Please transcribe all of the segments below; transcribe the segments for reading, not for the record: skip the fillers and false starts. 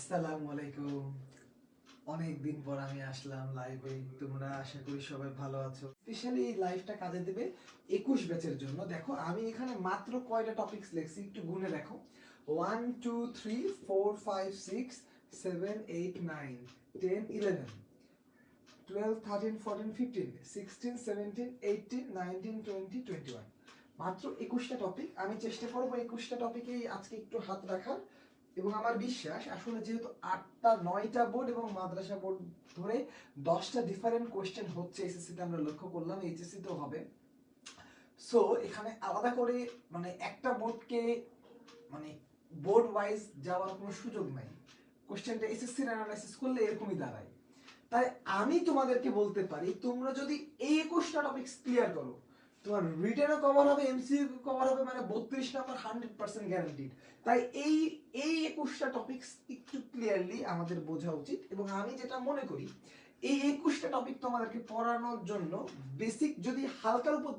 আসসালামু আলাইকুম। অনেক দিন পর আমি আসলাম লাইভে। তোমরা আশা করি সবাই ভালো আছো। স্পেশালি এই লাইভটা কাজে দেবে 21 ব্যাচের জন্য। দেখো আমি এখানে মাত্র কয়টা টপিকস লিখছি একটু গুনে দেখো। 1 2 3 4 5 6 7 8 9 10 11 12 13 14 15 16 17 18 19 20 21 মাত্র 21টা টপিক। আমি চেষ্টা করব 21টা টপিকেই আজকে একটু হাত রাখার। এবং আমার বিশ্বাস আসলে যেহেতু 8টা 9টা বোর্ড এবং মাদ্রাসা বোর্ড ধরে 10টা ডিফারেন্ট কোশ্চেন হচ্ছে এসএসসিতে, আমরা লক্ষ্য করলাম এইচএসসিতেও হবে। সো এখানে আলাদা করে মানে একটা বোর্ডকে মানে বোর্ড ওয়াইজ যাওয়ার কোনো সুযোগ নাই। কোশ্চেনটা এসএসসির অ্যানালাইসিস করলে এরকমই দাঁড়ায়। তাই আমি তোমাদেরকে বলতে পারি তোমরা যদি এই 21টা টপিকস ক্লিয়ার করো, তোমার রিটেনও কভার হবে, এমসিকিউ কভার হবে, মানে 32 নাম্বার 100% গ্যারান্টিড। তাই এই এই 21টা টপিকস একটু ক্লিয়ারলি আমাদের বোঝা উচিত। এবং আমি যেটা মনে করি এই 21টা টপিক তোমাদেরকে পড়ানোর জন্য বেসিক যদি হালকার উপর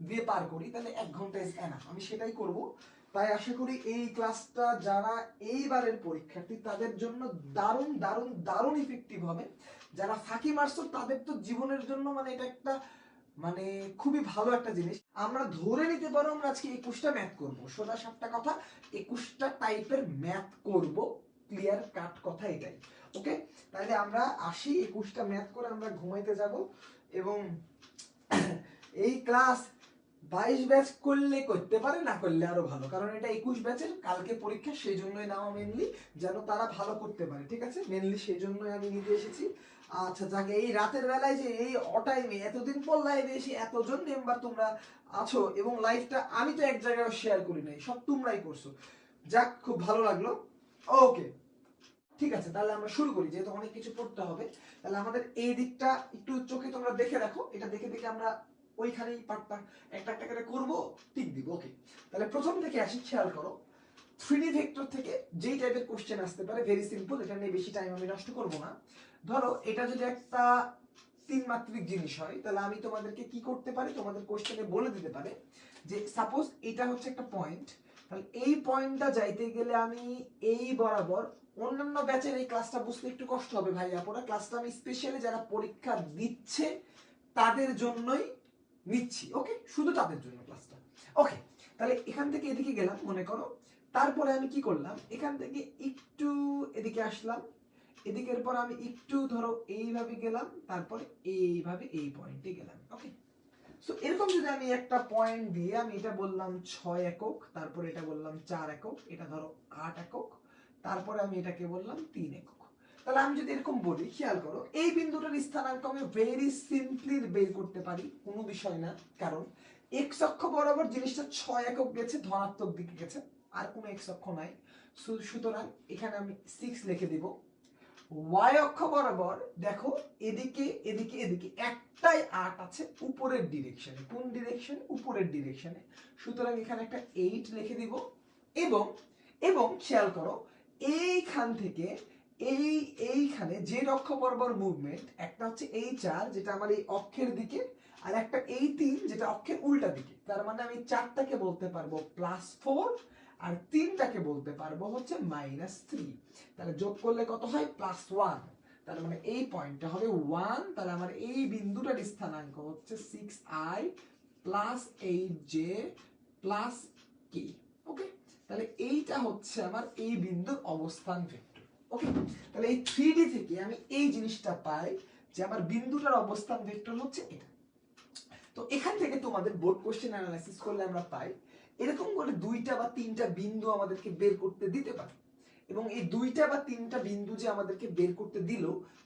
দিয়ে পার করি তাহলে 1 ঘন্টা ইজ এনাফ। আমি সেটাই করব। তাই আশা করি এই ক্লাসটা যারা এইবারের পরীক্ষার্থী তাদের জন্য দারুণ দারুণ দারুণ ইফেক্টিভ হবে। যারা ফাঁকি মারছো তাদের তো জীবনের জন্য মানে এটা একটা মানে খুবই ভালো একটা জিনিস। আমরা ধরে নিতে পারো আমরা আজকে 21টা ম্যাথ করব, সোজা সাপটা কথা 21টা টাইপের ম্যাথ করব, ক্লিয়ার কাট কথা এটাই। ওকে, তাহলে আমরা আসি 21টা ম্যাথ করে আমরা ঘুমাইতে যাব। এবং এই ক্লাস 22 ব্যাচ করলে করতে পারে, না করলে আরো ভালো, কারণ এটা 21 ব্যাচের কালকে পরীক্ষা, সেই জন্যই নাও মেনলি যেন তারা ভালো করতে পারে। ঠিক আছে, মেনলি সেই জন্যই আমি নিতে এসেছি। আচ্ছা যাকে এই রাতের বেলায় যে এই অটাইমে এতদিন পর লাইভে এসে এতজন মেম্বার তোমরা আছো এবং লাইভটা আমি তো এক জায়গায় শেয়ার করি নাই, সব তোমরাই করছো। যাক, খুব ভালো লাগলো। ওকে ঠিক আছে, তাহলে আমরা শুরু করি। যেহেতু অনেক কিছু পড়তে হবে তাহলে আমাদের এই দিকটা একটু চোখে তোমরা দেখে রাখো। এটা দেখে দেখে আমরা ওইখানেই পার্টটা একটা একটা করে করবো, টিক দিব। ওকে, তাহলে প্রথম থেকে আসি, খেয়াল করো। 3D ভেক্টর থেকে যেই টাইপের কোশ্চেন আসতে পারে, ভেরি সিম্পল, এটা নিয়ে বেশি টাইম আমি নষ্ট করব না। ধরো এটা যদি একটা 3 মাত্রিক জিনিস হয় তাহলে আমি তোমাদেরকে কি করতে পারি, তোমাদের কোশ্চেনে বলে দিতে পারে যে সাপোজ এটা হচ্ছে একটা পয়েন্ট, তাহলে এই পয়েন্টটা যাইতে গেলে আমি এই বরাবর, অন্যান্য ব্যাচের এই ক্লাসটা বুঝতে একটু কষ্ট হবে ভাই আপুরা, ক্লাসটা আমি স্পেশালি যারা পরীক্ষা দিচ্ছে তাদের জন্যই নিচ্ছি। ওকে, শুধু তাদের জন্য ক্লাসটা। ওকে, তাহলে এখান থেকে এদিকে গেলাম মনে করো, তারপরে আমি কি করলাম, এখান থেকে একটু এদিকে আসলাম, এদিকের পর আমি একটু ধরো এইভাবে গেলাম, তারপরে এইভাবে এই পয়েন্টে গেলাম। ওকে, সো এরকম যদি আমি একটা পয়েন্ট দিয়ে আমি এটা বললাম 6 একক, তারপরে এটা বললাম 4 একক, এটা ধরো 8 একক, তারপরে আমি এটাকে বললাম 3 একক। তাহলে আমি যদি এরকম বলি, খেয়াল করো এই বিন্দুটার স্থানাঙ্ক আমি ভেরি সিম্পলি বের করতে পারি, কোনো বিষয় না। কারণ এক্স অক্ষ বরাবর জিনিসটা 6 একক গেছে, ধনাত্মক দিকে গেছে, আর কোনো এক্স অক্ষ নাই। সুতরাং এখানে আমি 6 লিখে দিব। ওয়াই অক্ষ বরাবর দেখো এদিকে এদিকে এদিকে একটাই 8 আছে উপরের ডিরেকশনে। কোন ডিরেকশনে? উপরের ডিরেকশনে। সুতরাং এখানে একটা 8 লিখে দিব। এবং এবং খেয়াল করো এইখান থেকে এইখানে যে অক্ষ বরাবর মুভমেন্ট, একটা হচ্ছে এই 4 যেটা আমার এই অক্ষের দিকে, আর একটা এই 3 যেটা অক্ষের উল্টা দিকে। তার মানে আমি 4টাকে বলতে পারবো +4 আর 3টাকে বলতে পারবো হচ্ছে -3। তাহলে যোগ করলে কত হয়? +1। তার মানে এই পয়েন্টটা হবে 1। তাহলে আমার এই বিন্দুটার স্থানাঙ্ক হচ্ছে 6i + 8j + k। ওকে, তাহলে এইটা হচ্ছে আমার এই বিন্দুর অবস্থান ভেক্টর। ওকে, তাহলে এই 3D থেকে আমি এই জিনিসটা পাই যে আমার বিন্দুটার অবস্থান ভেক্টর হচ্ছে এটা। তো এখান থেকে তোমাদের বোর্ড কোশ্চেন অ্যানালাইসিস করলে আমরা পাই এরকম করে 2টা বা 3টা বিন্দু আমাদেরকে বের করতে দিতে পারে। এবং এই 2টা বা 3টা বিন্দু যে আমাদেরকে বের করতে দিল,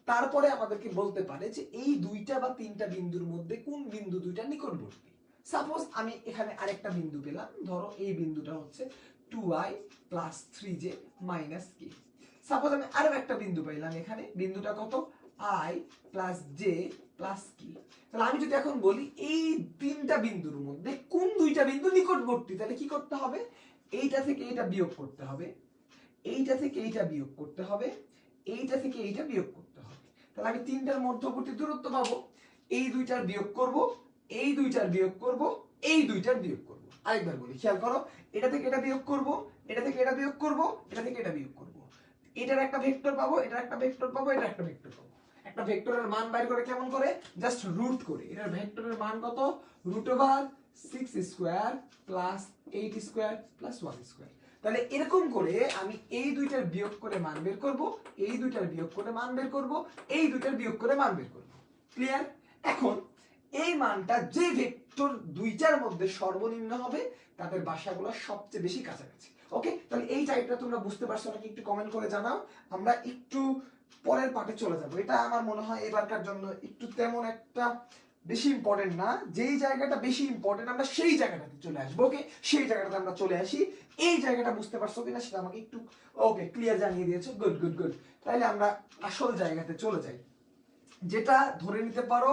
তারপরে আমাদেরকে বলতে পারে যে এই 2টা বা 3টা বিন্দুর মধ্যে কোন বিন্দু দুইটা নিকটবর্তী। সাপোজ আমি এখানে আরেকটা বিন্দু পেলাম, ধরো এই বিন্দুটা হচ্ছে 2i + 3j - k। সাপোজ আমি আরো একটা বিন্দু পাইলাম, এখানে বিন্দুটা কত? i + j + k। তাহলে আমি যদি এখন বলি এই 3টা বিন্দুর মধ্যে কোন 2টা বিন্দু নিকটবর্তী, তাহলে কি করতে হবে? এইটা থেকে এইটা বিয়োগ করতে হবে, এইটা থেকে এইটা বিয়োগ করতে হবে, এইটা থেকে এইটা বিয়োগ করতে হবে। তাহলে আমি 3টার মধ্যবর্তী দূরত্ব পাবো। এই 2টার বিয়োগ করব, এই 2টার বিয়োগ করব, এই 2টার বিয়োগ করব। আরেকবার বলি, খেয়াল করো, এটা থেকে এটা বিয়োগ করব, এটা থেকে এটা বিয়োগ করব, এটা থেকে এটা বিয়োগ করব। এটার একটা ভেক্টর পাবো, এটার একটা ভেক্টর পাবো, এটার একটা ভেক্টর পাবো। একটা ভেক্টরের মান বাইর করে কেমন করে, জাস্ট রুট করে। এটার ভেক্টরের মান কত, √6² প্লাস 8² প্লাস 1²। তাহলে এরকম করে আমি এই দুইটার বিয়োগ করে মান বের করব, এই দুইটার বিয়োগ করে মান বের করব, এই দুইটার বিয়োগ করে মান বের করব। ক্লিয়ার? এখন এই মানটা যে ভেক্টর দুইটার মধ্যে সর্বনিম্ন হবে তাদের বাসাগুলো সবচেয়ে বেশি কাছাকাছি। ওকে, তাহলে এই টাইপটা তোমরা বুঝতে পারছো নাকি একটু কমেন্ট করে জানাও। আমরা একটু পরের পার্টে চলে যাব। এটা আমার মনে হয় এবারকার জন্য একটু তেমন একটা বেশি ইম্পর্টেন্ট না। যেই জায়গাটা বেশি ইম্পর্টেন্ট আমরা সেই জায়গাটাতে চলে আসবো। ওকে, সেই জায়গাটাতে আমরা চলে আসি। এই জায়গাটা বুঝতে পারছো কিনা সেটা আমাকে একটু ওকে ক্লিয়ার জানিয়ে দিয়েছো। Good good good. তাহলে আমরা আসল জায়গাতে চলে যাই। যেটা ধরে নিতে পারো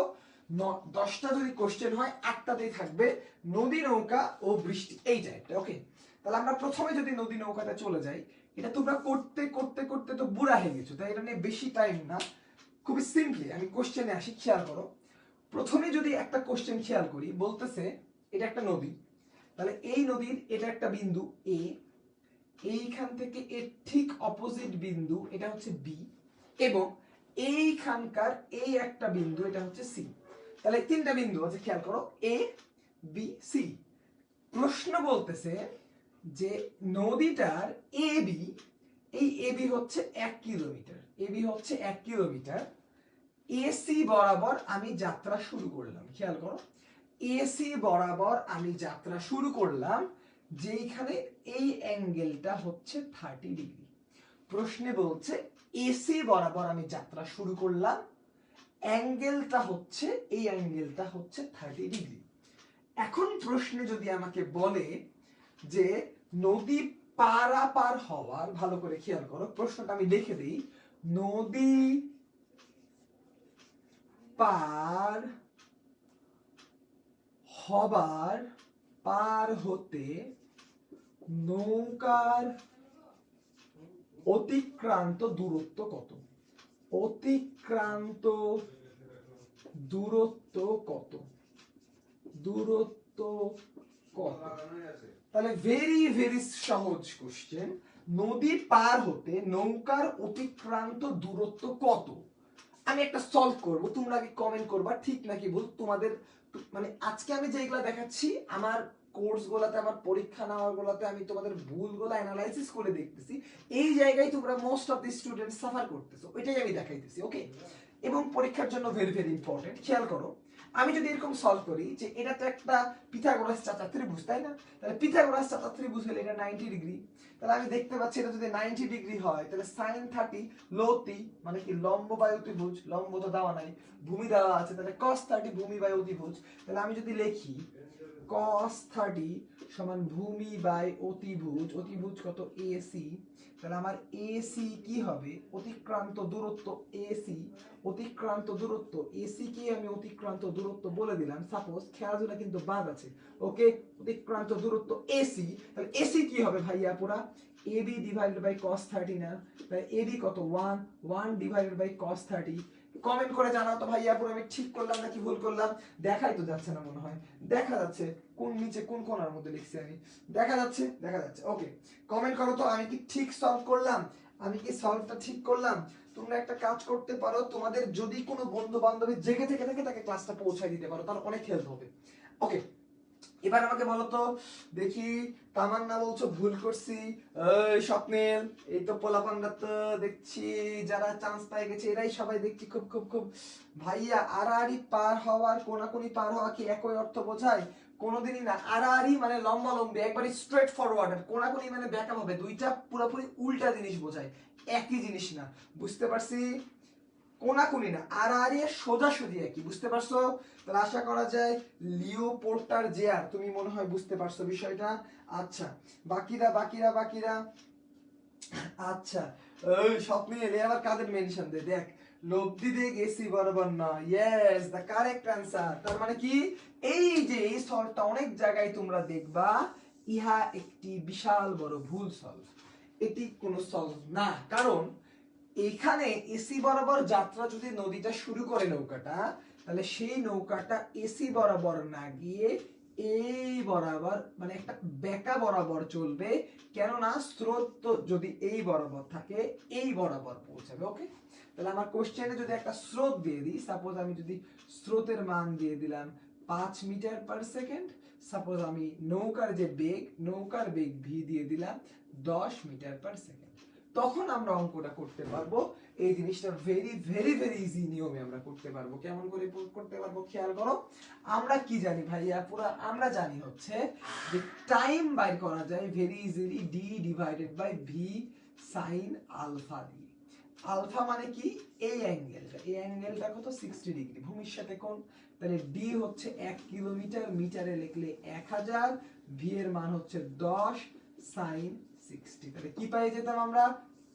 10টা যদি কোশ্চেন হয় 8টাতেই থাকবে নদী, নৌকা ও বৃষ্টি, এই টাইপটা। ওকে, তাহলে আমরা প্রথমে যদি নদী নৌকাতে চলে যাই, এটা তোমরা করতে করতে করতে তো বুড়া হয়ে গেছো, তাই এটা নিয়ে বেশি টাইম না, খুবই সিম্পলি আমি কোশ্চেনে আসি। খেয়াল করো, প্রথমে যদি একটা কোশ্চেন খেয়াল করি, বলতেছে এটা একটা নদী, তাহলে এই নদীর এটা একটা বিন্দু এ, এইখান থেকে এর ঠিক অপোজিট বিন্দু এটা হচ্ছে বি, এবং এইখানকার এই একটা বিন্দু এটা হচ্ছে সি। তাহলে তিনটা বিন্দু আছে, খেয়াল করো, এ বি সি। প্রশ্ন বলতেছে যে নদীটার এ বি, এই এ বি হচ্ছে 1 কিলোমিটার, এ বি হচ্ছে 1 কিলোমিটার, এসি বরাবর আমি যাত্রা শুরু করলাম। খেয়াল করো, এসি বরাবর আমি যাত্রা শুরু করলাম, যেখানে এই অ্যাঙ্গেলটা হচ্ছে 30 ডিগ্রি। প্রশ্নে বলছে এসি বরাবর আমি যাত্রা শুরু করলাম, অ্যাঙ্গেলটা হচ্ছে এই অ্যাঙ্গেলটা হচ্ছে 30 ডিগ্রি। এখন প্রশ্নে যদি আমাকে বলে যে নদী পারাপার হওয়ার, ভালো করে খেয়াল করো প্রশ্নটা আমি লিখে দিই, নদী পার হবার, পার হতে নৌকার অতিক্রান্ত দূরত্ব কত, অতিক্রান্ত দূরত্ব কত, দূরত্ব কত। তাহলে ভেরি ভেরি সহজ কোশ্চেন, নদী পার হতে নৌকার অতিক্রান্ত দূরত্ব কত। আমি একটা সলভ করব, তোমরা কি কমেন্ট করবা ঠিক নাকি ভুল। তোমাদের মানে আজকে আমি যেগুলো দেখাচ্ছি আমার কোর্স গুলাতে, আমার পরীক্ষা নেওয়ার গুলাতে আমি তোমাদের ভুলগুলো অ্যানালাইসিস করে দেখতেছি, এই জায়গায় তোমরা most of the student suffer করতেছো, ওইটাই আমি দেখাইতেছি। ওকে, এবং পরীক্ষার জন্য ভেরি ভেরি ইম্পর্টেন্ট। খেয়াল করো, আমি যদি এরকম সলভ করি যে এটা তো একটা পিথাগোরাস চাচা ত্রিভুজ, তাই না? তাহলে পিথাগোরাস চাচা ত্রিভুজ হলে এটা 90 ডিগ্রি। তাহলে আমি দেখতে পাচ্ছি এটা যদি 90 ডিগ্রি হয়, তাহলে sin 30 লতি মানে কি লম্ব বাই অতিভুজ, লম্ব তো দেওয়া নাই, ভূমি দেওয়া আছে, তাহলে cos 30 ভূমি বাই অতিভুজ। তাহলে আমি যদি লিখি cos 30 সমান ভূমি বাই অতিভুজ, অতিভুজ কত AC, তাহলে আমার AC কি হবে, অতিক্রান্ত দূরত্ব AC, অতিক্রান্ত দূরত্ব AC কি আমি অতিক্রান্ত দূরত্ব বলে দিলাম, সাপোজ খেলাধুলা কিন্তু বাদ আছে। ওকে, অতিক্রান্ত দূরত্ব AC, তাহলে AC কি হবে ভাইয়া পুরা AB ডিভাইডেড বাই cos 30 না, তাহলে AB কত 1 ডিভাইডেড বাই cos 30। কমেন্ট করে জানাও তো ভাইয়া পুরো আমি ঠিক করলাম নাকি ভুল করলাম। দেখাই তো যাচ্ছে না মনে হয়, দেখা যাচ্ছে কোন নিচে কোন কোণার মধ্যে লিখছি আমি, দেখা যাচ্ছে দেখা যাচ্ছে। ওকে, কমেন্ট করো তো আমি কি ঠিক সলভ করলাম, আমি কি সলভটা ঠিক করলাম। তোমরা একটা কাজ করতে পারো, তোমাদের যদি কোনো বন্ধু বান্ধবী জেগে থেকে থাকে তাকে ক্লাসটা পৌঁছায় দিতে পারো, তার অনেক হেল্প হবে। ওকে, এবার আমাকে বলো তো দেখি, তামান্না বলছো ভুল করছি, এই স্বপ্নেল, এই তো পোলাপান্ডা তো দেখছি যারা চান্স পেয়ে গেছে এরাই সবাই দেখছি খুব খুব খুব। ভাইয়া আড়াআড়ি পার হওয়ার, কোনাকুনি পার হওয়া কি একই অর্থ বোঝায়? কোনোদিনই না। আড়াআড়ি মানে লম্বা লম্বি, একবারে স্ট্রেট ফরওয়ার্ড, আর কোনাকুনি মানে ব্যাকআপ হবে, দুইটা পুরোপুরি উল্টা জিনিস বোঝায়, একই জিনিস না। বুঝতে পারছি? কোনাকুনি না, আড়াআড়ি সোজাসুজি একই, বুঝতে পারছো? তাহলে আশা করা যায় লিও পোর্টার জেয়ার তুমি মনে হয় বুঝতে পারছো বিষয়টা। আচ্ছা, বাকিরা বাকিরা বাকিরা, আচ্ছা ওই স্বপ্নে এলে আবার কাদের মেনশন দে, দেখ লব্ধি দিয়ে গেছি বরাবর না, ইয়েস দ্য কারেক্ট অ্যান্সার। তার মানে কি, এই যে এই সলভটা অনেক জায়গায় তোমরা দেখবা ইহা একটি বিশাল বড় ভুল সলভ, এটি কোনো সলভ না। কারণ এখানে এসি বরাবর যাত্রা যদি নদীটা শুরু করে নৌকাটা, তাহলে সেই নৌকাটা এসি বরাবর না গিয়ে এই বরাবর মানে একটা বেঁকা বরাবর চলবে, কেননা স্রোত তো যদি এই বরাবর থাকে এই বরাবর পৌঁছাবে। ওকে, তাহলে আমার কোশ্চেনে যদি একটা স্রোত দিয়ে দিই, সাপোজ আমি যদি স্রোতের মান দিয়ে দিলাম 5 মিটার পার সেকেন্ড, সাপোজ আমি নৌকার বেগ ভি দিয়ে দিলাম 10 মিটার পার সেকেন্ড, তখন আমরা অঙ্কটা করতে পারবো। এই জিনিসটা ভেরি ভেরি ভেরি ইজি নিয়মে আমরা করতে পারবো। কেমন করে করতে পারবো খেয়াল করো। আমরা কি জানি ভাইয়া, পুরো আমরা জানি হচ্ছে যে টাইম বাইর করা যায় very easily D divided by V sine alpha দিয়ে। আলফা মানে কি, এই অ্যাঙ্গেলটা কত 60 ডিগ্রি, ভূমির সাথে কোণ। তাহলে ডি হচ্ছে 1 কিলোমিটার, মিটারে লিখলে 1000, ভি এর মান হচ্ছে 10 সাইন 60। তাহলে কি পেয়ে যেতাম আমরা,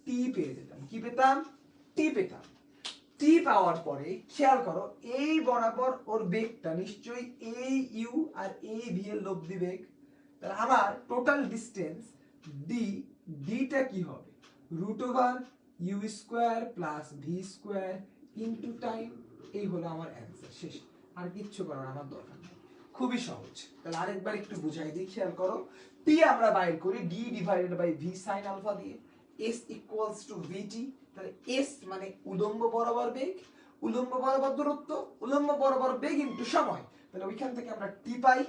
টি পেয়ে যেতাম। কি পেতাম, টি পেতাম। টি পাওয়ার পরে খেয়াল করো এই বরাবর ওর বেগটা নিশ্চয়ই এই ইউ আর এই ভি এর লব্ধি বেগ। তাহলে আমার টোটাল ডিসটেন্স ডি, ডিটা কি হবে root over U square plus V square into time. এই হলো আমার অ্যান্সার, শেষ। আর কিচ্ছু করার আমার দরকার নেই, খুবই সহজ। তাহলে আরেকবার একটু বুঝাই দিই, খেয়াল করো। টি আমরা বাইর করি d divided by V sine alpha দিয়ে, এস ইকুয়ালস টু ভিটি। তাহলে এস মানে উলম্ব বরাবর বেগ, উলম্ব বরাবর দূরত্ব, উলম্ব বরাবর বেগ ইনটু সময়। তাহলে ওইখান থেকে আমরা T pi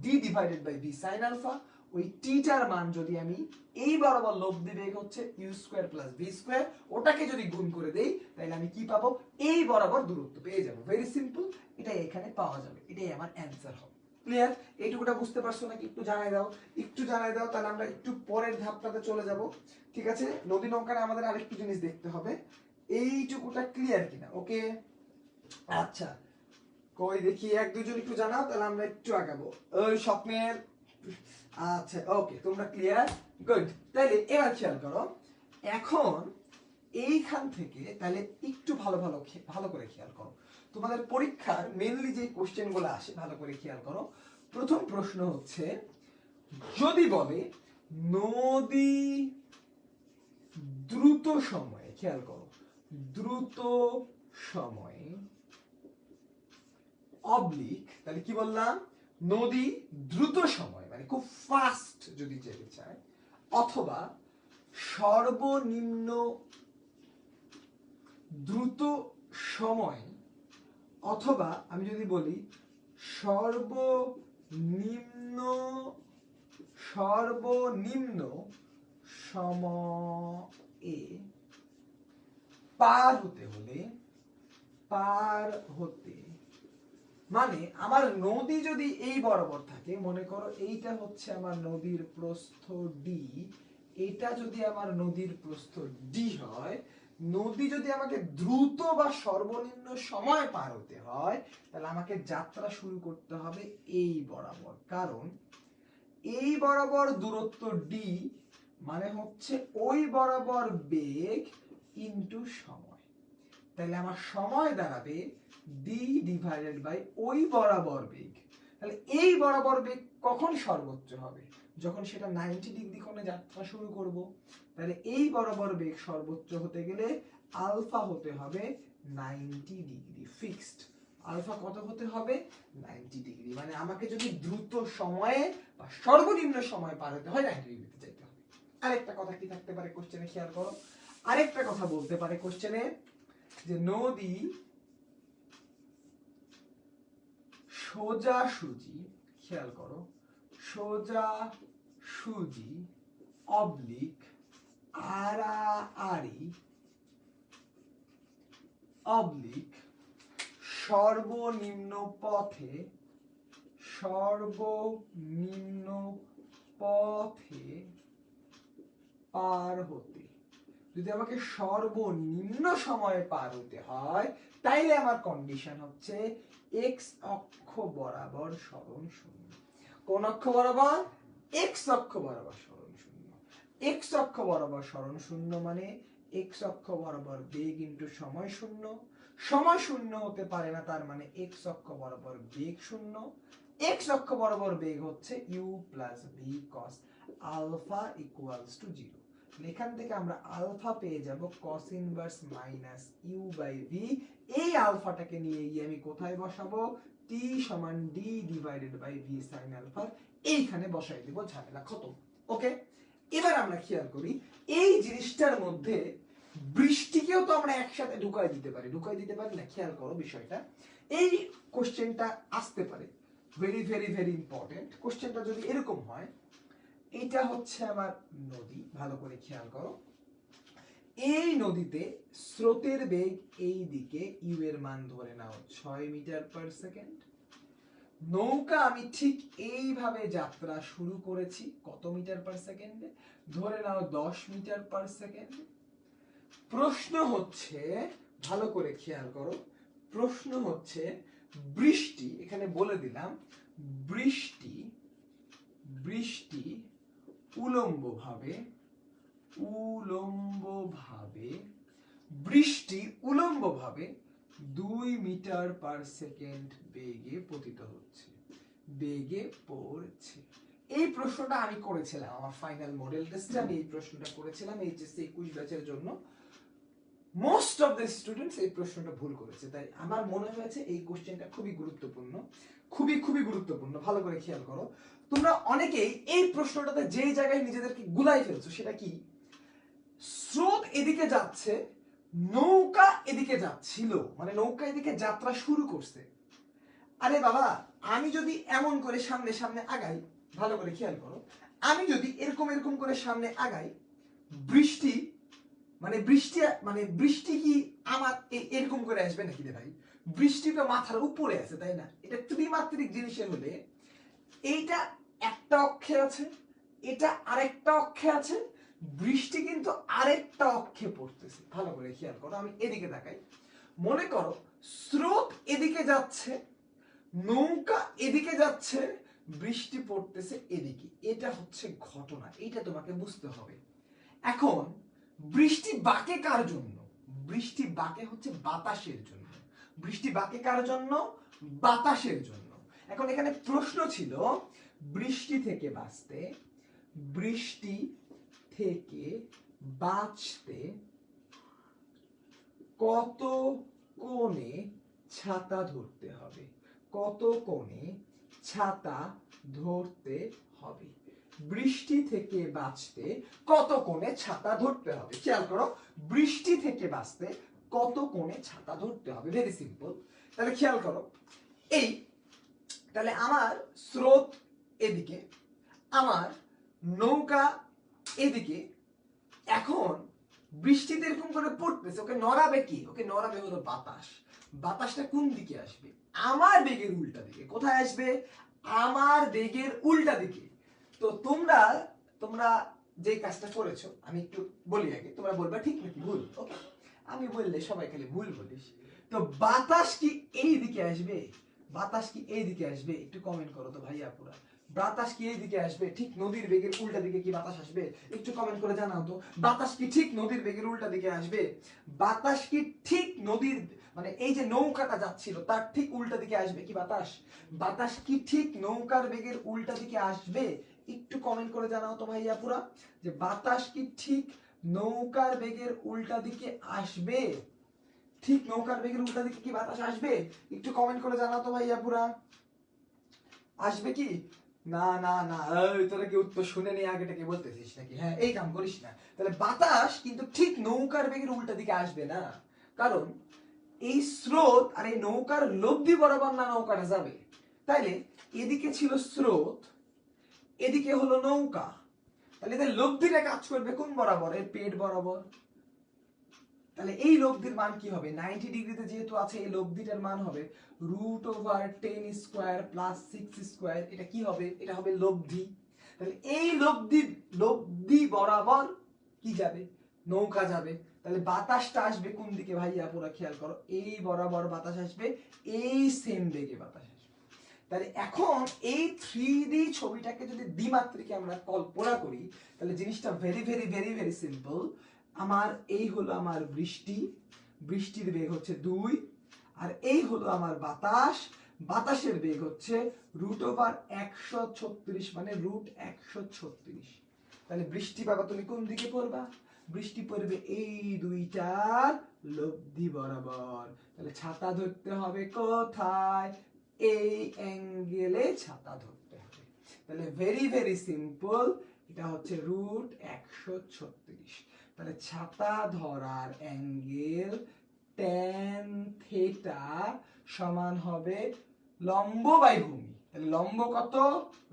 D divided by V sine alpha. ওই টিটার মান যদি আমি এই বরাবর লব্ধি বেগ হচ্ছে u square plus V square, ওটাকে যদি গুণ করে দেই তাহলে আমি কি পাবো, এই বরাবর দূরত্ব পেয়ে যাবো। ভেরি সিম্পল, এটাই এখানে পাওয়া যাবে, এটাই আমার অ্যান্সার হবে। ক্লিয়ার? এইটুকুটা বুঝতে পারছো নাকি? একটু জানাই দাও, একটু জানাই দাও, তাহলে আমরা একটু পরের ধাপটাতে চলে যাব। ঠিক আছে, নদী নৌকায় আমাদের আরেকটু জিনিস দেখতে হবে, এইটুকুটা ক্লিয়ার কিনা। ওকে, আচ্ছা, কই দেখি এক দুজন একটু জানাও, তাহলে আমরা একটু আগাবো। ওই স্বপ্নের, আচ্ছা ওকে, তোমরা ক্লিয়ার, গুড। তাহলে এবার খেয়াল করো, এখন এইখান থেকে তাহলে একটু ভালো করে খেয়াল করো। তোমাদের পরীক্ষার মেইনলি যে কোশ্চেনগুলো আসে ভালো করে খেয়াল করো। প্রথম প্রশ্ন হচ্ছে, যদি বলে নদী দ্রুত সময়ে, খেয়াল করো, দ্রুত সময়ে অবলিক, তাহলে কি বললাম, নদী দ্রুত সময় মানে খুব ফাস্ট যদি যেতে চায়, অথবা সর্বনিম্ন দ্রুত সময়, অথবা আমি যদি বলি সর্বনিম্ন সময়ে পার হতে, মানে আমার নদী যদি এই বরাবর থাকে, মনে করো এইটা হচ্ছে আমার নদীর প্রস্থ ডি, এটা যদি আমার নদীর প্রস্থ ডি হয়, নদী যদি আমাকে দ্রুত বা সর্বনিম্ন সময় পার হতে হয়, তাহলে আমাকে যাত্রা শুরু করতে হবে এই বরাবর। কারণ এই বরাবর দূরত্ব ডি মানে হচ্ছে ওই বরাবর বেগ ইনটু সময়। তাহলে আমার সময় দাঁড়াবে ডি ডিভাইডেড বাই ওই বরাবর বেগ। তাহলে এই বরাবর বেগ কখন সর্বোচ্চ হবে, যখন সেটা 90 ডিগ্রি কোণে যাত্রা শুরু করব। তাহলে এই বরাবর বেগ সর্বোচ্চ হতে গেলে আলফা হতে হবে 90 ডিগ্রি ফিক্সড। আলফা কত হতে হবে, 90 ডিগ্রি। মানে আমাকে যদি দ্রুত সময়ে বা সর্বনিম্ন সময় পার হতে হয় 90 ডিগ্রিতে যেতে হবে। আরেকটা কথা কি থাকতে পারে কোশ্চেনে, খেয়াল করো, আরেকটা কথা বলতে পারে কোশ্চেনে যে নদী সোজাসুজি, খেয়াল করো, সোজাসুজি অবলিক আড়াআড়ি অবলিক সর্বনিম্ন পথে পার হতে। যদি আমাকে সর্বনিম্ন সময়ে পার হতে হয়, তাইলে আমার কন্ডিশন হচ্ছে এক্স অক্ষ বরাবর সরণ শূন্য। কোন অক্ষ বরাবর, এক্স অক্ষ বরাবর সরণ শূন্য। এক্স অক্ষ বরাবর সরণ শূন্য মানে এক্স অক্ষ বরাবর বেগ ইনটু সময় শূন্য। সময় শূন্য হতে পারে না, তার মানে এক্স অক্ষ বরাবর বেগ শূন্য। এক্স অক্ষ বরাবর বেগ হচ্ছে u plus v cos alpha equals to 0। এখান থেকে আমরা আলফা পেয়ে যাব cos inverse minus u by v. এই আলফাটাকে নিয়ে গিয়ে আমি কোথায় বসাবো, টি সমান d divided by V sine alpha, এইখানে বসাই দেব, ঝামেলা খতম। ওকে, এবার আমরা খেয়াল করি এই জিনিসটার মধ্যে বৃষ্টিকেও তো আমরা একসাথে ঢুকাই দিতে পারি না। খেয়াল করো বিষয়টা, এই কোশ্চেনটা আসতে পারে, ভেরি ভেরি ভেরি ইম্পর্টেন্ট। কোশ্চেনটা যদি এরকম হয়, এটা হচ্ছে আমার নদী, ভালো করে খেয়াল করো, এই নদীতে স্রোতের বেগ এই দিকে, ইউ এর মান ধরে নাও 6 মিটার পার সেকেন্ড। নৌকা আমি ঠিক এইভাবে যাত্রা শুরু করেছি, কত মিটার পার সেকেন্ডে? ধরে নাও 10 মিটার পার সেকেন্ড। প্রশ্ন হচ্ছে, ভালো করে খেয়াল করো, প্রশ্ন হচ্ছে বৃষ্টি, এখানে বলে দিলাম বৃষ্টি উলম্বভাবে বৃষ্টি উলম্বভাবে 2 মিটার পার সেকেন্ড বেগে পতিত হচ্ছে, বেগে পড়ছে। এই প্রশ্নটা আমি করেছিলাম আমার ফাইনাল মডেল টেস্টে, আমি এই প্রশ্নটা করেছিলাম এইচএসসি 21 ব্যাচের জন্য। মোস্ট অফ দ্য স্টুডেন্টস এই প্রশ্নটা ভুল করেছে, তাই আমার মনে হয়েছে এই কোশ্চেনটা খুবই গুরুত্বপূর্ণ, খুবই গুরুত্বপূর্ণ। ভালো করে খেয়াল করো, তোমরা অনেকেই এই প্রশ্নটাতে যেই জায়গায় নিজেদেরকে গুলাই ফেলছো, সেটা কি? স্রোত এদিকে যাচ্ছে, নৌকা এদিকে যাচ্ছিল, মানে নৌকা এদিকে যাত্রা শুরু করছে। আরে বাবা, আমি যদি এমন করে সামনে সামনে আগাই, ভালো করে খেয়াল করো, আমি যদি এরকম করে সামনে আগাই, বৃষ্টি বৃষ্টি কি আমার এরকম করে আসবে নাকি রে ভাই? বৃষ্টি তো মাথার উপরে আছে, তাই না? এটা ত্রিমাত্রিক জিনিসের হলে এইটা একটা অক্ষে আছে, এটা আরেকটা অক্ষে আছে, বৃষ্টি কিন্তু আরেকটা অক্ষে পড়তেছে। ভালো করে খেয়াল করো, আমি এদিকে তাকাই, মনে করো স্রোত এদিকে যাচ্ছে, নৌকা এদিকে যাচ্ছে, বৃষ্টি পড়তেছে এদিকে। এটা হচ্ছে ঘটনা, এটা তোমাকে বুঝতে হবে। এখন বৃষ্টি বাঁকে কার জন্য? বৃষ্টি বাঁকে হচ্ছে বাতাসের জন্য। বৃষ্টি বাঁকে কার জন্য? বাতাসের জন্য। এখন এখানে প্রশ্ন ছিল বৃষ্টি থেকে বাঁচতে কত কোণে ছাতা ধরতে হবে? কত কোণে ছাতা ধরতে হবে? বৃষ্টি থেকে বাঁচতে কত কোণে ছাতা ধরতে হবে? খেয়াল করো, বৃষ্টি থেকে বাঁচতে কত কোণে ছাতা ধরতে হবে? Very simple. তাহলে খেয়াল করো, তাহলে আমার স্রোত এদিকে, আমার নৌকা এদিকে। এখন বৃষ্টিতে এরকম করে পড়তেছে, ওকে নড়াবে কি? ওকে নড়াবে হলো বাতাস। বাতাসটা কোন দিকে আসবে? আমার বেগের উল্টা দিকে। কোথায় আসবে? আমার বেগের উল্টা দিকে। তো তোমরা যে কাজটা করেছো, আমি একটু বলি আগে, তোমরা বলবা ঠিক নাকি ভুল। ওকে, আমি বললে সবাই খালি ভুল বলিস। তো বাতাস কি এই দিকে আসবে? বাতাস কি এই দিকে আসবে? একটু কমেন্ট করো তো ভাইয়া পুরা। বাতাস কি এই দিকে আসবে? ঠিক নদীর বেগের উল্টা দিকে কি বাতাস আসবে? একটু কমেন্ট করে জানাও তো। বাতাস কি ঠিক নদীর বেগের উল্টা দিকে আসবে? বাতাস কি ঠিক নদীর, মানে এই যে নৌকাটা যাচ্ছিল তার ঠিক উল্টা দিকে আসবে কি বাতাস? বাতাস কি ঠিক নৌকার বেগের উল্টা দিকে আসবে? একটু কমেন্ট করে জানাও তো ভাইয়া পুরা, যে বাতাস কি ঠিক নৌকার বেগের উল্টা দিকে আসবে? ঠিক নৌকার বেগের উল্টা দিকে কি বাতাস আসবে? একটু কমেন্ট করে জানাও তো ভাইয়া পুরা, আসবে কি? না না না, তোরা কি উত্তর শুনে নিয়ে আগেটাকে বলতেছিস নাকি? হ্যাঁ, এই কাম করিস না। তাহলে বাতাস কিন্তু ঠিক নৌকার বেগের উল্টা দিকে আসবে না, কারণ এই স্রোত আর এই নৌকার লব্ধি বরাবর না নৌকাটা যাবে। তাইলে এদিকে ছিল স্রোত, এদিকে হলো নৌকা, তাহলে এদের লব্ধিটা কাজ করবে কোন বরাবর? এর পেট বরাবর। তাহলে এই লব্ধির মান কি হবে? 90 ডিগ্রিতে যেহেতু আছে, এই লব্ধিটার মান হবে √10 স্কয়ার প্লাস 6 স্কয়ার। এটা কি হবে? এটা হবে লব্ধি। তাহলে এই লব্ধি বরাবর কি যাবে? নৌকা যাবে। তাহলে বাতাসটা আসবে কোন দিকে ভাইয়া পুরো খেয়াল করো, এই বরাবর বাতাস আসবে, এই সেম বেগে বাতাস আসবে। তাহলে এখন এই 3D ছবিটাকে যদি দ্বিমাত্রিকে আমরা কল্পনা করি, তাহলে জিনিসটা very very very very simple. আমার এই হলো আমার বৃষ্টি, বৃষ্টির বেগ হচ্ছে 2, আর এই হলো আমার বাতাস, বাতাসের বেগ হচ্ছে √136, মানে √136। তাহলে বৃষ্টি পাবা তুমি কোন দিকে পড়বা? বৃষ্টি পড়বে এই দুইটার লব্ধি বরাবর। তাহলে ছাতা ধরতে হবে কোথায়? এই অ্যাঙ্গেলে ছাতা ধরতে হবে। তাহলে ভেরি ভেরি সিম্পল, এটা হচ্ছে √136। তাহলে ছাতা ধরার অ্যাঙ্গেল tan থিটা সমান হবে লম্ব বাই ভূমি। তাহলে লম্ব কত?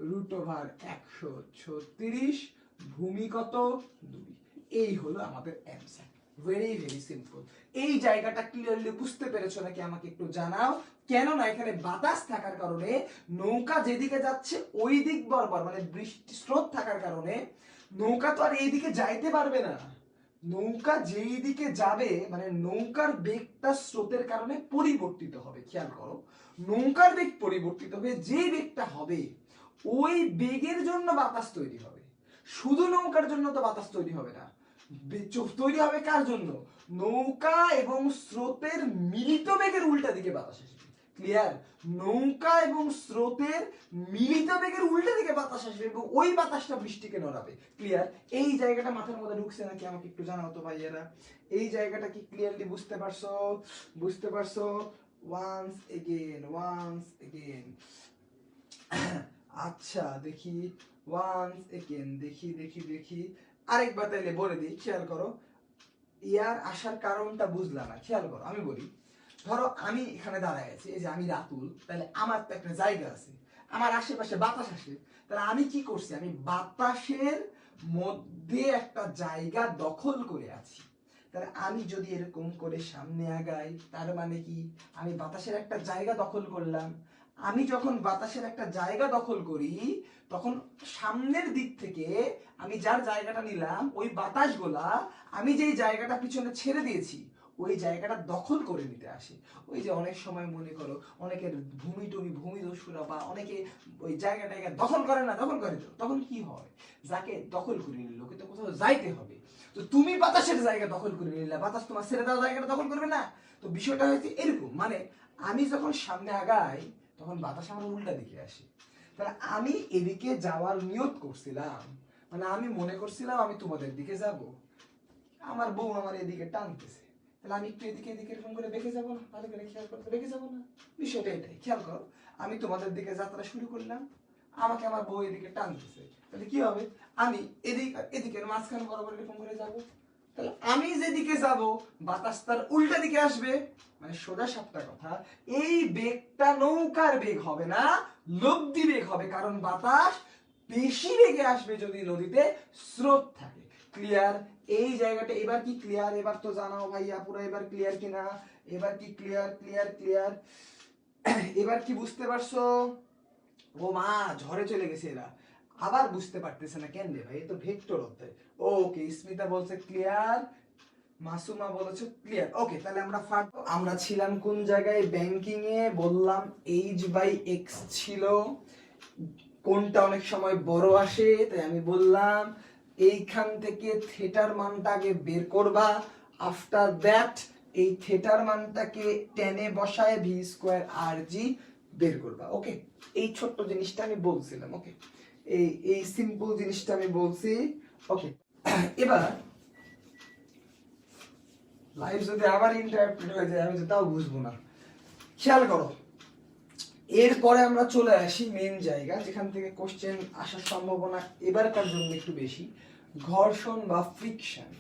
√136, ভূমি কত? 2। এই হলো আমাদের অ্যানসার। Very very simple. এই জায়গাটা ক্লিয়ারলি বুঝতে পেরেছো নাকি আমাকে একটু জানাও। কেননা এখানে বাতাস থাকার কারণে নৌকা যেদিকে যাচ্ছে ওই দিক বরাবর, মানে বৃষ্টি স্রোত থাকার কারণে নৌকা তো আর এইদিকে যাইতে পারবে না। নৌকা যেই দিকে যাবে, মানে নৌকার বেগটা স্রোতের কারণে পরিবর্তিত হবে। খেয়াল করো, নৌকার বেগ পরিবর্তিত হয়ে যে বেগটা হবে ওই বেগের জন্য বাতাস তৈরি হবে। শুধু নৌকার জন্য তো বাতাস তৈরি হবে না, তৈরি হবে কার জন্য? নৌকা এবং স্রোতের মিলিত বেগের উল্টা দিকে বাতাস আসবে। ক্লিয়ার? নৌকা এবং স্রোতের মিলিত বেগের উল্টা দিকে বাতাস আসবে এবং ওই বাতাসটা বৃষ্টিকে নড়াবে। ক্লিয়ার? এই জায়গাটা মাথার মধ্যে ঢুকছে নাকি আমাকে একটু জানাও তো ভাইয়েরা। এই জায়গাটা কি ক্লিয়ারলি বুঝতে পারছো? বুঝতে পারছো? Once again. আচ্ছা দেখি, ওয়ান্স এগেন দেখি আরেকবার তাইলে বলে দিই। খেয়াল করো, ইয়ার আসার কারণটা বুঝলাম না। খেয়াল করো, আমি বলি, ধরো আমি এখানে দাঁড়ায় আছি, এই যে আমি রাতুল, তাহলে আমার তো একটা জায়গা আছে, আমার আশেপাশে বাতাস আসে, তাহলে আমি কি করছি? আমি বাতাসের মধ্যে একটা জায়গা দখল করে আছি। তাহলে আমি যদি এরকম করে সামনে আগাই, তার মানে কি? আমি বাতাসের একটা জায়গা দখল করলাম। আমি যখন বাতাসের একটা জায়গা দখল করি, তখন সামনের দিক থেকে আমি যার জায়গাটা নিলাম, ওই বাতাসগুলা আমি যেই জায়গাটা পিছনে ছেড়ে দিয়েছি ওই জায়গাটা দখল করে নিতে আসে। ওই যে অনেক সময় মনে করো অনেকের ভূমিদস্যুরা বা অনেকে ওই জায়গাটা দখল করে না, দখল করে তো, তখন কি হয়? যাকে দখল করে নিল ওকে তো কোথাও যাইতে হবে। তো তুমি বাতাসের জায়গা দখল করে নিলে, বাতাস তোমার ছেড়ে দেওয়া জায়গাটা দখল করবে না। তো বিষয়টা হচ্ছে এরকম, মানে আমি যখন সামনে আগাই তখন বাতাস আমার উল্টা দিকে আসে। তাহলে আমি এদিকে যাওয়ার নিয়ত করছিলাম, মানে আমি মনে করছিলাম আমি তোমাদের দিকে যাব, আমার বউ আমার এদিকে টানতেছে, তাহলে আমি একটু এদিকে এরকম করে দেখে যাবো না? ভালো করে খেয়াল করতে দেখে যাবো না? বিষয়টা এটাই। খেয়াল করো, আমি তোমাদের দিকে যাত্রা শুরু করলাম, আমাকে আমার বউ এদিকে টানতেছে, তাহলে কি হবে? আমি এদিকের মাঝখানে বরাবর এরকম করে যাব। তাহলে আমি যেদিকে যাব বাতাস তার উল্টা দিকে আসবে। মানে সোজা সাপটা কথা, এই বেগটা নৌকার বেগ হবে না, লব্ধি বেগ হবে, কারণ বাতাস বেশি বেগে আসবে যদি নদীতে স্রোত থাকে। ক্লিয়ার? এই জায়গাটা এবার কি ক্লিয়ার? এবার তো জানাও ভাইয়া পুরো, এবার ক্লিয়ার কিনা? এবার কি ক্লিয়ার? এবার কি বুঝতে পারছো? ও মা, ঝড়ে চলে গেছে এরা, আবার বুঝতে পারতেছে না কেন রে ভাই? এ তো ভেক্টর হতে। ওকে, স্মিতা বলছে ক্লিয়ার, মাসুমা বলেছে ক্লিয়ার। ওকে, তাহলে আমরা ছিলাম কোন জায়গায়? ব্যাংকিং এ। বললাম h/x ছিল, কোনটা অনেক সময় বড় আসে, তাই আমি বললাম এইখান থেকে থিটার মানটা আগে বের করবা, আফটার দ্যাট এই থিটার মানটাকে টেনে বসায় v²rg বের করবা। ওকে, এই ছোট্ট জিনিসটা আমি বলছিলাম। ওকে, এই সিম্পল জিনিসটা আমি বলছি। ওকে, এবার লাইভ যদি আবার ইন্টারপ্রেট হয়ে যায় আমি তো তাও বুঝবো না। খেয়াল করো, এরপরে আমরা চলে আসি মেন জায়গা যেখান থেকে কোশ্চেন আসার সম্ভাবনা এবারকার জন্য একটু বেশি, ঘর্ষণ বা ফ্রিকশন।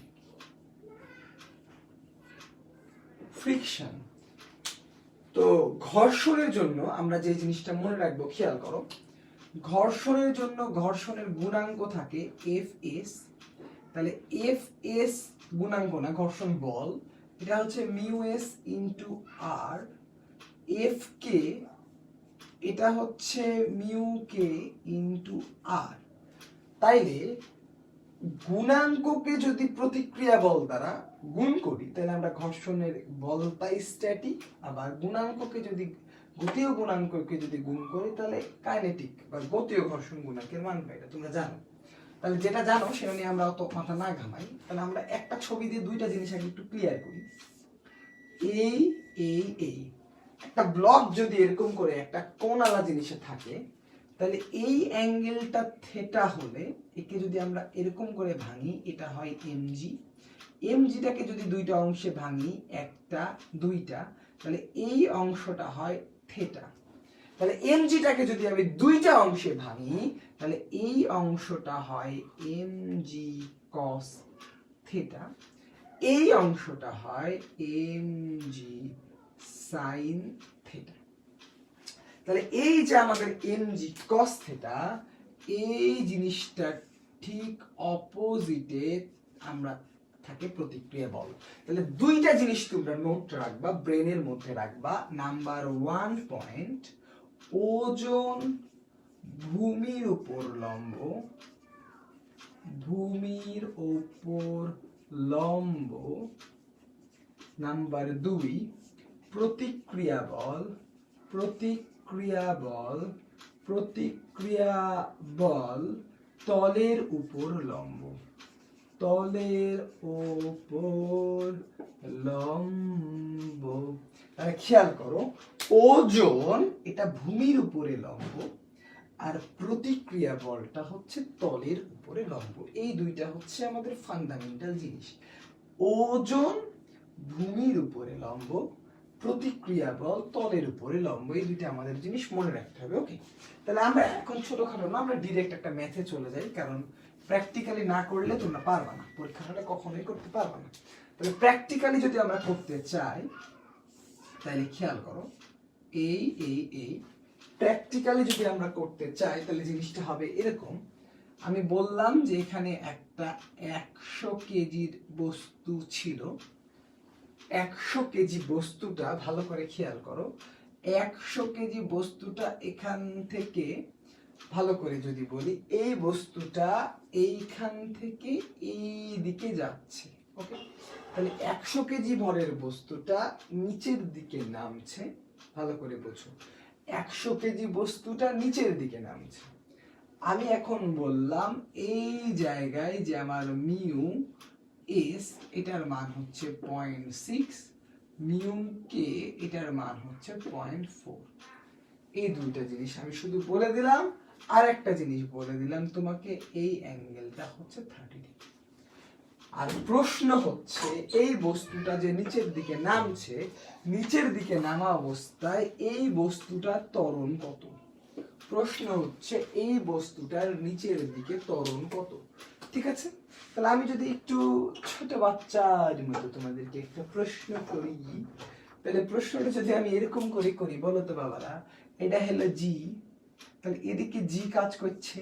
তো ঘর্ষণের জন্য আমরা যে জিনিসটা মনে রাখবো, খেয়াল করো, ঘর্ষণের জন্য ঘর্ষণের গুণাঙ্ক থাকে Fs। তাহলে Fs গুণাঙ্ক না, ঘর্ষণ বল, এটা হচ্ছে μs ইন্টু r। Fk এটা হচ্ছে μk ইন্টু r। তাইলে গুণাঙ্ককে যদি প্রতিক্রিয়া বল দ্বারা গুণ করি তাহলে আমরা ঘর্ষণের বলটাই স্ট্যাটিক, আবার গুণাঙ্ককে যদি গতীয় গুণাঙ্ককে যদি গুণ করি তাহলে কাইনেটিক বা গতীয় ঘর্ষণ গুণাঙ্কের মান পাই। এটা তোমরা জানো। তাহলে যেটা জানো সেটা নিয়ে আমরা অত মাথা না ঘামাই। তাহলে আমরা একটা ছবি দিয়ে দুইটা জিনিস আগে একটু ক্লিয়ার করি। এই একটা ব্লক যদি এরকম করে একটা কোণালা জিনিসে থাকে, তাহলে এই অ্যাঙ্গেলটা থিটা হলে একে যদি আমরা এরকম করে ভাঙি, এটা হয় এমজি। এমজিটাকে যদি দুইটা অংশে ভাঙি, একটা দুইটা, তাহলে এই অংশটা হয় থিটা। তাহলে mgটাকে যদি আমি দুইটা অংশে ভাঙি তাহলে এই অংশটা হয় mg cos থিটা, এই অংশটা হয় mg sin থিটা। তাহলে এই যে আমাদের mg cos থিটা, এই জিনিসটা ঠিক অপোজিটে আমরা থাকে প্রতিক্রিয়া বল। তাহলে দুইটা জিনিস তোমরা নোট রাখবা, ব্রেনের মধ্যে রাখবা। নাম্বার 1 পয়েন্ট, ওজন ভূমির উপর লম্ব, ভূমির উপর লম্ব। নাম্বার 2 প্রতিক্রিয়া বল, প্রতিক্রিয়া বল, প্রতিক্রিয়া বল তলের উপর লম্ব, তলের উপর লম্ব। তাহলে খেয়াল করো, ওজন এটা ভূমির উপরে লম্ব আর প্রতিক্রিয়া বলটা হচ্ছে তলের উপরে লম্ব। এই দুইটা হচ্ছে আমাদের ফান্ডামেন্টাল জিনিস। ওজন ভূমির উপরে লম্ব, প্রতিক্রিয়া বল তলের উপরে লম্ব, এই দুইটা আমাদের জিনিস মনে রাখতে হবে। ওকে, তাহলে আমরা এখন ছোটখাটো না, আমরা ডিরেক্ট একটা ম্যাথে চলে যাই, কারণ প্র্যাকটিক্যালি না করলে তোমরা পারবা না, পরীক্ষাটা কখনোই করতে পারবা না। তাহলে প্র্যাকটিক্যালি যদি আমরা করতে চাই তাহলে খেয়াল করো, এই প্র্যাকটিক্যালি যদি আমরা করতে চাই তাহলে জিনিসটা হবে এরকম। আমি বললাম যে এখানে একটা 100 কেজির বস্তু ছিল, 100 কেজি বস্তুটা ভালো করে খেয়াল করো, 100 কেজি বস্তুটা এখান থেকে ভালো করে যদি বলি, এই বস্তুটা এইখান থেকে এই দিকে যাচ্ছে। ওকে, তাহলে 100 কেজি ভরের বস্তুটা নিচের দিকে নামছে, ভালো করে বোঝো, 100 কেজি বস্তুটা নিচের দিকে নামছে। আমি এখন বললাম এই জায়গায় যে আমার মিউ এস এটার মান হচ্ছে 0.6, মিউ কে এটার মান হচ্ছে 0.4। এই দুইটা জিনিস আমি শুধু বলে দিলাম। আর একটা জিনিস বলে দিলাম তোমাকে, এই অ্যাঙ্গেলটা হচ্ছে 30 ডিগ্রি। আর প্রশ্ন হচ্ছে এই বস্তুটা যে নিচের দিকে নামছে, নিচের দিকে নামা অবস্থায় এই বস্তুটার ত্বরণ কত? প্রশ্ন হচ্ছে এই বস্তুটার নিচের দিকে ত্বরণ কত? ঠিক আছে, তাহলে আমি যদি একটু ছোট বাচ্চার মতো তোমাদেরকে একটা প্রশ্ন করি, তাহলে প্রশ্নটা যদি আমি এরকম করে করি, বলো তো বাবারা, এটা হলো জি, তাহলে এদিকে জি কাজ করছে,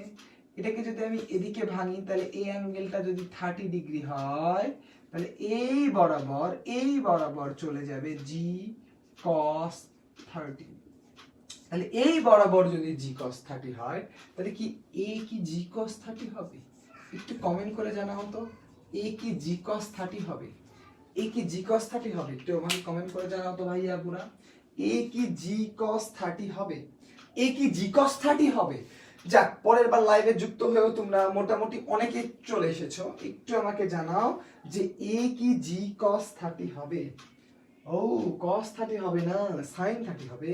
এটাকে যদি আমি এদিকে ভাঙি তাহলে এই অ্যাঙ্গেলটা যদি 30 ডিগ্রি হয় তাহলে এই বরাবর চলে যাবে জি cos 30। তাহলে এই বরাবর যদি জি cos 30 হয় তাহলে কি এ কি জি cos 30 হবে? একটু কমেন্ট করে জানাও তো, এ কি জি cos 30 হবে? এ কি জি cos 30 হবে? একটু আমাকে কমেন্ট করে জানাও তো ভাইয়া বুড়া, এ কি জি cos 30 হবে? এ কি জি cos 30 হবে? যাক, পরের বার লাইভে যুক্ত হয়েও তোমরা মোটামুটি অনেকে চলে এসেছো, একটু আমাকে জানাও যে এ কি জি cos 30 হবে? ও cos 30 হবে না, sin 30 হবে।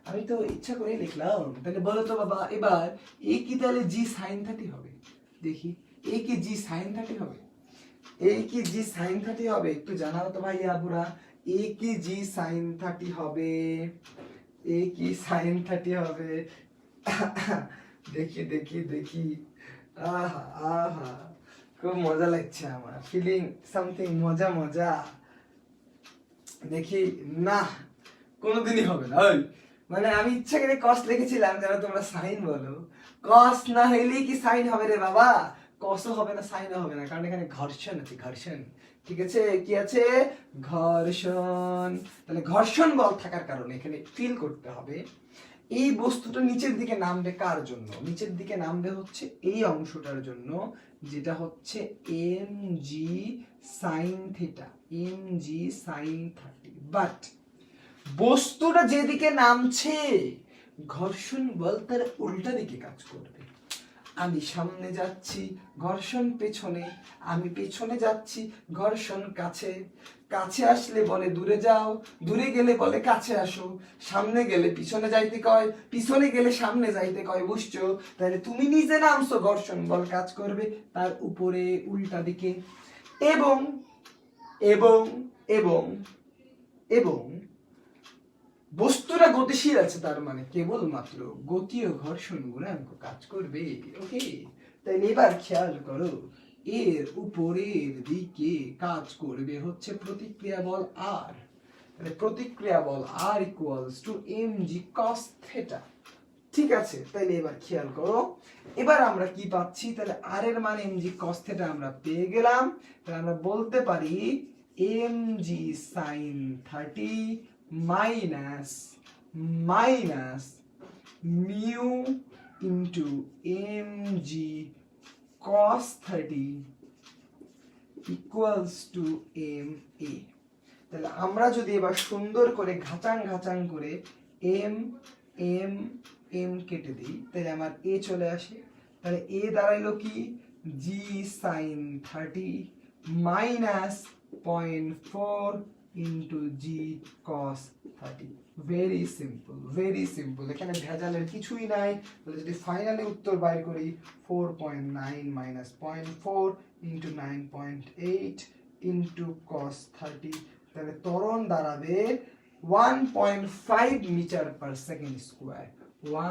আমি তো ইচ্ছা করে লিখলাম। তাহলে বলো তো বাবা, এবার এ কি তাহলে জি sin 30 হবে? দেখি, এ কি জি sin 30 হবে? এ কি জি sin 30 হবে? একটু জানাও তো ভাইয়া বুড়া, এ কি জি sin 30 হবে? এ কি sin 30 হবে? দেখি দেখি দেখি, আহা আহা, খুব মজা লাগছে আমার, ফিলিং সামথিং মজা মজা। দেখি না, কোনোদিনই হবে না। ওই মানে আমি ইচ্ছা করে কস লিখেছিলাম যেন তোমরা সাইন বলো, কস না হইলে কি সাইন হবে রে বাবা? কসও হবে না, সাইনও হবে না, কারণ এখানে ঘর্ষণ আছে, ঘর্ষণ। ঠিক আছে, কি আছে? ঘর্ষণ। তাহলে ঘর্ষণ বল থাকার কারণে এখানে ফিল করতে হবে এই বস্তুটা নিচের দিকে নামবে কার জন্য? নিচের দিকে নামবে হচ্ছে এই অংশটার জন্য, যেটা হচ্ছে m g sine theta, m g sine 30। But বস্তুটা যেদিকে নামছে ঘর্ষণ বল তার উল্টা দিকে কাজ করবে। আমি সামনে যাচ্ছি, ঘর্ষণ পেছনে, আমি পেছনে যাচ্ছি, ঘর্ষণ কাছে, কাছে আসলে বলে দূরে যাও, দূরে গেলে বলে কাছে আসো, সামনে গেলে পিছনে যাইতে কয়, পিছনে গেলে সামনে যাইতে কয়। বুঝছো? তাহলে তুমি নিজে নামছো, ঘর্ষণ বল কাজ করবে তার উপরে উল্টা দিকে। এবং এবং এবং এবং বস্তুটা গতিশীল আছে, তার মানে কেবলমাত্র গতি ও ঘর্ষণ গুণাঙ্ক কাজ করবে। ওকে, তাইলে এবার খেয়াল করো, এর উপরের দিকে কাজ করবে হচ্ছে প্রতিক্রিয়া বল আর। তাহলে প্রতিক্রিয়া বল আর equals to mg cos theta. ঠিক আছে, তাইলে এবার খেয়াল করো, এবার আমরা কি পাচ্ছি, তাহলে আর এর মান mg cos থিটা আমরা পেয়ে গেলাম। তাহলে আমরা বলতে পারি mg sin 30 minus mu into mg cos 30 equals to ma। তাহলে আমরা যদি এবার সুন্দর করে ঘাচাং করে এম এম এম কেটে দিই, তাহলে আমার এ চলে আসে। তাহলে এ দাঁড়াইলো কি, জি সাইন 30 মাইনাস 0.4 ইন্টু জি কস 30। ভেরি সিম্পল, এখানে ভেজালের কিছুই নাই। তাহলে যদি ফাইনালি উত্তর বাইর করি 4.9 মাইনাস 0.4 ইন্টু 9.8 ইন্টু কস 30, তাহলে ত্বরণ দাঁড়াবে 1.5 metre per second square.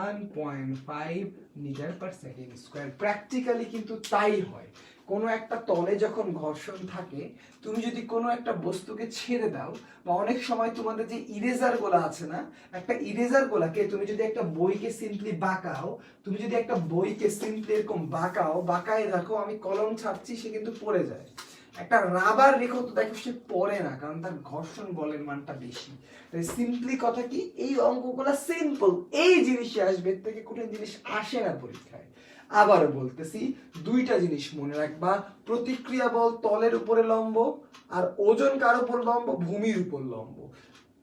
1.5 metre per second square. Practically কিন্তু তাই হয়। কোনো একটা তলে যখন ঘর্ষণ থাকে, তুমি যদি কোনো একটা বস্তুকে ছেড়ে দাও, বা অনেক সময় তোমাদের যে ইরেজার গোলা আছে না, একটা ইরেজার গোলাকে তুমি যদি একটা বইকে সিম্পলি বাঁকাও, তুমি যদি একটা বইকে সিম্পলি এরকম বাঁকায় রাখো, আমি কলম ছাড়ছি, সে কিন্তু পড়ে যায়। একটা রাবার রেখো তো দেখো সে পড়ে না, কারণ তার ঘর্ষণ বলের মানটা বেশি। তাই সিম্পলি কথা কি, এই অঙ্কগুলো সিম্পল, এই জিনিসই আসবে, এর থেকে কঠিন জিনিস আসে না পরীক্ষায়। আবার বলতেছি, দুইটা জিনিস মনে রাখবা, প্রতিক্রিয়া বল তলের উপরে লম্ব, আর ওজন কার উপর লম্ব, ভূমির উপর লম্ব।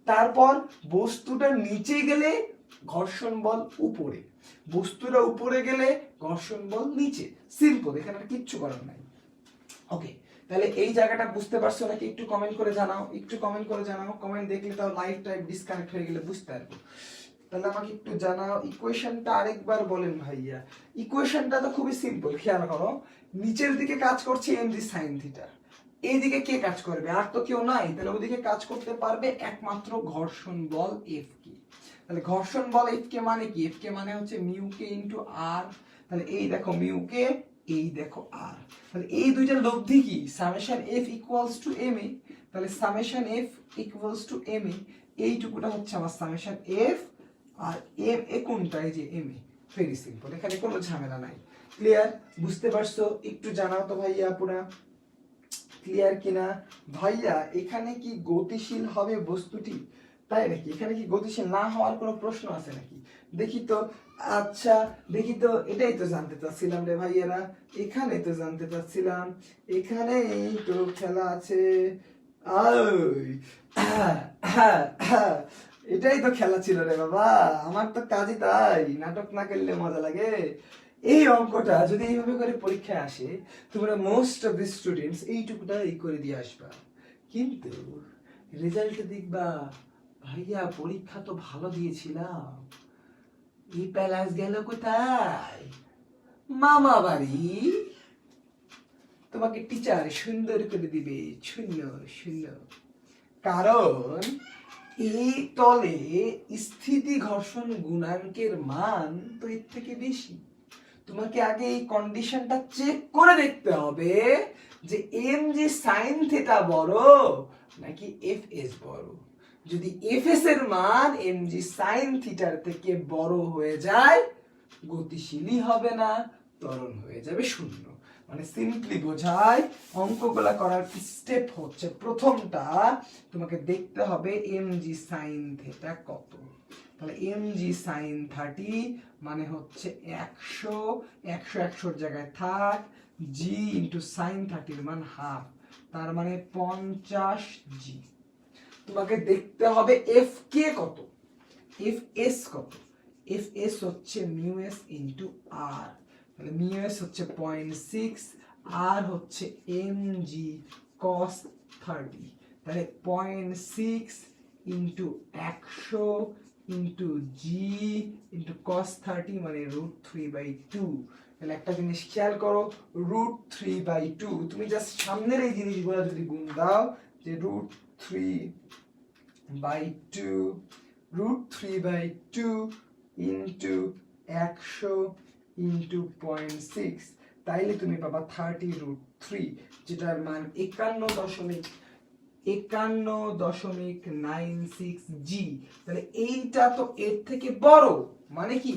তারপর বস্তুটা নিচে গেলে ঘর্ষণ বল উপরে, বস্তুটা উপরে গেলে ঘর্ষণ বল নিচে। সিম্পল, এখানে আর কিচ্ছু করার নাই। ওকে, তাহলে এই জায়গাটা বুঝতে পারছো নাকি? একটু কমেন্ট করে জানাও, কমেন্ট দেখলে তাও লাইভ টাইপ ডিসকানেক্ট হয়ে গেলে বুঝতে পারবো। তাহলে আমাকে একটু জানাও, ইকুয়েশনটা আরেকবার বলেন ভাইয়া। ইকুয়েশনটা তো খুবই সিম্পল, খেয়াল করো, নিচের দিকে কাজ করছে mg sin থিটা, এইদিকে কে কাজ করবে? আর তো কেউ নাই, তাহলে ওদিকে কাজ করতে পারবে একমাত্র ঘর্ষণ বল F কে। তাহলে ঘর্ষণ বল F কে মানে কি? F কে মানে হচ্ছে মিউ কে ইনটু আর। তাহলে এই দেখো মিউ কে, এই দেখো আর, তাহলে এই দুইটার লব্ধি কি? Summation F equals to ma। তাহলে summation F equals to ma, এইটুকুটা হচ্ছে আমার summation F, R M A কোনটা? এই যে ma। ভেরি সিম্পল, এখানে কোনো ঝামেলা নাই। ক্লিয়ার? বুঝতে পারছো? একটু জানাও তো ভাইয়া পুরা ক্লিয়ার কিনা। ভাইয়া এখানে কি গতিশীল হবে বস্তুটি? তাই নাকি? এখানে কি গতিশীল না হওয়ার কোনো প্রশ্ন আছে নাকি? দেখি তো। আচ্ছা দেখি তো, এটাই তো জানতে চাচ্ছিলাম রে ভাইয়ারা, এখানে তো জানতে চাচ্ছিলাম, এখানেই তো খেলা আছে। এটাই তো খেলা ছিল রে বাবা, আমার তো কাজই তাই, নাটক না করলে মজা লাগে। এই অঙ্কটা যদি এইভাবে করে পরীক্ষায় আসে, তোমরা মোস্ট অফ দি স্টুডেন্টস এইটুকুটা এই করে দিয়ে আসবা, কিন্তু রেজাল্ট দেখবা ভাইয়া পরীক্ষা তো ভালো দিয়েছিলাম, এই প্যালাস গেল কোথায়? মামা বাড়ি। তোমাকে টিচার সুন্দর করে দিবে 0 0, কারণ এই তলে স্থিতি ঘর্ষণ গুণাঙ্কের মান তো এর থেকে বেশি। তোমাকে আগে এই কন্ডিশনটা চেক করে দেখতে হবে যে mg sin থিটা বড় নাকি fs বড়। যদি fs এর মান mg sin থিটার থেকে বড় হয়ে যায়, গতিশীলই হবে না, ত্বরণ হয়ে যাবে 0। মানে সিম্পলি বোঝায়, অঙ্কগুলা করার স্টেপ হচ্ছে, প্রথমটা তোমাকে দেখতে হবে mg sin থিটা কত। তাহলে mg sin 30 মানে হচ্ছে 100, 100 জায়গায় থাক, g ইন্টু sin 30 এর মান হাফ, তার মানে 50g। তোমাকে দেখতে হবে f কে কত, fs কত। fs হচ্ছে μs ইন্টু r, তাহলে μs হচ্ছে 0.6, r হচ্ছে mg cos 30, তাহলে 0.6 ইন্টু 100 ইন্টু জি ইন্টু cos 30 মানে √3/2। তাহলে একটা জিনিস খেয়াল করো, √3/2, তুমি জাস্ট সামনের এই জিনিসগুলো যদি গুণ দাও, যে √3/2 √3/2 ইন্টু 100 ইন্টু 0.6, তাইলে তুমি পাবা 30√3, যেটার মান 51.96 জি। তাহলে এইটা তো এর থেকে বড়, মানে কি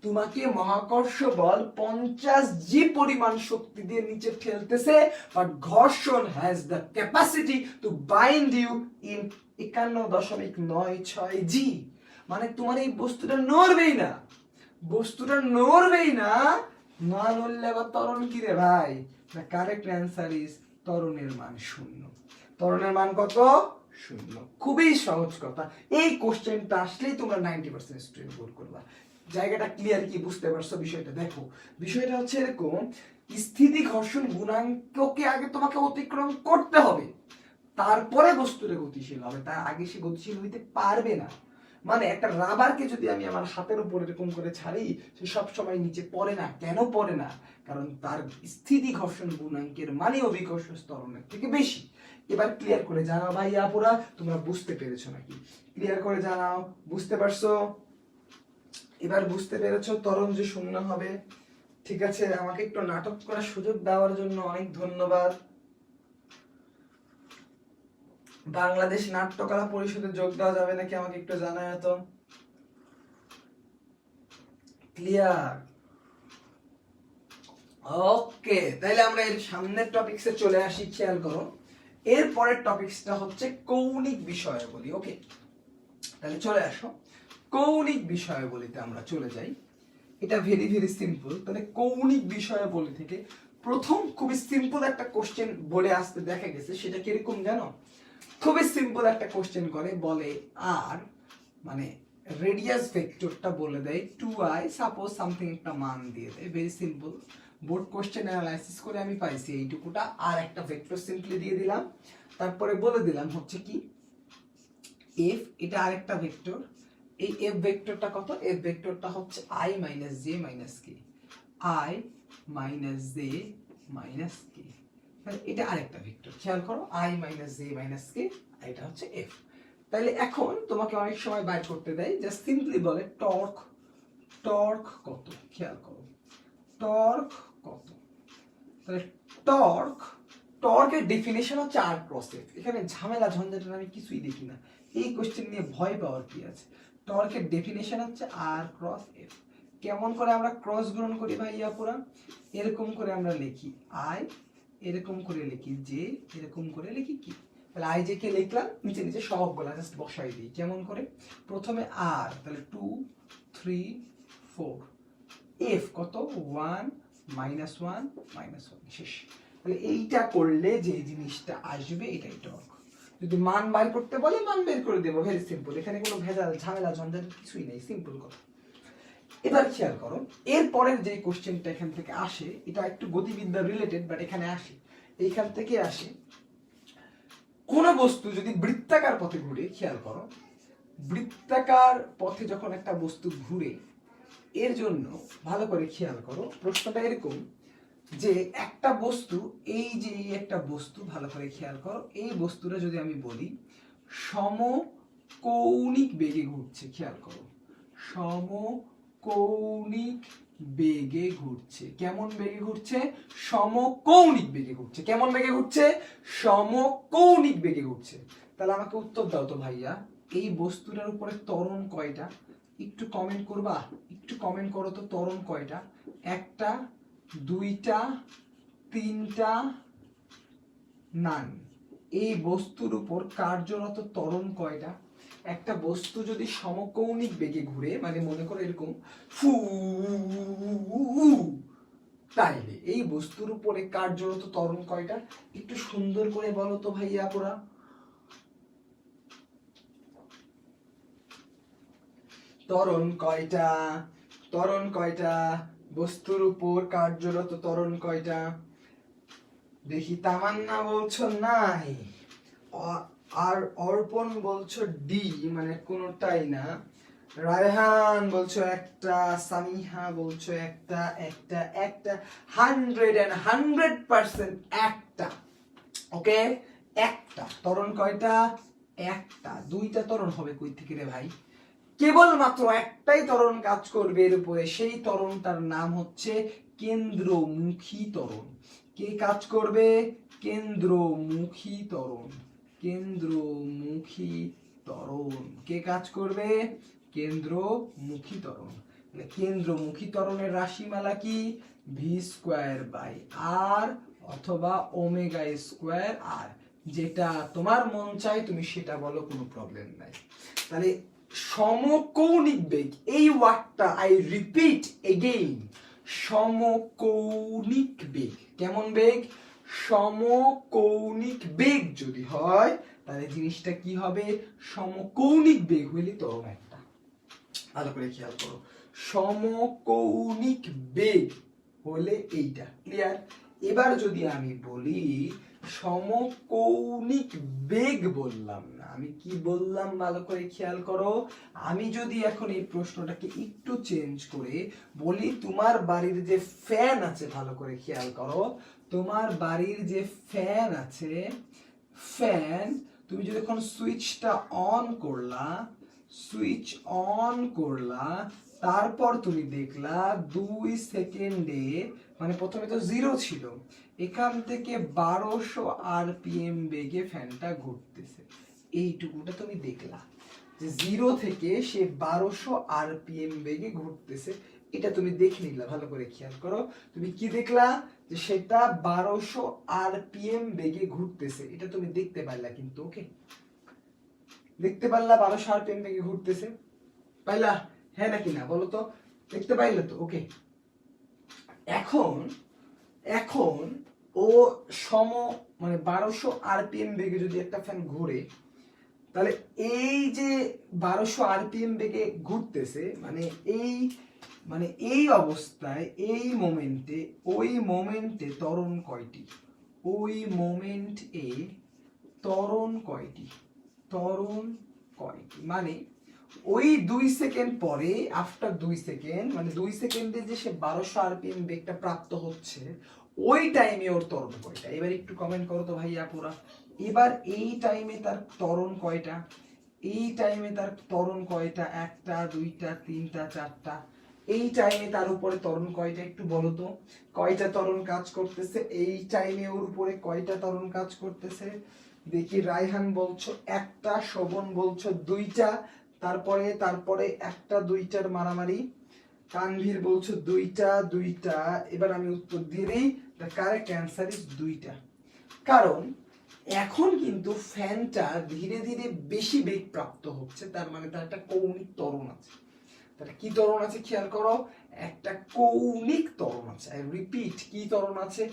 তোমাকে মহাকর্ষ বল 50 জি পরিমাণ শক্তি দিয়ে নিচে ঠেলতেছে, বাট ঘর্ষণ has the capacity to bind you in 51.96 g. মানে তোমার এই বস্তুটা নড়বেই না, না নড়লে আবার ত্বরণ কি রে ভাই? দ্য কারেক্ট অ্যান্সার ইজ ত্বরণের মান 0। ত্বরণের মান কত? 0। খুবই সহজ কথা। এই কোশ্চেনটা আসলেই তোমরা 90% স্টুডেন্ট ভুল করবা। জায়গাটা ক্লিয়ার কি? বুঝতে পারছো বিষয়টা? দেখো, বিষয়টা হচ্ছে এরকম, স্থিতি ঘর্ষণ গুণাঙ্ককে আগে তোমাকে অতিক্রম করতে হবে, তারপরে বস্তুটা গতিশীল হবে, তার আগে সে গতিশীল হইতে পারবে না। মানে একটা রাবারকে যদি আমি আমার হাতের উপর এরকম করে ছাড়ি, সে সব সময় নিচে পড়ে না। কেন পড়ে না? কারণ তার স্থিতি ঘর্ষণ গুণাঙ্কের মানে অভিকর্ষ ত্বরণের থেকে বেশি। এবার ক্লিয়ার করে জানাও ভাইয়া আপুরা, তোমরা বুঝতে পেরেছো নাকি? ক্লিয়ার করে জানাও, বুঝতে পারছো? এবার বুঝতে পেরেছো ত্বরণ যে 0 হবে। ঠিক আছে, আমাকে একটু নাটক করার সুযোগ দেওয়ার জন্য অনেক ধন্যবাদ। বাংলাদেশ নাট্যকলা পরিষদে যোগ দেওয়া যাবে নাকি আমাকে একটু জানায় তো। ক্লিয়ার? ওকে, তাহলে আমরা এর সামনের টপিকসে চলে আসি। খেয়াল করো, এর পরের টপিকসটা হচ্ছে কৌণিক বিষয়াবলী। ওকে, তাহলে চলে আসো, কৌণিক বিষয়াবলীতে আমরা চলে যাই। এটা ভেরি ভেরি সিম্পল। তাহলে কৌণিক বিষয়াবলী থেকে প্রথম খুবই সিম্পল একটা কোশ্চেন বোর্ডে আসতে দেখা গেছে। সেটা কিরকম জানো? খুবই সিম্পল একটা কোশ্চেন করে, বলে আর মানে রেডিয়াস ভেক্টরটা বলে দেয় 2i, সাপোজ সামথিং একটা মান দিয়ে দেয়। Very simple, board question analysis করে আমি পাইছি এইটুকুটা। আর একটা ভেক্টর সিম্পলি দিয়ে দিলাম, তারপরে বলে দিলাম হচ্ছে কি f, এটা আরেকটা ভেক্টর। এই f ভেক্টরটা কত? f ভেক্টরটা হচ্ছে i - j - k, i - j - k। এটা আরেকটা ভেক্টর। খেয়াল করো, i - j - k, এটা হচ্ছে f। তাহলে এখন তোমাকে অনেক সময় বাইর করতে দেয়, জাস্ট সিম্পলি বলে টর্ক কত। খেয়াল করো, টর্ক কত। তাহলে টর্কের ডেফিনিশন হচ্ছে r ক্রস f। এখানে ঝামেলা ঝঞ্ঝাটের আমি কিছুই দেখি না, এই কোশ্চেন নিয়ে ভয় পাওয়ার কি আছে? টর্কের ডেফিনিশন হচ্ছে r ক্রস f। কেমন করে আমরা ক্রস গুণন করি ভাইয়া পুরা? এরকম করে আমরা লিখি i, এরকম করে লিখি j, এরকম করে লিখি কি। তাহলে i j কে লিখলাম, নিচে নিচে সবগুলা জাস্ট বসাই দিই। কেমন করে? প্রথমে r, তাহলে 2 3 4, f কত? 1 -1 -1, শেষ। তাহলে এইটা করলে যে জিনিসটা আসবে এটাই টর্ক। যদি মান বের করতে বলে মান বের করে দেবো, ভেরি সিম্পল। এখানে কোনো ভেজাল ঝামেলা ঝঞ্ঝাট কিছুই নেই, সিম্পল কথা। এবার খেয়াল করো, এর পরের যে কোশ্চেনটা এখান থেকে আসে, এটা একটু গতিবিদ্যা রিলেটেড, বাট এখানে আসে, এইখান থেকে আসে, কোন বস্তু যদি বৃত্তাকার পথে ঘুরে, খেয়াল করো, বৃত্তাকার পথে যখন একটা বস্তু ঘুরে, এর জন্য ভালো করে খেয়াল করো, প্রশ্নটা এরকম যে একটা বস্তু, এই যে একটা বস্তু, ভালো করে খেয়াল করো, এই বস্তুটা যদি আমি বলি সমকৌণিক বেগে ঘুরছে, খেয়াল করো, সমকৌণিক বেগে ঘুরছে। কেমন বেগে ঘুরছে? সমকৌণিক বেগে ঘুরছে। কেমন বেগে ঘুরছে? সমকৌণিক বেগে ঘুরছে। তাহলে আমাকে উত্তর দাও তো ভাইয়া, এই বস্তুটার উপরে ত্বরণ কয়টা? একটু কমেন্ট করবা, একটু কমেন্ট করো তো, ত্বরণ কয়টা? একটা, দুইটা, তিনটা, নান। এই বস্তুর উপর কার্যরত ত্বরণ কয়টা? একটা বস্তু যদি সমকৌণিক বেগে ঘুরে, মানে মনে করো এরকম ফু, তাইলে এই বস্তুর উপরে কার্যরত ত্বরণ কয়টা? একটু সুন্দর করে বলো তো ভাইয়া আপুরা। ত্বরণ কয়টা? ত্বরণ কয়টা? বস্তুর উপর কার্যরত ত্বরণ কয়টা? দেখি, তামান্না বলছো নাই, আর অর্পণ বলছো ডি, মানে কোনটাই না। রায়হান বলছো একটা, সামিহা বলছো একটা, একটা একটা 100% একটা। ওকে, একটা। ত্বরণ কয়টা? একটা। দুইটা ত্বরণ হবে কই থেকে রে ভাই? কেবলমাত্র একটাই ত্বরণ কাজ করবে এর উপরে, সেই ত্বরণটার নাম হচ্ছে কেন্দ্রমুখী ত্বরণ। কে কাজ করবে? কেন্দ্রমুখী ত্বরণ। কেন্দ্রমুখী ত্বরণ কে কাজ করবে? কেন্দ্রমুখী ত্বরণ। কেন্দ্রমুখী ত্বরণের রাশিমালা কি? ভি স্কোয়ার বাই আর অথবা ওমেগা স্কোয়ার আর, যেটা তোমার মন চায় তুমি সেটা বলো, কোনো প্রবলেম নাই। তাহলে সমকৌণিক বেগ, এই ওয়ার্ডটা আই রিপিট এগেইন, সমকৌণিক বেগ। কেমন বেগ? সমকৌণিক বেগ যদি হয় তাহলে জিনিসটা কি হবে? সমকৌণিক বেগ হইলে ত্বরণ একটা। ভালো করে খেয়াল করো, সমকৌণিক বেগ হলে এইটা। ক্লিয়ার? এবার যদি আমি বলি সমকৌণিক বেগ, বললাম না, আমি কি বললাম ভালো করে খেয়াল করো। আমি যদি এখন এই প্রশ্নটাকে একটু চেঞ্জ করে বলি, তোমার বাড়ির যে ফ্যান আছে, ভালো করে খেয়াল করো, তোমার বাড়ির যে ফ্যান আছে, ফ্যান তুমি যদি এখন সুইচটা অন করলা, সুইচ অন করলা, তারপর তুমি দেখলা 2 সেকেন্ডে, মানে প্রথমে তো 0 ছিল, এখান থেকে 1200 আরপিএম বেগে ফ্যানটা ঘুরতেছে। এইটুকুটা তুমি দেখলা যে 0 থেকে সে 1200 আরপিএম বেগে ঘুরতেছে, এটা তুমি দেখে নিলা। ভালো করে খেয়াল করো, তুমি কি দেখলা? যে সেটা 1200 আরপিএম বেগে ঘুরতেছে, এটা তুমি দেখতে পারলা। কিন্তু ওকে, দেখতে পারলা 1200 আরপিএম বেগে ঘুরতেছে? পাইলা? হ্যাঁ নাকি না বলো তো? দেখতে পাইলে তো? ওকে। এখন এখন ও মানে 1200 আরপিএম বেগে যদি একটা ফ্যান ঘুরে, তাহলে এই যে 1200 আরপিএম বেগে ঘুরতেছে, মানে এই অবস্থায়, এই মোমেন্টে, ওই মোমেন্টে ত্বরণ কয়টি? ওই মোমেন্টে ত্বরণ কয়টি? ত্বরণ কয়টি মানে ওই 2 সেকেন্ড পরে, আফটার 2 সেকেন্ড, মানে 2 সেকেন্ডে যে সে 1200 আরপিএম বেগটা প্রাপ্ত হচ্ছে, ওই টাইমে ওর ত্বরণ কয়টা? এবার একটু কমেন্ট করো তো ভাইয়া পুরা। এবার এই টাইমে তার ত্বরণ কয়টা? এই টাইমে তার ত্বরণ কয়টা? 1টা 2টা 3টা 4টা। এই টাইমে তার উপরে ত্বরণ কয়টা? একটু বলো তো, কয়টা ত্বরণ কাজ করতেছে এই টাইমে? ওর উপরে কয়টা ত্বরণ কাজ করতেছে? দেখি, রায়হান বলছো একটা, শোভন বলছো 2টা, তারপরে 1টা 2টার মারামারি, তানভীর বলছো 2টা। এবার আমি উত্তর দিয়ে দিই, দ্য কারেক্ট অ্যান্সার ইজ 2টা। কারণ এখন কিন্তু ফ্যানটা ধীরে ধীরে বেশি বেগ প্রাপ্ত হচ্ছে, তার মানে তার একটা কৌণিক ত্বরণ আছে। তার কি ত্বরণ আছে খেয়াল করো? একটা কৌণিক ত্বরণ আছে। আই রিপিট, কি ত্বরণ আছে?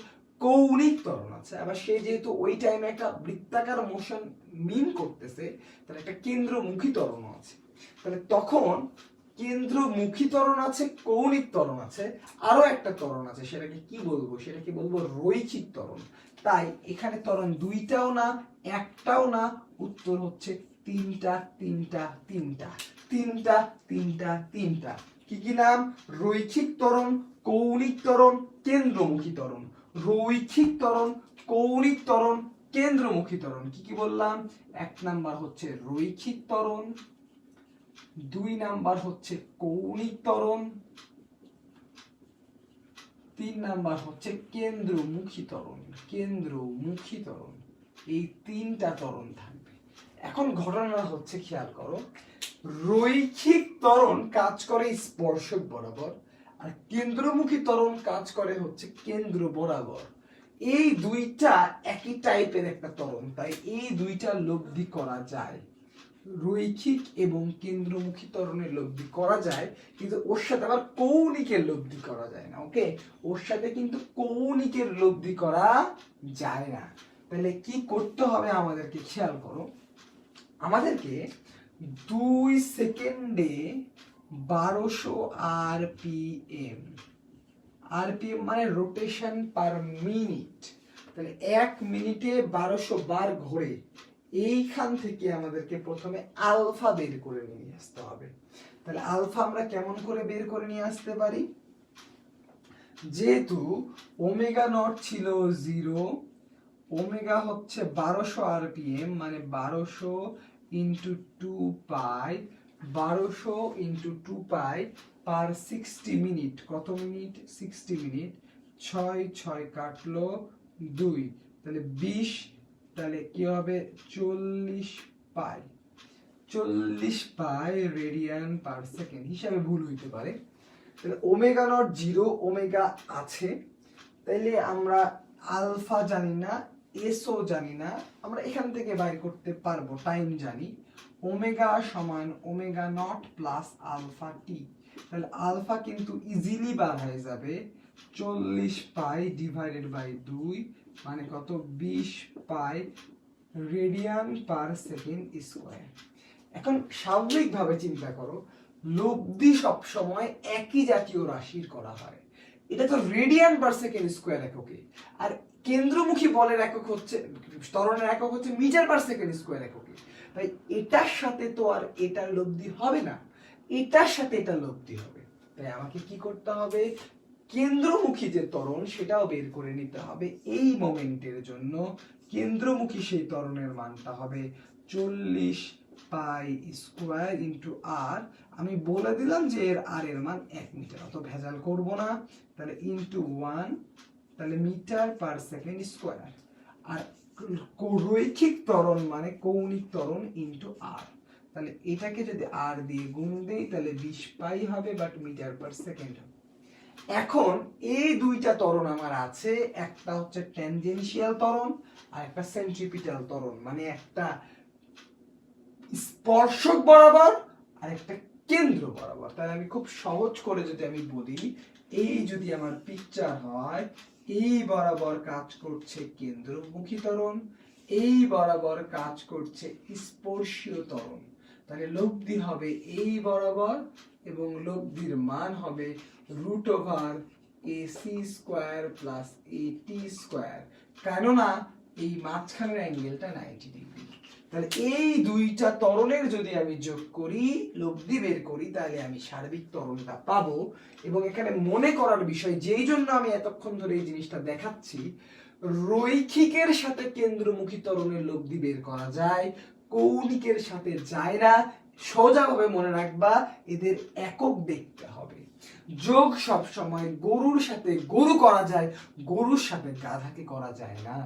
কৌণিক ত্বরণ আছে। আবার সে যেহেতু ওই টাইমে একটা বৃত্তাকার মোশন মিন করতেছে, তার একটা কেন্দ্রমুখী ত্বরণ আছে। তাহলে তখন কেন্দ্রমুখী ত্বরণ আছে, কৌণিক ত্বরণ আছে, আরো একটা ত্বরণ আছে, সেটাকে কি বলবো? সেটাকে বলবো রৈখিক ত্বরণ। তাই এখানে ত্বরণ 2টাও না, একটাও না, উত্তর হচ্ছে 3টা 3টা 3টা 3টা 3টা 3টা। কি কি নাম? রৈখিক ত্বরণ, কৌণিক ত্বরণ, কেন্দ্রমুখী ত্বরণ। রৈখিক ত্বরণ, কৌণিক ত্বরণ, কেন্দ্রমুখী ত্বরণ। কি কি বললাম? 1 নাম্বার হচ্ছে রৈখিক ত্বরণ, 2 নাম্বার হচ্ছে কৌণিক ত্বরণ, 3 নাম্বার হচ্ছে কেন্দ্রমুখী ত্বরণ। কেন্দ্রমুখী ত্বরণ, এই 3টা ত্বরণ থাকবে। এখন ঘটনাটা হচ্ছে, খেয়াল করো, রৈখিক ত্বরণ কাজ করে স্পর্শক বরাবর, আর কেন্দ্রমুখী ত্বরণ কাজ করে হচ্ছে কেন্দ্র বরাবর। এই 2টা একই টাইপের একটা ত্বরণ, তাই এই 2টা লব্ধি করা যায়। রৈখিক এবং কেন্দ্রমুখী ত্বরণের লব্ধি করা যায়, কিন্তু ওর সাথে আবার কৌণিকের লব্ধি করা যায় না। ওকে, ওর সাথে কিন্তু কৌণিকের লব্ধি করা যায় না। তাহলে কি করতে হবে আমাদেরকে? খেয়াল করো, আমাদেরকে 2 সেকেন্ডে 1200 আরপিএম, আরপিএম মানে রোটেশন পার মিনিট, তাহলে 1 মিনিটে 1200 বার ঘোরে। এইখান থেকে আমাদেরকে প্রথমে আলফা বের করে নিয়ে আসতে হবে। তাহলে আলফা আমরা কেমন করে বের করে নিয়ে আসতে পারি? যেহেতু ওমেগা নট ছিল 0, ওমেগা হচ্ছে 1200 আরপিএম, মানে 1200 ইন্টু 2 পাই, 1200 ইন্টু 2 পাই পার 60 মিনিট, কত মিনিট? 60 মিনিট, 6 কাটলো 2, তাহলে 20, তাহলে কি হবে? 40 পাই, 40 পাই রেডিয়ান পার সেকেন্ড। হিসাবে ভুল হইতে পারে। তাহলে ওমেগা নট 0, ওমেগা আছে, তাইলে আমরা আলফা জানি না, এসও জানি না, আমরা এখান থেকে বাইর করতে পারবো, টাইম জানি। ওমেগা সমান omega naught plus alpha t, তাহলে আলফা কিন্তু ইজিলি বার হয়ে যাবে 40 পাই ডিভাইডেড বাই 2, মানে কত? 20 পাই রেডিয়ান পার সেকেন্ড স্কয়ার। এখন স্বাভাবিকভাবে চিন্তা করো, লব্ধি সব সময় একই জাতীয় রাশির করা হয়, এটা তো রেডিয়ান পার সেকেন্ড স্কয়ার এককে, আর কেন্দ্রমুখী বলের একক হচ্ছে, ত্বরণের একক হচ্ছে মিটার পার সেকেন্ড স্কয়ার এককে। তাই এটার সাথে তো আর এটার লব্ধি হবে না, এটার সাথে এটা লব্ধি হবে। তাই আমাকে কি করতে হবে? কেন্দ্রমুখী যে ত্বরণ সেটাও বের করে নিতে হবে। এই মোমেন্টের জন্য কেন্দ্রমুখী সেই ত্বরণের মানটা হবে 40 পাই স্কয়ার ইন্টু আর। আমি বলে দিলাম যে এর আর এর মান 1 মিটার, অত ভেজাল করব না। তাহলে ইন্টু 1, তাহলে মিটার পার সেকেন্ড স্কয়ার। আর রৈখিক ত্বরণ মানে কৌণিক ত্বরণ ইন্টু আর, তাহলে এটাকে যদি আর দিয়ে গুণ দেই তাহলে 20 পাই হবে, বাট মিটার পার সেকেন্ড হবে। এখন এই দুইটা ত্বরণ আমার আছে, একটা হচ্ছে ট্যানজেনশিয়াল ত্বরণ আর একটা সেন্ট্রিপিটাল ত্বরণ, মানে একটা স্পর্শক বরাবর আর একটা কেন্দ্র বরাবর। তাহলে আমি খুব সহজ করে যদি আমি বলি, এই যদি আমার পিকচার হয়, এই বরাবর কাজ করছে কেন্দ্রমুখী ত্বরণ, এই বরাবর কাজ করছে স্পর্শীয় ত্বরণ। তাহলে লব্ধি হবে এই বরাবর এবং লব্ধির মান হবে √AC square plus AT square, কেননা এই মাঝখানের অ্যাঙ্গেলটা 90 ডিগ্রি। তাহলে এই দুইটা ত্বরণের যদি আমি যোগ করি, লব্ধি বের করি, তাহলে আমি সার্বিক ত্বরণটা পাবো। এবং এখানে মনে করার বিষয়, যেই জন্য আমি এতক্ষণ ধরে এই জিনিসটা দেখাচ্ছি, রৈখিকের সাথে কেন্দ্রমুখী ত্বরণের লব্ধি বের করা যায়, কৌণিকের সাথে যায় না। সোজাভাবে মনে রাখবা, এদের একক দেখতে হবে। যোগ সব সময় গরুর সাথে গরু করা যায়, গরুর সাথে গাধাকে করা যায় না।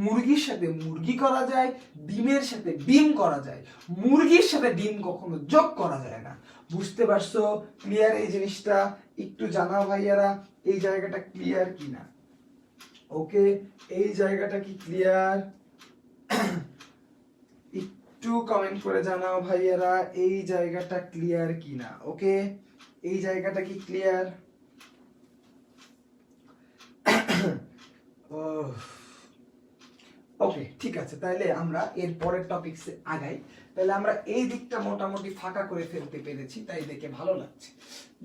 মুরগির সাথে মুরগি করা যায়, ডিমের সাথে ডিম করা যায়, মুরগির সাথে ডিম কখনো যোগ করা যায় না। বুঝতে পারছো? ক্লিয়ার এই জিনিসটা? একটু জানাও ভাইয়ারা এই জায়গাটা ক্লিয়ার কিনা। ওকে, এই জায়গাটা কি ক্লিয়ার? একটু কমেন্ট করে জানাও ভাইয়ারা এই জায়গাটা ক্লিয়ার কিনা। ওকে, এই জায়গাটা কি ক্লিয়ার? ওকে, ঠিক আছে, তাহলে আমরা এর পরের টপিকসে আগাই। তাহলে আমরা এই দিকটা মোটামুটি ফাঁকা করে ফেলতে পেরেছি, তাই দেখে ভালো লাগছে।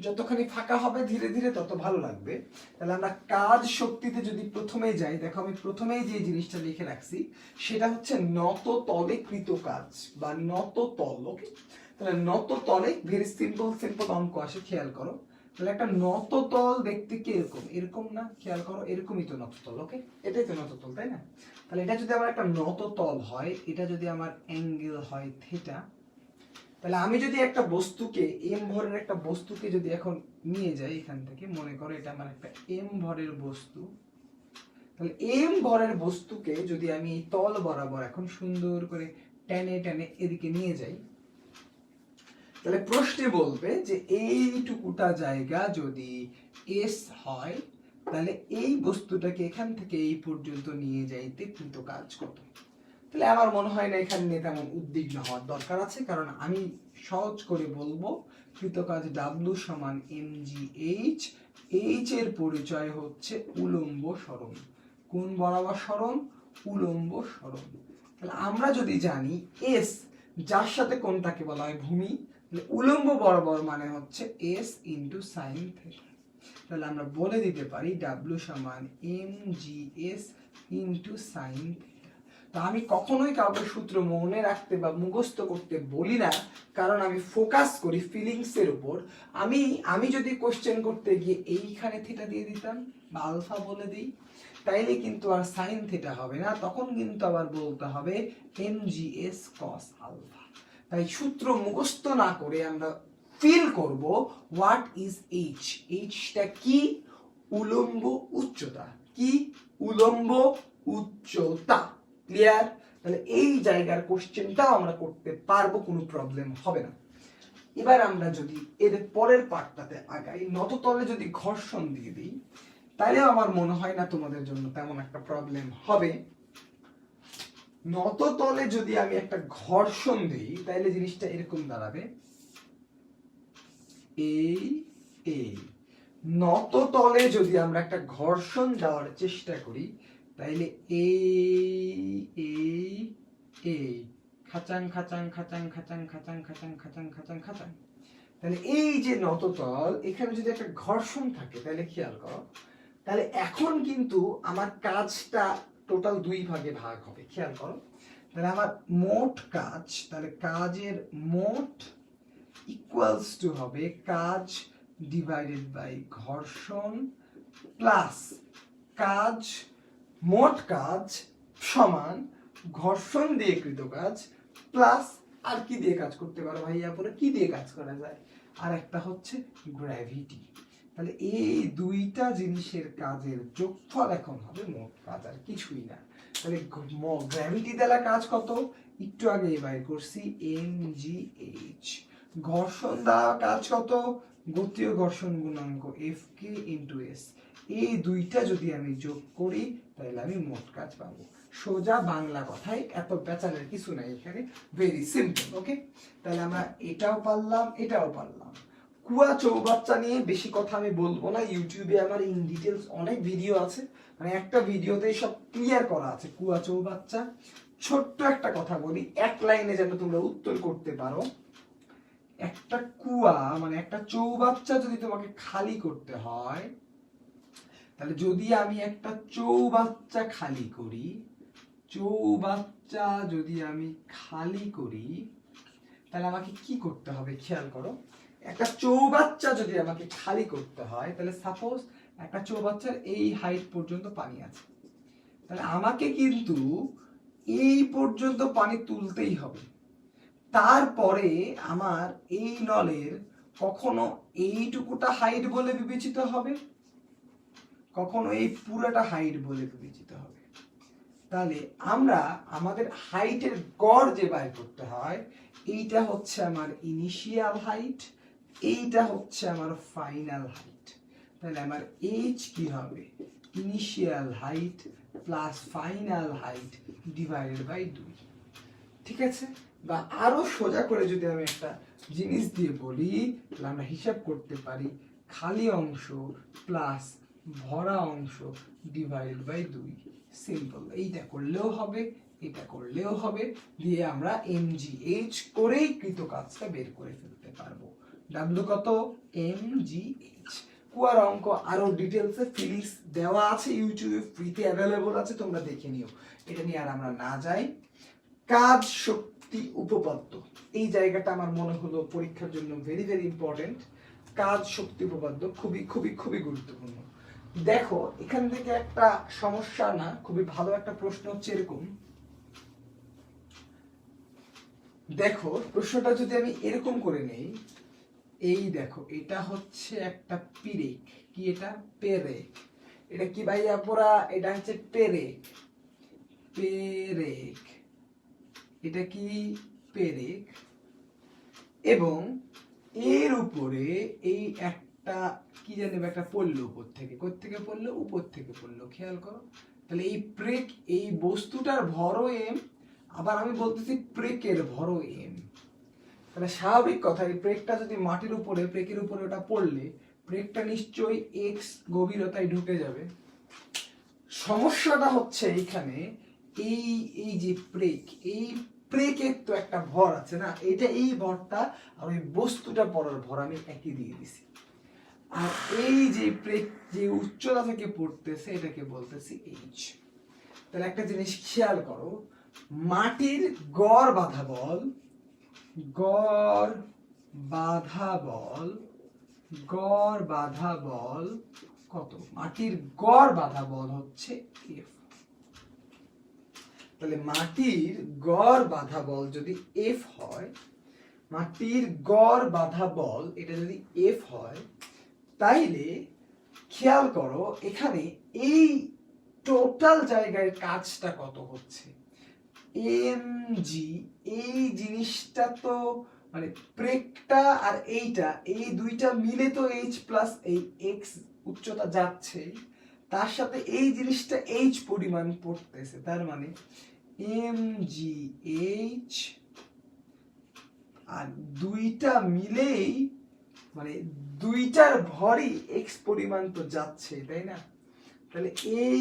যতখানি ফাঁকা হবে ধীরে ধীরে তত ভালো লাগবে। তাহলে আমরা কাজ শক্তিতে যদি প্রথমে যাই, দেখো আমি প্রথমেই যে জিনিসটা লিখে রাখছি সেটা হচ্ছে নত তলে কৃত কাজ বা নত তল। ওকে, তাহলে নত তলে ভেরি সিম্পল অঙ্ক আসে, খেয়াল করো। তাহলে একটা নত তল দেখতে কি এরকম, এরকম না? খেয়াল করো, এরকমই তো নত তল। ওকে, এটাই তো নত তল, তাই না? তাহলে এটা যদি আমার একটা নত তল হয়, এটা যদি আমার অ্যাঙ্গেল হয় থিটা, তাহলে আমি যদি একটা বস্তুকে এম ভরের একটা বস্তুকে যদি এখন নিয়ে যাই এখান থেকে, মনে করো এটা আমার একটা এম ভরের বস্তু, তাহলে এম ভরের বস্তুকে যদি আমি এই তল বরাবর এখন সুন্দর করে টেনে টেনে এদিকে নিয়ে যাই, তাহলে প্রশ্নে বলবে যে এইটুকুটা জায়গা যদি এস হয়, তাহলে এই বস্তুটাকে এখান থেকে এই পর্যন্ত নিয়ে যাইতে কৃত কাজ কত? তাহলে আমার মনে হয় না এখানে নিয়ে তেমন উদ্বিগ্ন হওয়ার দরকার আছে, কারণ আমি সহজ করে বলবো কৃত কাজ W সমান mgh। এইচ এর পরিচয় হচ্ছে উলম্ব সরণ। কোন বরাবর সরণ? উলম্ব সরণ। তাহলে আমরা যদি জানি এস, যার সাথে কোনটাকে বলা হয় ভূমি, উলম্ব বরাবর মানে হচ্ছে এস ইন্টু সাইন থিটা। তাহলে আমরা বলে দিতে পারি W সমান mgs ইন্টু সাইন থিটা। তো আমি কখনোই কাউকে সূত্র মনে রাখতে বা মুখস্থ করতে বলি না, কারণ আমি ফোকাস করি ফিলিংস এর উপর। আমি যদি কোশ্চেন করতে গিয়ে এইখানে থিটা দিয়ে দিতাম বা আলফা বলে দিই, তাইলে কিন্তু আর সাইন থিটা হবে না, তখন কিন্তু আবার বলতে হবে mgs cos আলফা। তাই সূত্র মুখস্থ না করে আমরা ফিল করব হোয়াট ইজ এইচ। এইচটা কি? উলম্ব উচ্চতা। কি? উলম্ব উচ্চতা। ক্লিয়ার? তাহলে এই জায়গার কোশ্চেনটাও আমরা করতে পারবো, কোনো প্রবলেম হবে না। এবার আমরা যদি এর পরের পার্টটাতে আগাই, নততলে যদি ঘর্ষণ দিয়ে দিই, তাহলেও আমার মনে হয় না তোমাদের জন্য তেমন একটা প্রবলেম হবে। নততলে যদি আমি একটা ঘর্ষণ দিই, তাহলে জিনিসটা এরকম দাঁড়াবে, এই নততলে যদি আমরা একটা ঘর্ষণ দেওয়ার চেষ্টা করি, তাইলে এই খাচাং খাচাং খাচাং খাচাং খাচাং খাচাং খাচাং খাচাং খাচাং, তাহলে এই যে নততল, এখানে যদি একটা ঘর্ষণ থাকে, তাহলে খেয়াল করো, তাহলে এখন কিন্তু আমার কাজটা টোটাল দুই ভাগে ভাগ হবে। খেয়াল করো, তাহলে আমার মোট কাজ, তাহলে কাজের মোট ইকুয়ালস টু হবে কাজ ডিভাইডেড বাই ঘর্ষণ প্লাস কাজ, মোট কাজ সমান ঘর্ষণ দিয়ে কৃত কাজ প্লাস আর কি দিয়ে কাজ করতে পারো ভাইয়া, পরে কি দিয়ে কাজ করা যায়, আর একটা হচ্ছে গ্র্যাভিটি। তাহলে এই দুইটা জিনিসের কাজের যোগফল এখন হবে মোট কাজ, আর কিছুই না। তাহলে গ্র্যাভিটি দ্বারা কাজ কত, একটু আগে বাইর করছি, mgh। ঘর্ষণ দ্বারা কাজ কত, গতীয় ঘর্ষণ গুণাঙ্ক Fk ইনটু S। এই দুইটা যদি আমি যোগ করি, তাহলে আমি মোট কাজ পাবো। সোজা বাংলা কথায়, এত পেঁচালের কিছু নাই এখানে, ভেরি সিম্পল। ওকে, তাহলে আমরা এটাও পারলাম, এটাও পারলাম। কুয়া চৌবাচ্চা নিয়ে বেশি কথা আমি বলবো না, ইউটিউবে আমার ইন ডিটেলস অনেক ভিডিও আছে, মানে একটা ভিডিওতেই সব ক্লিয়ার করা আছে কুয়া চৌবাচ্চা। ছোট্ট একটা কথা বলি, এক লাইনে যেন তোমরা উত্তর করতে পারো। একটা কুয়া মানে একটা চৌবাচ্চা যদি তোমাকে খালি করতে হয়, তাহলে যদি আমি একটা চৌবাচ্চা খালি করি, চৌবাচ্চা যদি আমি খালি করি, তাহলে আমাকে কি করতে হবে খেয়াল করো। একটা চৌবাচ্চা যদি আমাকে খালি করতে হয়, তাহলে সাপোজ একটা চৌবাচ্চার এই হাইট পর্যন্ত পানি আছে, তাহলে আমাকে কিন্তু এই পর্যন্ত পানি তুলতেই হবে। তারপরে আমার এই নলের কখনো এইটুকুটা হাইট বলে বিবেচিত হবে, কখনো এই পুরাটা হাইট বলে বিবেচিত হবে। তাহলে আমরা আমাদের হাইটের গড় যে বাইর করতে হয়, এইটা হচ্ছে আমার ইনিশিয়াল হাইট, এইটা হচ্ছে আমার ফাইনাল হাইট। তাহলে আমার এইচ কি হবে, initial height plus final height divided by 2। ঠিক আছে? বা আরো সোজা করে যদি আমি একটা জিনিস দিয়ে বলি, তাহলে আমরা হিসাব করতে পারি খালি অংশ প্লাস ভরা অংশ ডিভাইডেড বাই 2। সিম্পল। এইটা করলেও হবে, এটা করলেও হবে, দিয়ে আমরা mgh করেই কৃত কাজটা বের করে ফেলতে পারবো। ডাব্লিউ কত, mgh। কুয়ার অঙ্ক আরো ডিটেলসে ফিলিংস দেওয়া আছে, ইউটিউবে ফ্রিতে অ্যাভেলেবল আছে, তোমরা দেখে নিও। এটা নিয়ে আর আমরা না যাই। কাজ শক্তি উপপাদ্য, এই জায়গাটা আমার মনে হলো পরীক্ষার জন্য ভেরি ভেরি ইম্পর্টেন্ট। কাজ শক্তি উপপাদ্য খুবই খুবই খুবই গুরুত্বপূর্ণ। দেখো এখান থেকে একটা সমস্যা না, খুবই ভালো একটা প্রশ্ন হচ্ছে এরকম। দেখো প্রশ্নটা যদি আমি এরকম করে নেই, এই দেখো এটা হচ্ছে একটা পিরেক, কি এটা, পেরেক। এটা কি ভাইয়া পোড়া, এটা হচ্ছে পেরেক, পেরেক, এটা কি পেরেক। এবং এর উপরে এই একটা কি জানি একটা পড়লো উপর থেকে, কোত্থেকে পড়লো, উপর থেকে পড়লো। খেয়াল করো, তাহলে এই প্রেক, এই বস্তুটার ভরও এম, আবার আমি বলতেছি প্রেকের ভরও এম। তাহলে স্বাভাবিক কথা, এই প্রেকটা যদি মাটির উপরে, প্রেকের উপরে ওটা পড়লে প্রেকটা নিশ্চয়ই এক্স গভীরতায় ঢুকে যাবে। সমস্যাটা হচ্ছে এইখানে, এই যে প্রেক, এই প্রেকের তো একটা ভর আছে না, এটা এই ভরটা আর ওই বস্তুটা পড়ার ভর আমি একই দিয়ে দিছি। আর এই যে প্রেক যে উচ্চতা থেকে পড়তেছে, এটাকে বলতেছি এইচ। তাহলে একটা জিনিস খেয়াল করো, মাটির গড় বাধা বল, গড় বাধা বল, গড় বাধা বল কত, মাটির গড় বাধা বল হচ্ছে এফ। তাহলে মাটির গড় বাধা বল যদি এফ হয়, মাটির গড় বাধা বল এটা যদি এফ হয়, তাইলে খেয়াল করো এখানে এই টোটাল জায়গায় কাজটা কত হচ্ছে, এম জি। এই জিনিসটা তো মানে ব্রেকটা আর এইটা, এই দুইটা মিলে তো এইচ প্লাস এই এক্স উচ্চতা যাচ্ছে, তার সাথে এই জিনিসটা এইচ পরিমাণ পড়তেছে, তার মানে এম জি এইচ, আর দুইটা মিলেই মানে দুইটার ভরই এক্স পরিমাণ তো যাচ্ছে, তাই না? তাহলে এই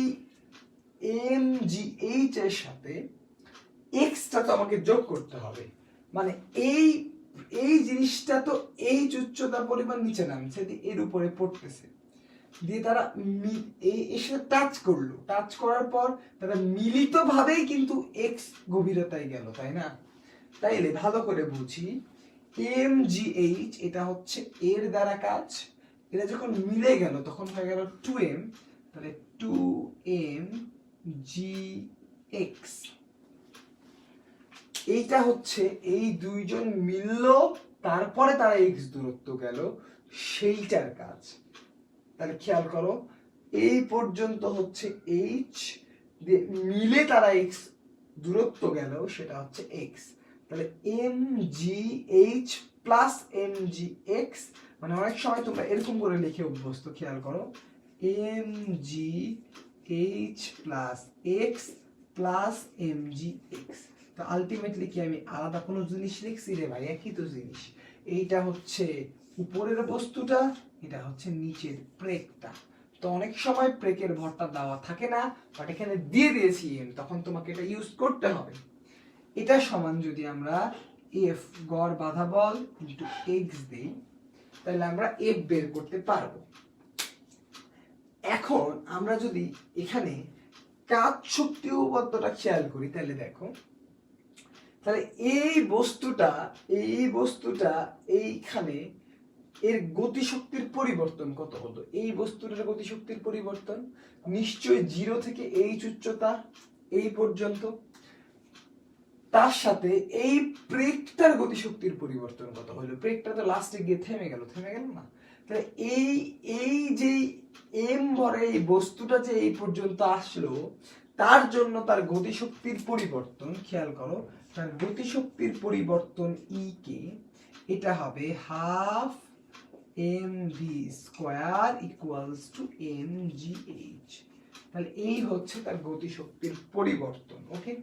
এম জি এইচ এর সাথে এক্সটা তো আমাকে যোগ করতে হবে, মানে এই এই জিনিসটা তো এইচ উচ্চতা পরিমাণ নিচে নামছে, এর উপরে পড়তেছে, দিয়ে তারা এর সাথে টাচ করলো, টাচ করার পর তারা মিলিত ভাবেই কিন্তু এক্স গভীরতায় গেল, তাই না? তাইলে ভালো করে বুঝি, এম জি এইচ এটা হচ্ছে এর দ্বারা কাজ, এটা যখন মিলে গেল তখন হয়ে গেল 2m, তাহলে 2m জি এক্স। এইটা হচ্ছে এই দুইজন মিললো, তারপরে তারা এক্স দূরত্ব গেল, সেইটার কাজ। তাহলে খেয়াল করো, এই পর্যন্ত হচ্ছে এইচ, মিলে তারা এক্স দূরত্ব গেল, সেটা হচ্ছে এক্স। তাহলে m g h plus m g x, মানে অনেক সময় তোমরা এরকম করে লিখে অভ্যস্ত, খেয়াল করো, m g h plus x plus m g x. তো আলটিমেটলি কি আমি আলাদা কোনো জিনিস লিখছি রে ভাই? একই তো জিনিস। এইটা হচ্ছে উপরের বস্তুটা, এটা হচ্ছে নিচের প্রেকটা। তো অনেক সময় প্রেকের ভরটা দেওয়া থাকে না, বাট এখানে দিয়ে দিয়েছি এম, তখন তোমাকে এটা ইউজ করতে হবে। এটা সমান যদি আমরা এফ গড় বাধা বল ইনটু এক্স দেই, তাহলে আমরা এফ বের করতে পারবো। এখন আমরা যদি এখানে কাজ শক্তি উপপাদ্যটা খেয়াল করি, তাহলে দেখো, তাহলে এই বস্তুটা এইখানে এর গতিশক্তির পরিবর্তন কত হতো? এই বস্তুটার গতিশক্তির পরিবর্তন নিশ্চয়ই 0 থেকে এইচ উচ্চতা এই পর্যন্ত, তার সাথে এই ব্রেকটার গতিশক্তির পরিবর্তন কত হলো? ব্রেকটা তো লাস্টে গিয়ে থেমে গেল না? তাহলে এই যে এম ভরে এই বস্তুটা যে এই পর্যন্ত আসলো, তার জন্য তার গতিশক্তির পরিবর্তন, খেয়াল করো, তার গতিশক্তির পরিবর্তন ই কে, এটা হবে half m v square equals to m g h. তাহলে এই হচ্ছে তার গতিশক্তির পরিবর্তন। ওকে,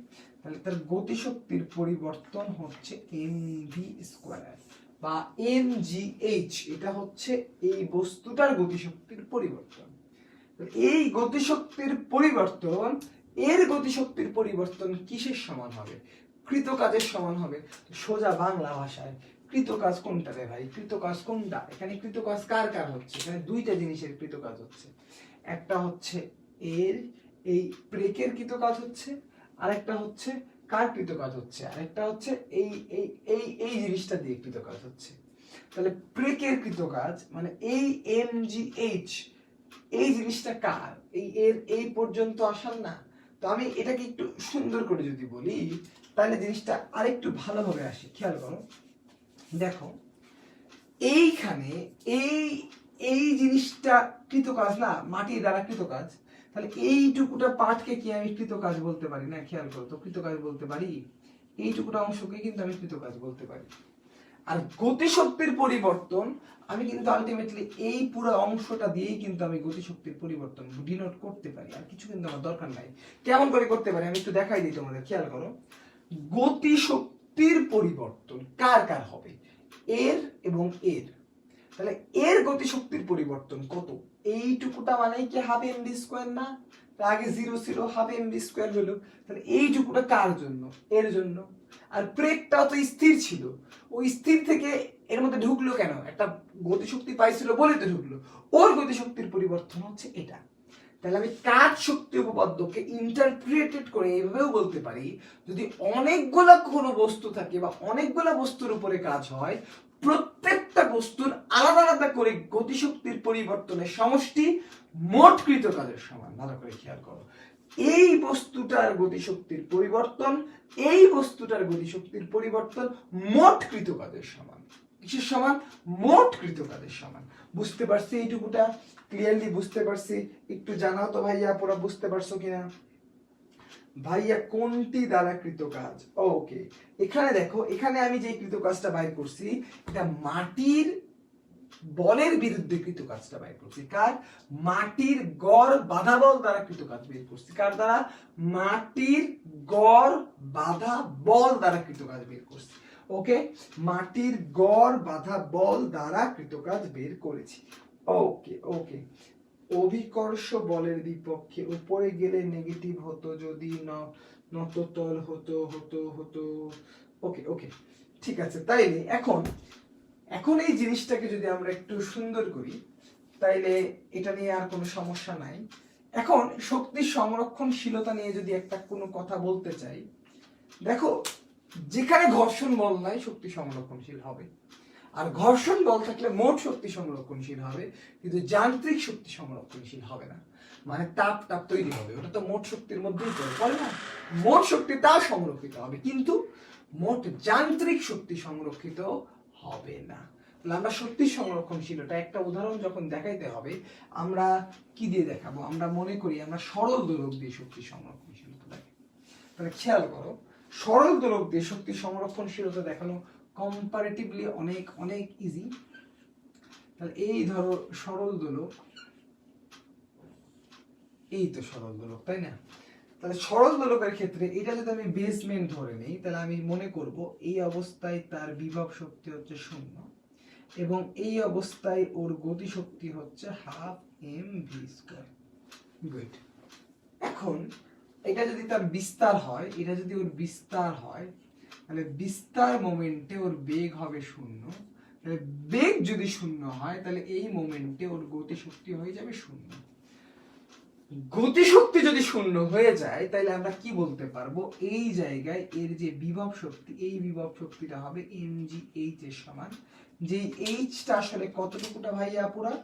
তাহলে তার গতিশক্তির পরিবর্তন হচ্ছে এম ভি স্কোয়ার বা এম জি এইচ, এটা হচ্ছে এই বস্তুটার গতিশক্তির পরিবর্তন। এই গতিশক্তির পরিবর্তন, এর গতিশক্তির পরিবর্তন কিসের সমান হবে? কৃত কাজের সমান হবে। সোজা বাংলা ভাষায় কৃত কাজ কোনটা রে ভাই? কৃত কাজ কোনটা? এখানে কৃত কাজ কার কার হচ্ছে? এখানে দুইটা জিনিসের কৃত কাজ হচ্ছে, একটা হচ্ছে এর এই ব্রেকের কৃত কাজ হচ্ছে, আরেকটা হচ্ছে কার কৃত কাজ হচ্ছে, আরেকটা হচ্ছে এই এই এই এই জিনিসটা দিয়ে কৃত কাজ হচ্ছে। তাহলে ব্রেকের কৃত কাজ মানে এই এম জি এইচ, এই জিনিসটা কার? এই পর্যন্ত আসার না? তো আমি এটাকে একটু সুন্দর করে যদি বলি, তাহলে জিনিসটা আরেকটু ভালোভাবে আসে। খেয়াল করো, দেখো এইখানে এই জিনিসটা কৃতকাজ না, মাটির দ্বারা কৃতকাজ, তাহলে এইটুকুটা পার্টকে কি আমি কৃতকাজ বলতে পারি না? খেয়াল করো তো, কৃতকাজ বলতে পারি, এইটুকুটা অংশকে কিন্তু আমি কৃতকাজ বলতে পারি। আর গতিশক্তির পরিবর্তন আমি কিন্তু আলটিমেটলি এই পুরো অংশটা দিয়েই কিন্তু আমি গতিশক্তির পরিবর্তন ডিনোট করতে পারি, আর কিছু কিন্তু আমার দরকার নাই। কেমন করে করতে পারি আমি একটু দেখাই দিই তোমাদের, খেয়াল করো। গতিশক্তির পরিবর্তন কার কার হবে? এর এবং এর। তাহলে এর গতিশক্তির পরিবর্তন কত? এইটুকুটা মানে কি হাফ এম ভি স্কোয়ার না? আগে 0 ছিল, হাফ এম ভি স্কোয়ার হলো, তাহলে এইটুকুটা কার জন্য? এর জন্য। আর ব্রেকটাও তো স্থির ছিল, ওই স্থির থেকে এর মধ্যে ঢুকলো কেন? একটা গতিশক্তি পাইছিল বলে তো ঢুকলো, ওর গতিশক্তির পরিবর্তন হচ্ছে এটা। তাহলে আমি কাজ শক্তি উপপাদ্যকে ইন্টারপ্রিটেড করে এইভাবেও বলতে পারি, যদি অনেকগুলা কোনো বস্তু থাকে বা অনেকগুলা বস্তুর উপরে কাজ হয়, প্রত্যেকটা বস্তুর আলাদা আলাদা করে গতিশক্তির পরিবর্তনের সমষ্টি মোট কৃত কাজের সমান। ভালো করে খেয়াল করো, এই বস্তুটার গতিশক্তির পরিবর্তন, এই বস্তুটার গতিশক্তির পরিবর্তন মোট কৃত কাজের সমান। কিসের সমান? মোট কৃত কাজের সমান। বুঝতে পারছি? এইটুকুটা ক্লিয়ারলি বুঝতে পারছি? একটু জানাও তো ভাইয়া পুরো বুঝতে পারছো কিনা। ভাইয়া কোনটি দ্বারা কৃত কাজ? ওকে, এখানে দেখো, এখানে আমি যে কৃত কাজটা বাইর করছি এটা মাটির বলের বিরুদ্ধে কৃত কাজটা বাইর করছি। কার? মাটির গড় বাধা বল দ্বারা কৃত কাজ বের করছি। কার দ্বারা? মাটির গড় বাধা বল দ্বারা কৃত কাজ বের করছি। ওকে, মাটির গড় বাধা বল দ্বারা কৃত কাজ বের করেছি। ওকে ওকে, অভিকর্ষ বলের বিপক্ষে উপরে গেলে নেগেটিভ হতো যদি নততল হতো হতো হতো। ওকে ওকে, ঠিক আছে। তাইলে এখন এই জিনিসটাকে যদি আমরা একটু সুন্দর করি তাইলে এটা নিয়ে আর কোনো সমস্যা নাই। এখন শক্তি সংরক্ষণশীলতা নিয়ে যদি একটা কোনো কথা বলতে চাই, দেখো যেখানে ঘর্ষণ বল নাই শক্তি সংরক্ষণশীল হবে, আর ঘর্ষণ বল থাকলে মোট শক্তি সংরক্ষণশীল হবে, কিন্তু যান্ত্রিক শক্তি সংরক্ষণশীল হবে না। মানে তাপ তৈরি হবে, ওটা তো মোট শক্তির মধ্যেই পড়ে না। মোট শক্তি তা সংরক্ষিত হবে, কিন্তু মোট যান্ত্রিক শক্তি সংরক্ষিত হবে না। তাহলে আমরা শক্তি সংরক্ষণশীলতা একটা উদাহরণ যখন দেখাইতে হবে, আমরা কি দিয়ে দেখাবো? আমরা মনে করি আমরা সরল দোলক দিয়ে শক্তি সংরক্ষণশীলতা দেখাই। তাহলে খেয়াল করো, সরল দোলক দিয়ে শক্তি সংরক্ষণশীলতা দেখানো কম্পারেটিভলি অনেক অনেক ইজি। তাহলে এই ধরো সরল দোলক, এই তো সরল দোলক, তাই না? তাহলে সরল দোলকের ক্ষেত্রে এটা যদি আমি বেসমেন্ট ধরে নেই, তাহলে আমি মনে করব এই অবস্থায় তার বিভব শক্তি হচ্ছে 0 এবং এই অবস্থায় ওর গতি শক্তি হচ্ছে 1/2 mv²। গুড। এখন এটা যদি তার বিস্তার হয়, এটা যদি ওর বিস্তার হয়, তাহলে বিস্তার মোমেন্টে ওর বেগ হবে 0। তাহলে বেগ যদি 0 হয় তাহলে এই মোমেন্টে ওর গতি শক্তি হয়ে যাবে 0। গতি শক্তি যদি 0 হয়ে যায় তাহলে আমরা কি বলতে পারবো? এই জায়গায় এর যে বিভব শক্তি, এই বিভব শক্তিটা হবে mgh এর সমান। যে এইচটা আসলে কতটুকুটা ভাইয়া পুরা?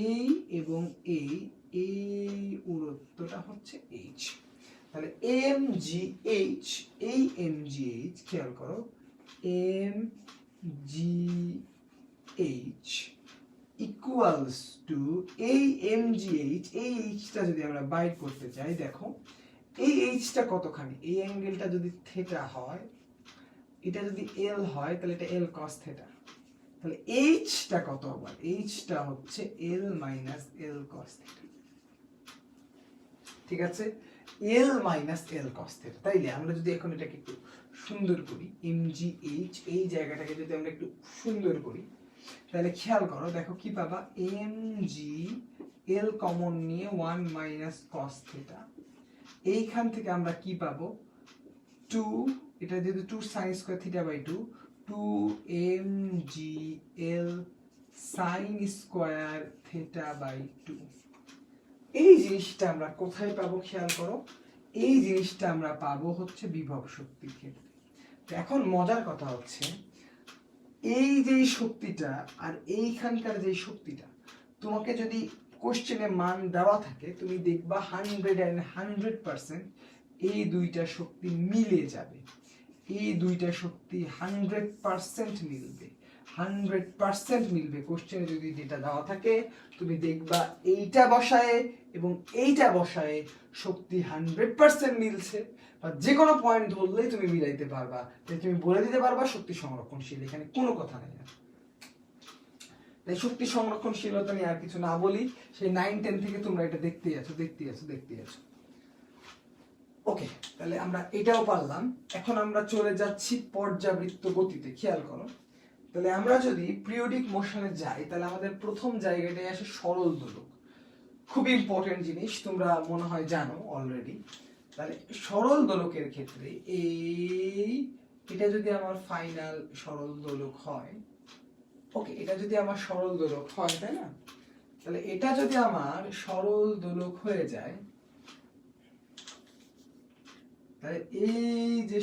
এই এবং এই দূরত্বটা হচ্ছে h। তাহলে mgh, এই mgh খেয়াল করো, mgh ইকুয়ালস টু এই mgh, এই এইচটা যদি আমরা বাইর করতে চাই, দেখো এই এইচটা কতখানি? এই অ্যাঙ্গেলটা যদি থিটা হয়, এটা যদি l হয়, তাহলে এটা l cos থিটা। তাহলে এইচটা কত আবার? এইচটা হচ্ছে l minus l cos theta. ঠিক আছে, l minus l cos theta. তাইলে আমরা যদি এখন এটাকে একটু সুন্দর করি, mgh এই জায়গাটাকে যদি আমরা একটু সুন্দর করি, তাহলে খেয়াল করো, দেখো কি পাবা? mg l কমন নিয়ে 1 মাইনাস cos থিটা। এইখান থেকে আমরা কি পাবো? 2, এটা যদি 2 sin square theta by 2, 2 mg l sin square theta by 2। এই জিনিসটা আমরা কোথায় পাবো? খেয়াল করো, এই জিনিসটা আমরা পাবো হচ্ছে বিভব শক্তির ক্ষেত্রে। এখন মজার কথা হচ্ছে, এই যে শক্তিটা আর এইখানকার যে শক্তিটা, তোমাকে যদি কোশ্চেনে মান দেওয়া থাকে, তুমি দেখবা 100% এই দুইটা শক্তি মিলে যাবে। এই দুইটা শক্তি 100% মিলবে, 100% মিলবে। কোশ্চেনে যদি যেটা দেওয়া থাকে তুমি দেখবা এইটা বসায় এবং এইটা বসায় শক্তি 100% মিলছে, বা যে কোনো পয়েন্ট ধরলেই তুমি মিলাইতে পারবা, তুমি বলে দিতে পারবা শক্তি সংরক্ষণশীল, এখানে কোনো কথা নেই। তাই শক্তি সংরক্ষণশীলতা নিয়ে আর কিছু না বলি, সেই 9-10 থেকে তোমরা এটা দেখতেই আছো। ওকে, তাহলে আমরা এটাও পারলাম। এখন আমরা চলে যাচ্ছি পর্যাবৃত্ত গতিতে। খেয়াল করো, তাহলে আমরা যদি পিরিয়ডিক মোশনে যাই, তাহলে আমাদের প্রথম জায়গাটায় আসে সরল দোলক। খুব ইম্পর্টেন্ট জিনিস, তোমরা মনে হয় জানো অলরেডি। তাহলে সরল দোলকের ক্ষেত্রে এটা যদি আমার ফাইনাল সরল দোলক হয়, ওকে, এটা যদি আমার সরল দোলক হয়, তাই না? তাহলে এটা যদি আমার সরল দোলক হয়ে যায়, তাহলে এই যে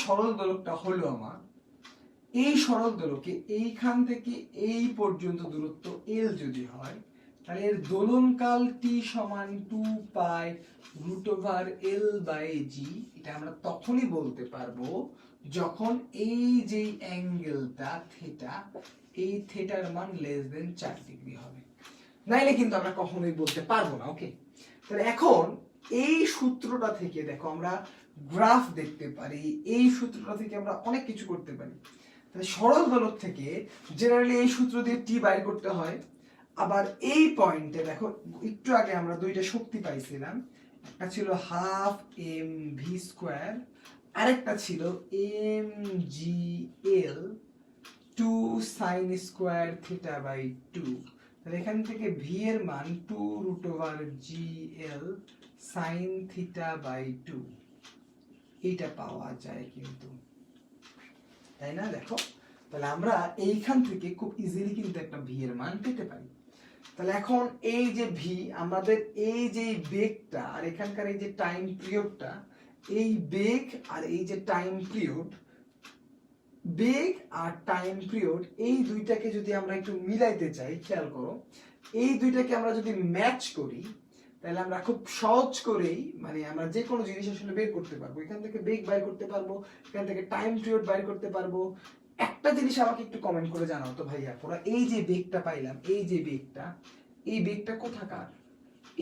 সরল দোলকটা হলো আমার, এই সরল দোলকে এইখান থেকে এই পর্যন্ত দূরত্ব l যদি হয়, তাহলে এর দোলনকাল টি সমান 2π√L/g। এটা আমরা তখনই বলতে পারবো যখন এই যে অ্যাঙ্গেলটা থিটা, এই থিটার মান <4 ডিগ্রি হবে, নাইলে কিন্তু আমরা কখনোই বলতে পারবো না। ওকে, তাহলে এখন এই সূত্রটা থেকে দেখো আমরা গ্রাফ দেখতে পারি, এই সূত্রটা থেকে আমরা অনেক কিছু করতে পারি। তাহলে সরল দোলক থেকে জেনারেলি এই সূত্র দিয়ে টি বাইর করতে হয়। আবার এই পয়েন্টে দেখো একটু আগে আমরা দুইটা শক্তি পাইছিলাম, একটা ছিল হাফ mv², আরেকটা ছিল mgl 2sin²θ/2। তাহলে এখান থেকে v এর মান 2√gl sin θ/2 এইটা পাওয়া যায় কিন্তু, তাই না? দেখো তাহলে আমরা এইখান থেকে খুব ইজিলি কিন্তু একটা v এর মান পেতে পারি। তাহলে এখন এই যে v, আমাদের এই যে বেগটা আর এখানকার এই যে টাইম পিরিয়ডটা, এই বেগ আর এই যে টাইম পিরিয়ড, বেগ আর টাইম পিরিয়ড এই দুইটাকে যদি আমরা একটু মিলাইতে চাই, খেয়াল করো, এই দুইটাকে আমরা যদি ম্যাচ করি তাহলে আমরা খুব সহজ করেই মানে আমরা যে কোনো জিনিস আসলে বের করতে পারবো। এখান থেকে বেগ বাইর করতে পারবো, এখান থেকে টাইম পিরিয়ড বাইর করতে পারবো। একটা জিনিস আমাকে একটু কমেন্ট করে জানাও তো ভাইয়া, পুরো এই যে বেগটা পাইলাম, এই যে বেগটা, এই বেগটা কোথাকার,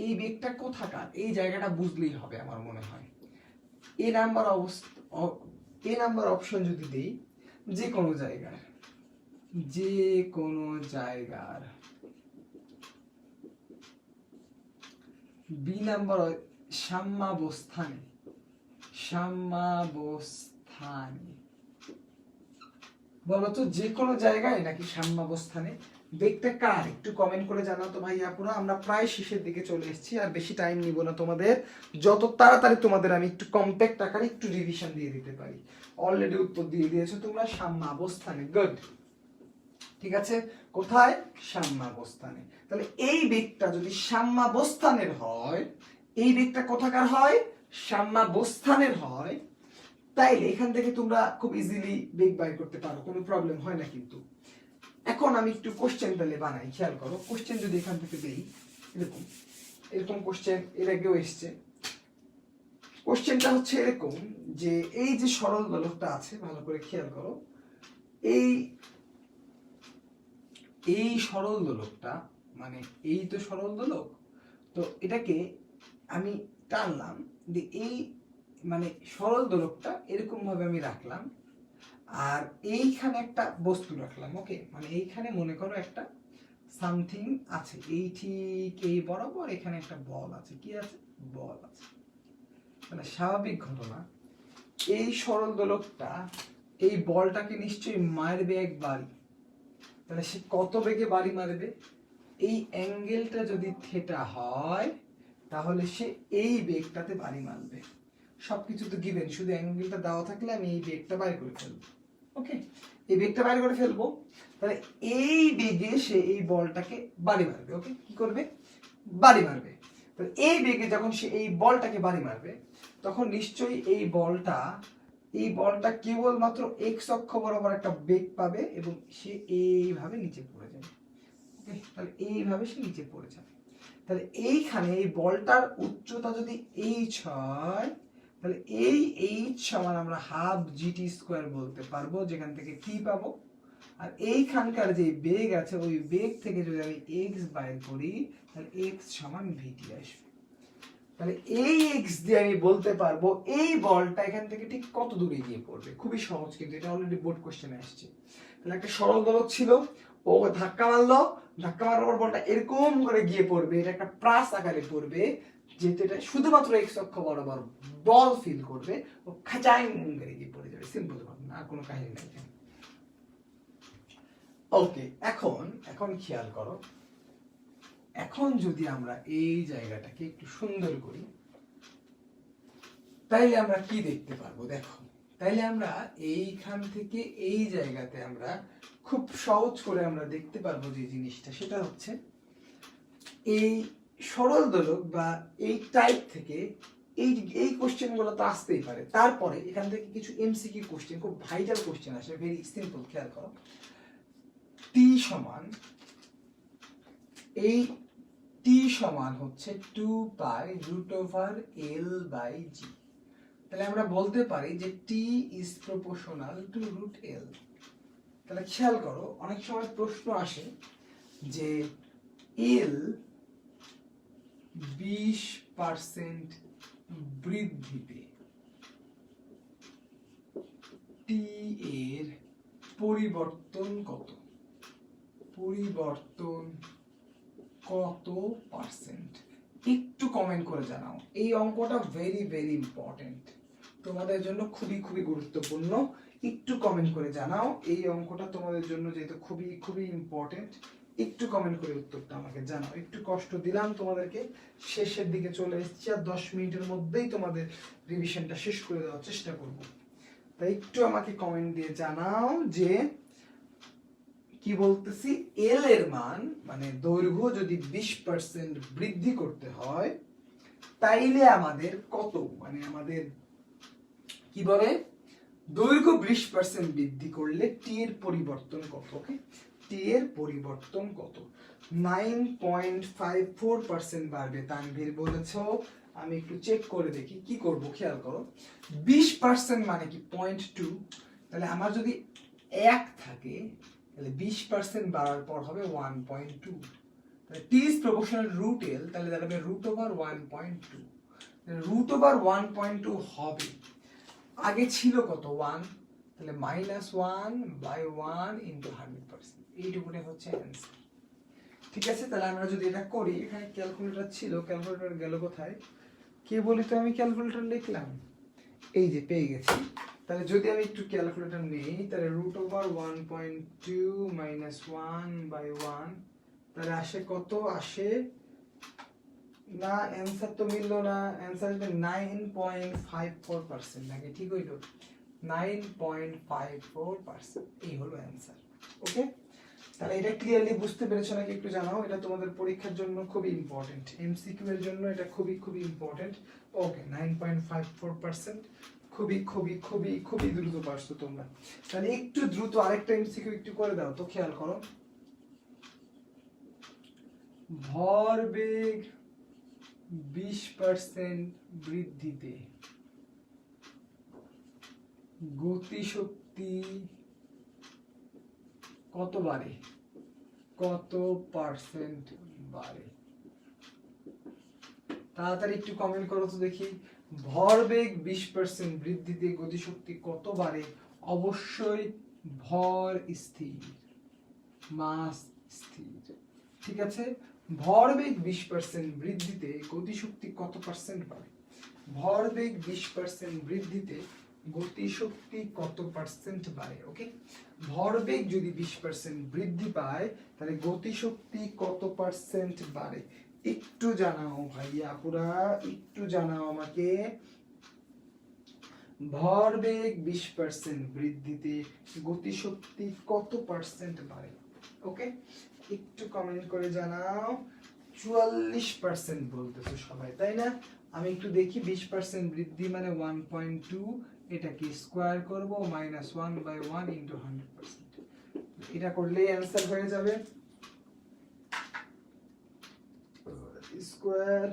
এই বেগটা কোথাকার, এই জায়গাটা বুঝলেই হবে আমার মনে হয়। এ নাম্বার অপশন যদি দেই যে কোনো জায়গার, যে কোনো জায়গার, বি নাম্বার সাম্যাবস্থানে, সাম্যাবস্থানে বলো তো যে কোনো জায়গায় নাকি সাম্যাবস্থানে? বেগটা কার একটু কমেন্ট করে জানাও তো ভাই আপুরা। আমরা প্রায় শেষের দিকে চলে এসেছি, আর বেশি টাইম নিব না তোমাদের, যত তাড়াতাড়ি তোমাদের আমি একটু কম্প্যাক্ট আকারে একটু রিভিশন দিয়ে দিতে পারি। অলরেডি উত্তর দিয়ে দিয়েছো তোমরা, সাম্যাবস্থানে। গুড, ঠিক আছে, কোথায়? সাম্যাবস্থানে। তাহলে এই বেগটা যদি সাম্যাবস্থানের হয়, এই বেগটা কোথাকার হয়? সাম্যাবস্থানের হয়, তাইলে এখান থেকে তোমরা খুব ইজিলি বেগ বাইর করতে পারো, কোনো প্রবলেম হয় না কিন্তু। এখন আমি একটু কোশ্চেন তাহলে বানাই, খেয়াল করো। কোশ্চেন যদি এখান থেকে দেই, এরকম এরকম কোশ্চেন এর আগেও এসছে। কোশ্চেনটা হচ্ছে এরকম যে এই যে সরল দোলকটা আছে, ভালো করে খেয়াল করো, এই সরল দোলকটা মানে এই তো সরল দোলক, তো এটাকে আমি টানলাম, এই মানে সরল দোলকটা এরকম ভাবে আমি রাখলাম, আর এইখানে একটা বস্তু রাখলাম। ওকে, মানে এইখানে মনে করো একটা সামথিং আছে, এই ঠিক এই বরাবর এখানে একটা বল আছে। কি আছে? বল আছে। মানে স্বাভাবিক ঘটনা, এই সরল দোলকটা এই বলটাকে নিশ্চয়ই মারবে এক বাড়ি। তাহলে সে কত বেগে বাড়ি মারবে? এই অ্যাঙ্গেলটা যদি থিটা হয় তাহলে সে এই বেগটাতে বাড়ি মারবে। সবকিছু তো গিভেন, শুধু অ্যাঙ্গেলটা দেওয়া থাকলে আমি এই বেগটা বাইর করে ফেলবো। ওকে, এই বেগটা বাইর করে ফেলবো, তাহলে এই বেগে সে এই বলটাকে বাড়ি মারবে। ওকে, কি করবে? বাড়ি মারবে। তাহলে এই বেগে যখন সে এই বলটাকে বাড়ি মারবে তখন নিশ্চয়ই এই বলটা কেবলমাত্র এক্স অক্ষ বরাবর একটা বেগ পাবে এবং সে এইভাবে নিচে পড়ে যাবে। ওকে, তাহলে এইভাবে সে নিচে পড়ে যাবে। তাহলে এইখানে এই বলটার উচ্চতা যদি এইচ হয়, তাহলে এই এইচ সমান আমরা হাফ জিটি স্কোয়ার বলতে পারবো, যেখান থেকে টি পাবো। আর এইখানকার যে বেগ আছে ওই বেগ থেকে যদি আমি এক্স বাইর করি তাহলে এক্স সমান ভিটি আসবে। তাহলে এই এক্স দিয়ে আমি বলতে পারবো এই বলটা এখান থেকে ঠিক কত দূরে গিয়ে পড়বে। খুবই সহজ কিন্তু, এটা অলরেডি বোর্ড কোশ্চেনে আসছে। তাহলে একটা সরল দোলক ছিল, ও ধাক্কা মারলো, ধাক্কা মারার পর বলটা এরকম করে গিয়ে পড়বে, এটা একটা প্রাস আকারে পড়বে, যেহেতু এটা শুধুমাত্র এক্স অক্ষ বরাবর বল ফিল করবে, ও খাচাং করে গিয়ে পড়ে যাবে। সিম্পল ঘটনা, আর কোনো কাহিনী নাই। ওকে, এখন খেয়াল করো, এখন যদি আমরা এই জায়গাটাকে একটু সুন্দর করি তাইলে আমরা কি দেখতে পারবো? দেখো, তাইলে আমরা এইখান থেকে এই জায়গাতে আমরা খুব সহজ করে আমরা দেখতে পারবো যে জিনিসটা, সেটা হচ্ছে এই সরল দোলক বা এই টাইপ থেকে এই কোশ্চেন গুলো তো আসতেই পারে। তারপরে এখান থেকে কিছু এমসিকিউ কোশ্চেন, খুব ভাইটাল কোশ্চেন আসে, ভেরি সিম্পল। খেয়াল করো, টি সমান এই টি সমান হচ্ছে 2 pi root over L by G. তাহলে আমরা বলতে পারি যে T is proportional to root L. তাহলে খেয়াল করো, অনেক সময় প্রশ্ন আসে যে এল 20% বৃদ্ধিতে টি এর পরিবর্তন কত? পরিবর্তন কত পার্সেন্ট? একটু কমেন্ট করে জানাও। এই অঙ্কটা ভেরি ভেরি ইম্পর্টেন্ট, তোমাদের জন্য খুবই খুবই গুরুত্বপূর্ণ। একটু কমেন্ট করে জানাও এই অঙ্কটা তোমাদের জন্য যেহেতু খুবই খুবই ইম্পর্টেন্ট। একটু কমেন্ট করে উত্তরটা আমাকে জানাও। একটু কষ্ট দিলাম তোমাদেরকে, শেষের দিকে চলে এসেছি, আর 10 মিনিটের মধ্যেই তোমাদের রিভিশনটা শেষ করে দেওয়ার চেষ্টা করব। তাই একটু আমাকে কমেন্ট দিয়ে জানাও যে কি বলতেছি, এল এর মান মানে দৈর্ঘ্য যদি 20% বৃদ্ধি করতে হয় তাইলে আমাদের কত, মানে আমাদের কি বলে, দৈর্ঘ্য 20% বৃদ্ধি করলে টি এর পরিবর্তন কত? ওকে, টি এর পরিবর্তন কত? 9.54% বাড়বে তানভীর বলেছো। আমি একটু চেক করে দেখি, কি করব খেয়াল করো। 20% মানে কি 0.2, তাহলে আমার যদি 1 থাকে তাহলে 20% বাড়ার পর হবে 1.2। তাহলে টি ইজ প্রপোর্শনাল রুট এল, তাহলে দাঁড়াবে রুট ওভার 1.2। রুট ওভার 1.2 হবে, আগে ছিল কত 1, তাহলে -1/1 ইনটু 100%, এইটুকুনে হচ্ছে অ্যান্সার। ঠিক আছে, তাহলে আমরা যদি এটা করি, এখানে ক্যালকুলেটর ছিল, ক্যালকুলেটর গেল কোথায়? কে বলি তো আমি ক্যালকুলেটর লিখলাম, এই যে পেয়ে গেছি। তাহলে যদি আমি একটু ক্যালকুলেটর নেই, তাহলে রুট ওভার 1.2 মাইনাস 1/1, তাহলে আসে কত? আসে না, অ্যান্সার তো মিললো না। অ্যান্সার আসবে 9.54%, নাকি ঠিক হইলো? 9.54%, এই হলো অ্যান্সার। ওকে, তাহলে এটা ক্লিয়ারলি বুঝতে পেরেছো নাকি একটু জানাও। এটা তোমাদের পরীক্ষার জন্য খুবই ইম্পর্টেন্ট, এমসিকিউ এর জন্য এটা খুবই খুবই ইম্পর্টেন্ট। ওকে, 9.54%, খুবই খুবই খুবই খুবই দ্রুত পারছো তোমরা। তাহলে একটু দ্রুত আরেকটা এমসিকিউ একটু করে দাও তো, খেয়াল করো। ভরবেগ 20% বৃদ্ধিতে গতিশক্তি কত বাড়ে? কত পার্সেন্ট বাড়ে? তাড়াতাড়ি একটু কমেন্ট করো তো দেখি। ভরবেগ 20% বৃদ্ধিতে গতিশক্তি কত বাড়ে? অবশ্যই ভর স্থির, মাস স্থির। ঠিক আছে, ভরবেগ 20% বৃদ্ধিতে গতিশক্তি কত পার্সেন্ট বাড়ে? ভরবেগ 20% বৃদ্ধিতে গতিশক্তি কত পার্সেন্ট বাড়ে? ওকে, ভরবেগ যদি 20% বৃদ্ধি পায় তাহলে গতিশক্তি কত পার্সেন্ট বাড়ে? একটু জানাও ভাইয়া, পুরা একটু জানাও আমাকে। ভরবেগ 20% বৃদ্ধিতে গতিশক্তি কত পার্সেন্ট বাড়ে? ওকে, একটু কমেন্ট করে জানাও। 44% বলতেছো সবাই, তাই না? আমি একটু দেখি, 20% বৃদ্ধি মানে 1.2, এটাকে স্কোয়ার করব, -1/1 ইনটু 100%, এটা করলেই অ্যান্সার হয়ে যাবে। স্কোয়ার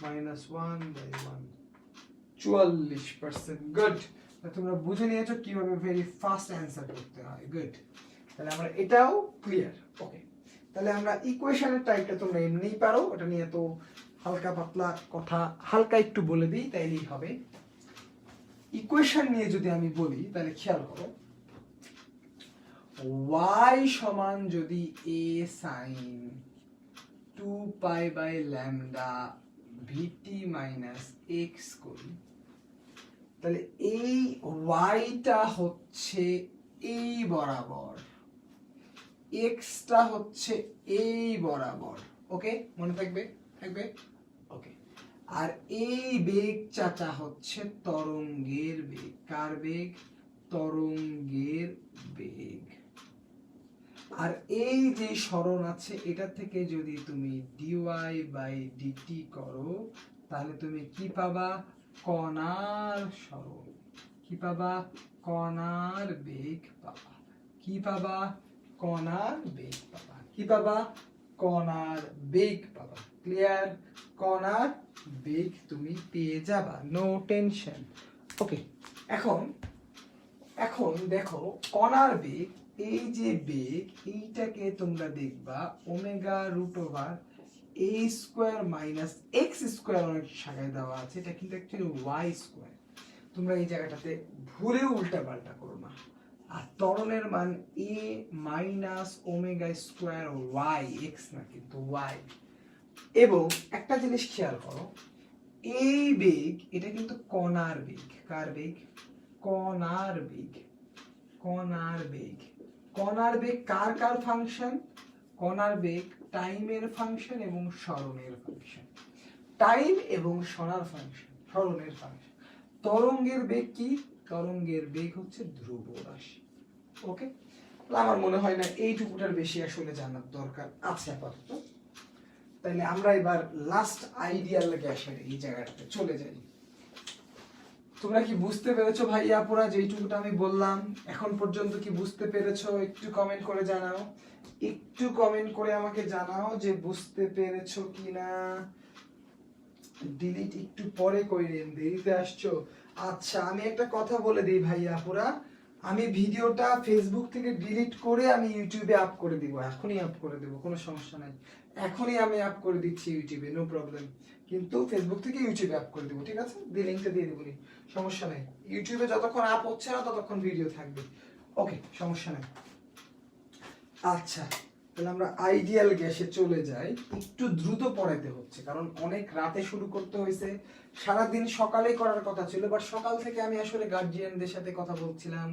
-1/1, 44%। গুড, তোমরা বুঝে নিয়েছো কিভাবে ভেরি ফাস্ট অ্যান্সার করতে হয়। গুড, তাহলে আমরা এটাও ক্লিয়ার। ওকে, তাহলে আমরা ইকুয়েশনের টাইপটা তোমরা এমনিই পারো, ওটা নিয়ে তো হালকা পাতলা কথা হালকা একটু বলে দিই তাইলেই হবে। ইকুয়েশন নিয়ে যদি আমি বলি তাহলে খেয়াল করো, y সমান যদি a sin 2π/λ vt minus x করি, তাহলে এই yটা হচ্ছে এই বরাবর, এক্সটা হচ্ছে এই বরাবর। ওকে, মনে থাকবে? থাকবে। ওকে, আর এই বেগ চাচা হচ্ছে তরঙ্গের বেগ। কার বেগ? তরঙ্গের বেগ। আর এই যে সরণ আছে, এটা থেকে যদি তুমি dy/dt করো তাহলে তুমি কি পাবা? কণার সরণ। কি পাবা? কণার বেগ পাবা। কি পাবা? কণার বেগ পাবা। কি পাবা? কণার বেগ পাবা। ক্লিয়ার? কণার বেগ তুমি পেয়ে যাবা, নো টেনশন। ওকে, এখন দেখো কণার বেগ, এই যে বেগ এইটাকে তোমরা দেখবা omega root over a square minus x square অনেক শাখায় দেওয়া আছে, এটা কিন্তু অ্যাকচুয়ালি y স্কয়ার। তোমরা এই জায়গাটাতে ভুলেও উল্টা পাল্টা করো না। আর ত্বরণের মান a minus omega square y, x না কিন্তু y। এবং একটা জিনিস খেয়াল করো, এই বেগ এটা কিন্তু কণার বেগ। কার বেগ? কণার বেগ। কণার বেগ, কণার বেগ কার কার ফাংশন? কণার বেগ টাইমের ফাংশন এবং সরণের ফাংশন। টাইম এবং সরণের ফাংশন। তরঙ্গের বেগ কি? তরঙ্গের বেগ হচ্ছে ধ্রুব রাশি। ওকে, আমার মনে হয় না এইটুকুটার বেশি আসলে জানার দরকার আছে আপাতত। তাইলে আমরা এবার লাস্ট আইডিয়াল গ্যাসের এই জায়গাটাতে চলে যাই। তোমরা কি বুঝতে পেরেছো ভাইয়া আপুরা যেইটুকুটা আমি বললাম? এখন পর্যন্ত কি বুঝতে পেরেছো? একটু কমেন্ট করে জানাও, একটু কমেন্ট করে আমাকে জানাও যে বুঝতে পেরেছো কিনা। ডিলিট একটু পরে কইরেন, দেরিতে আসছো। আচ্ছা, আমি একটা কথা বলে দিই ভাইয়া আপুরা, আমি ভিডিওটা ফেসবুক থেকে ডিলিট করে আমি ইউটিউবে আপ করে দিব, এখনই আপ করে দেব, কোনো সমস্যা নাই। এখনই আমি আপ করে দিচ্ছি ইউটিউবে, নো প্রবলেম। কিন্তু ফেসবুক থেকে ইউটিউবে আপ করে দেব, ঠিক আছে? লিংকটা দিয়ে দেবো, সমস্যা নাই। ইউটিউবে যতক্ষণ আপ হচ্ছে না ততক্ষণ ভিডিও থাকবে। ওকে, সমস্যা নাই। আচ্ছা, তাহলে আমরা আইডিয়াল গ্যাসে চলে যাই। একটু দ্রুত পড়াইতে হচ্ছে কারণ অনেক রাতে শুরু করতে হয়েছে। সারাদিন সকালে করার কথা ছিল, বাট সকাল থেকে আমি আসলে গার্জিয়ানদের সাথে কথা বলছিলাম,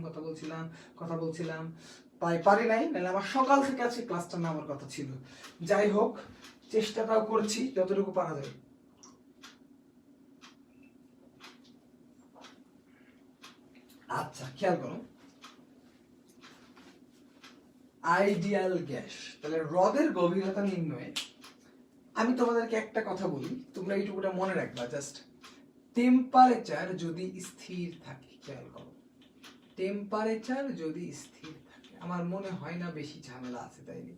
তাই পারি নাই। নাহলে আমার সকাল থেকে আজকে ক্লাসটা নেওয়ার কথা ছিল। যাই হোক, চেষ্টাটাও করছি যতটুকু পারা যায়। আচ্ছা, খেয়াল করো, আইডিয়াল গ্যাস। তাহলে হ্রদের গভীরতা নির্ণয়ে আমি তোমাদেরকে একটা কথা বলি, তোমরা এইটুকুটা মনে রাখবা। জাস্ট টেম্পারেচার যদি স্থির থাকে, খেয়াল করো, টেম্পারেচার যদি স্থির থাকে, আমার মনে হয় না বেশি ঝামেলা আছে, তাই না?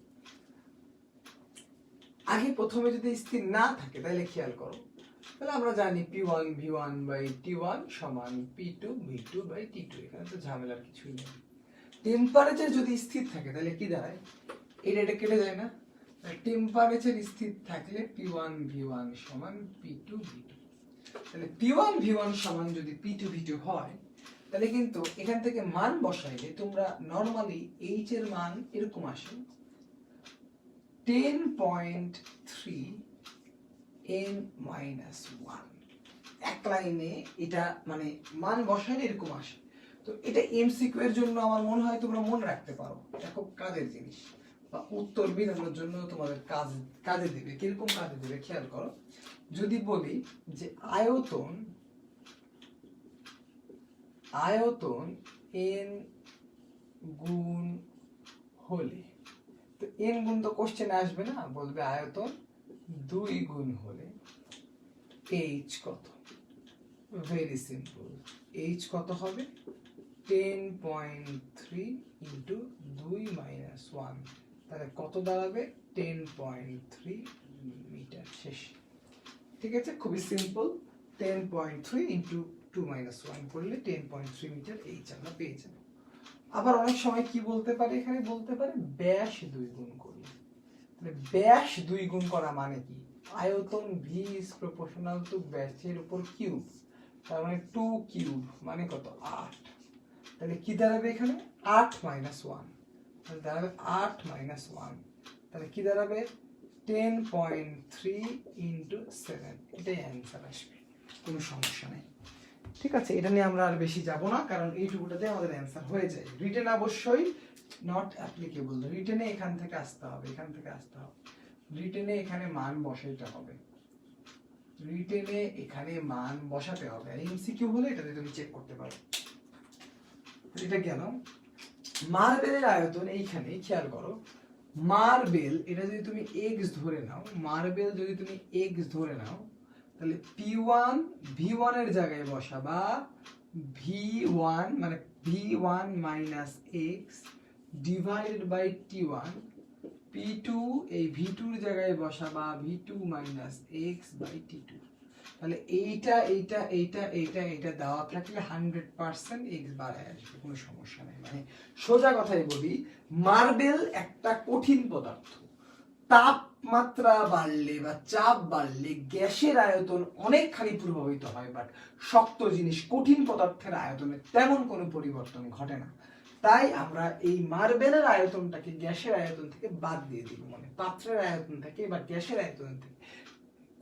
আগে প্রথমে যদি স্থির না থাকে তাহলে খেয়াল করো, তাহলে আমরা জানি P1 V1 বাই T1 সমান P2 V2 বাই T2। এখানে তো ঝামেলার কিছুই নেই। টেম্পারেচার যদি স্থির থাকে তাহলে কি দাঁড়ায়? এটা কেটে যায় না? টেম্পারেচার স্থির থাকলে P1 V1 সমান P2 V2। তাহলে P1 V1 সমান যদি P2 V2 হয়, তাহলে কিন্তু এখান থেকে মান বসাইলে তোমরা নরমালি H এর মান এরকম আসে 10.3 n-1। এক লাইনে এটা মানে মান বসাইলে এরকম আসে। তো এটা এমসিকিউ এর জন্য আমার মনে হয় তোমরা মনে রাখতে পারো, এটা খুব কাজের জিনিস, বা উত্তর বেরানোর জন্য তোমাদের কাজে দিবে। কিরকম কাজে দিবে খেয়াল করো, যদি বলি যে আয়তন n গুণ হলে, তো n গুণ তো কোশ্চেনে আসবে না, বলবে আয়তন 2 গুণ হলে h কত? ভেরি সিম্পল, h কত হবে? 10.3 ইন্টু 2 মাইনাস 1, তাহলে কত দাঁড়াবে? 10.3 মিটার। শেষ, ঠিক আছে? খুবই সিম্পল। 10.3 ইন্টু 2 মাইনাস 1 করলে 10.3 মিটার এইচ আমরা পেয়ে যাব। আবার অনেক সময় কি বলতে পারে, এখানে বলতে পারে ব্যাস 2 গুণ করলে। তাহলে ব্যাস 2 গুণ করা মানে কি? আয়তন v is proportional to ব্যাসের উপর কিউব, তার মানে 2 কিউব মানে কত? 8। তাহলে কি দাঁড়াবে এখানে? 8 মাইনাস 1, তাহলে দাঁড়াবে 8 মাইনাস 1, তাহলে কি দাঁড়াবে? 10.3 ইন্টু 7। এটাই অ্যান্সার আসবে, কোনো সমস্যা নেই। ঠিক আছে, এটা নিয়ে আমরা আর বেশি যাব না, কারণ এইটুকুটাতে আমাদের অ্যান্সার হয়ে যায়। রিটেন অবশ্যই নট অ্যাপ্লিকেবল, রিটেনে এখান থেকে আসতে হবে, রিটেনে এখানে মান বসাইতে হবে, রিটেনে এখানে মান বসাতে হবে। আর এমসিকিউ হলে এটাতে তুমি চেক করতে পারো। এটা কেন? মার্বেলের আয়তন এইখানে খেয়াল করো, মার্বেল এটা যদি তুমি এক্স ধরে নাও, মার্বেল যদি তুমি এক্স ধরে নাও, তাহলে P1 V1 এর জায়গায় বসাবা V1 মানে V1 minus x divided by T1 P2 এই V2 এর জায়গায় বসাবা V2 মাইনাস x/T2। তাহলে এইটা দেওয়া থাকলে 100% x বাড়ায় আসবে, কোনো সমস্যা নেই। মানে সোজা কথাই বলি, মার্বেল একটা কঠিন পদার্থ, তাপমাত্রা বাড়লে বা চাপ বাড়লে গ্যাসের আয়তন অনেকখানি প্রভাবিত হয়, বাট শক্ত জিনিস কঠিন পদার্থের আয়তনে তেমন কোনো পরিবর্তন ঘটে না। তাই আমরা এই মার্বেলের আয়তনটাকে গ্যাসের আয়তন থেকে বাদ দিয়ে দিব, মানে পাত্রের আয়তন থেকে বা গ্যাসের আয়তন থেকে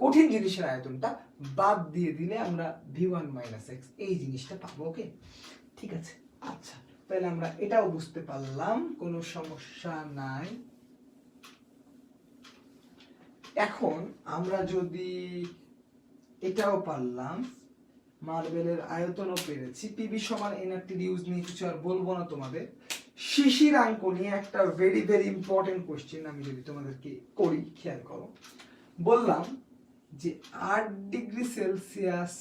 কঠিন জিনিসের আয়তনটা বাদ দিয়ে দিলে আমরা v1 - x এই জিনিসটা পাবো। ওকে, ঠিক আছে। আচ্ছা, তাহলে আমরা এটাও বুঝতে পারলাম, কোনো সমস্যা নাই। এখন আমরা যদি এটাও পারলাম, মার্বেলের আয়তনও পেরেছি, পিবি সমান এনআরটি ইউজ নিয়ে কিছু আর বলবো না তোমাদের। শিশিরাঙ্ক নিয়ে একটা ভেরি ভেরি ইম্পর্টেন্ট কোশ্চেন আমি যদি তোমাদেরকে করি, খেয়াল করো। বললাম যে 8 ডিগ্রি সেলসিয়াস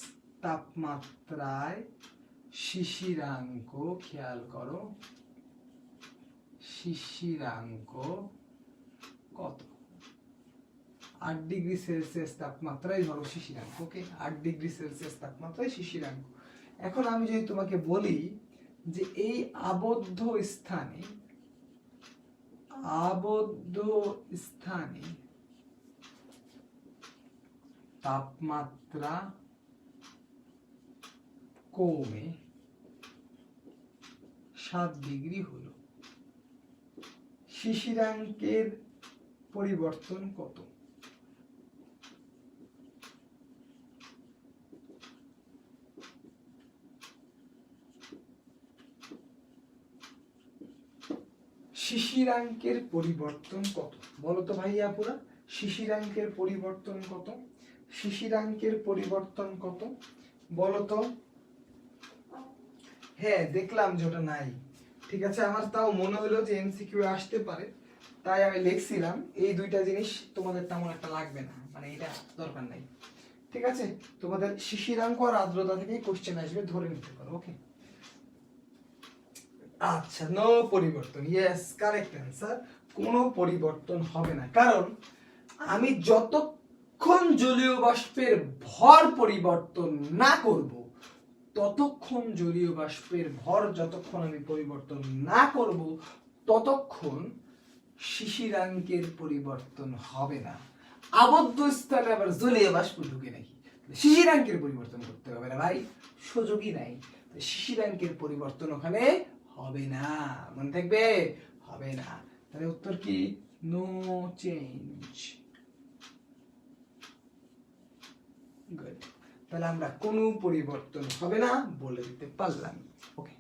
তাপমাত্রায় শিশিরাঙ্ক, খেয়াল করো শিশিরাঙ্ক কত? 8 ডিগ্রি সেলসিয়াস তাপমাত্রায় ধরো শিশিরাঙ্ক। ওকে, 8 ডিগ্রি সেলসিয়াস তাপমাত্রায় শিশিরাঙ্ক। এখন আমি যদি তোমাকে বলি যে এই আবদ্ধ স্থানে তাপমাত্রা কমে 7 ডিগ্রি হলো, শিশিরাঙ্কের পরিবর্তন কত? শিশিরাঙ্কের পরিবর্তন কত বলো তো ভাইয়া পুরা? শিশিরাঙ্কের পরিবর্তন কত? শিশিরাঙ্কের পরিবর্তন কত বলো তো? হ্যাঁ, দেখলাম যে ওটা নাই। ঠিক আছে, আমার তাও মনে হলো যে এমসিকিউ আসতে পারে, তাই আমি লিখছিলাম। এই দুইটা জিনিস তোমাদের তেমন একটা লাগবে না, মানে এটা দরকার নাই। ঠিক আছে, তোমাদের শিশিরাঙ্ক আর আর্দ্রতা থেকেই কোশ্চেন আসবে, ধরে নিতে পারো। ওকে, আচ্ছা, নো পরিবর্তন, ইয়েস কারেক্ট অ্যান্সার। কোনো পরিবর্তন হবে না, কারণ আমি যতক্ষণ জলীয় বাষ্পের ভর পরিবর্তন না করব, ততক্ষণ জলীয় বাষ্পের ভর যতক্ষণ আমি পরিবর্তন না করব, ততক্ষণ শিশিরাঙ্কের পরিবর্তন হবে না। আবদ্ধ স্থানে আবার জলীয় বাষ্প ঢুকে নাকি শিশিরাঙ্কের পরিবর্তন করতে হবে না ভাই, সুযোগই নাই। শিশিরাঙ্কের পরিবর্তন ওখানে হবে না, মনে থাকবে, হবে না। তাহলে উত্তর কি? No change. গুড, তাহলে আমরা কোনো পরিবর্তন হবে না বলে দিতে পারলাম। ওকে,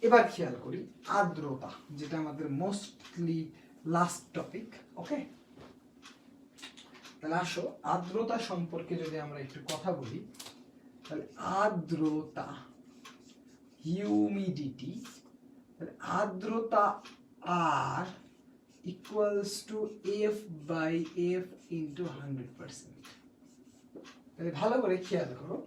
এবার খেয়াল করি আর্দ্রতা, যেটা আমাদের মোস্টলি লাস্ট টপিক। ওকে, তাহলে আসো আর্দ্রতা সম্পর্কে যদি আমরা একটু কথা বলি, তাহলে আর্দ্রতা, হিউমিডিটি, আর্দ্রতা আর ইকুয়ালস টু F/F ইন্টু 100%। তাহলে ভালো করে খেয়াল করো,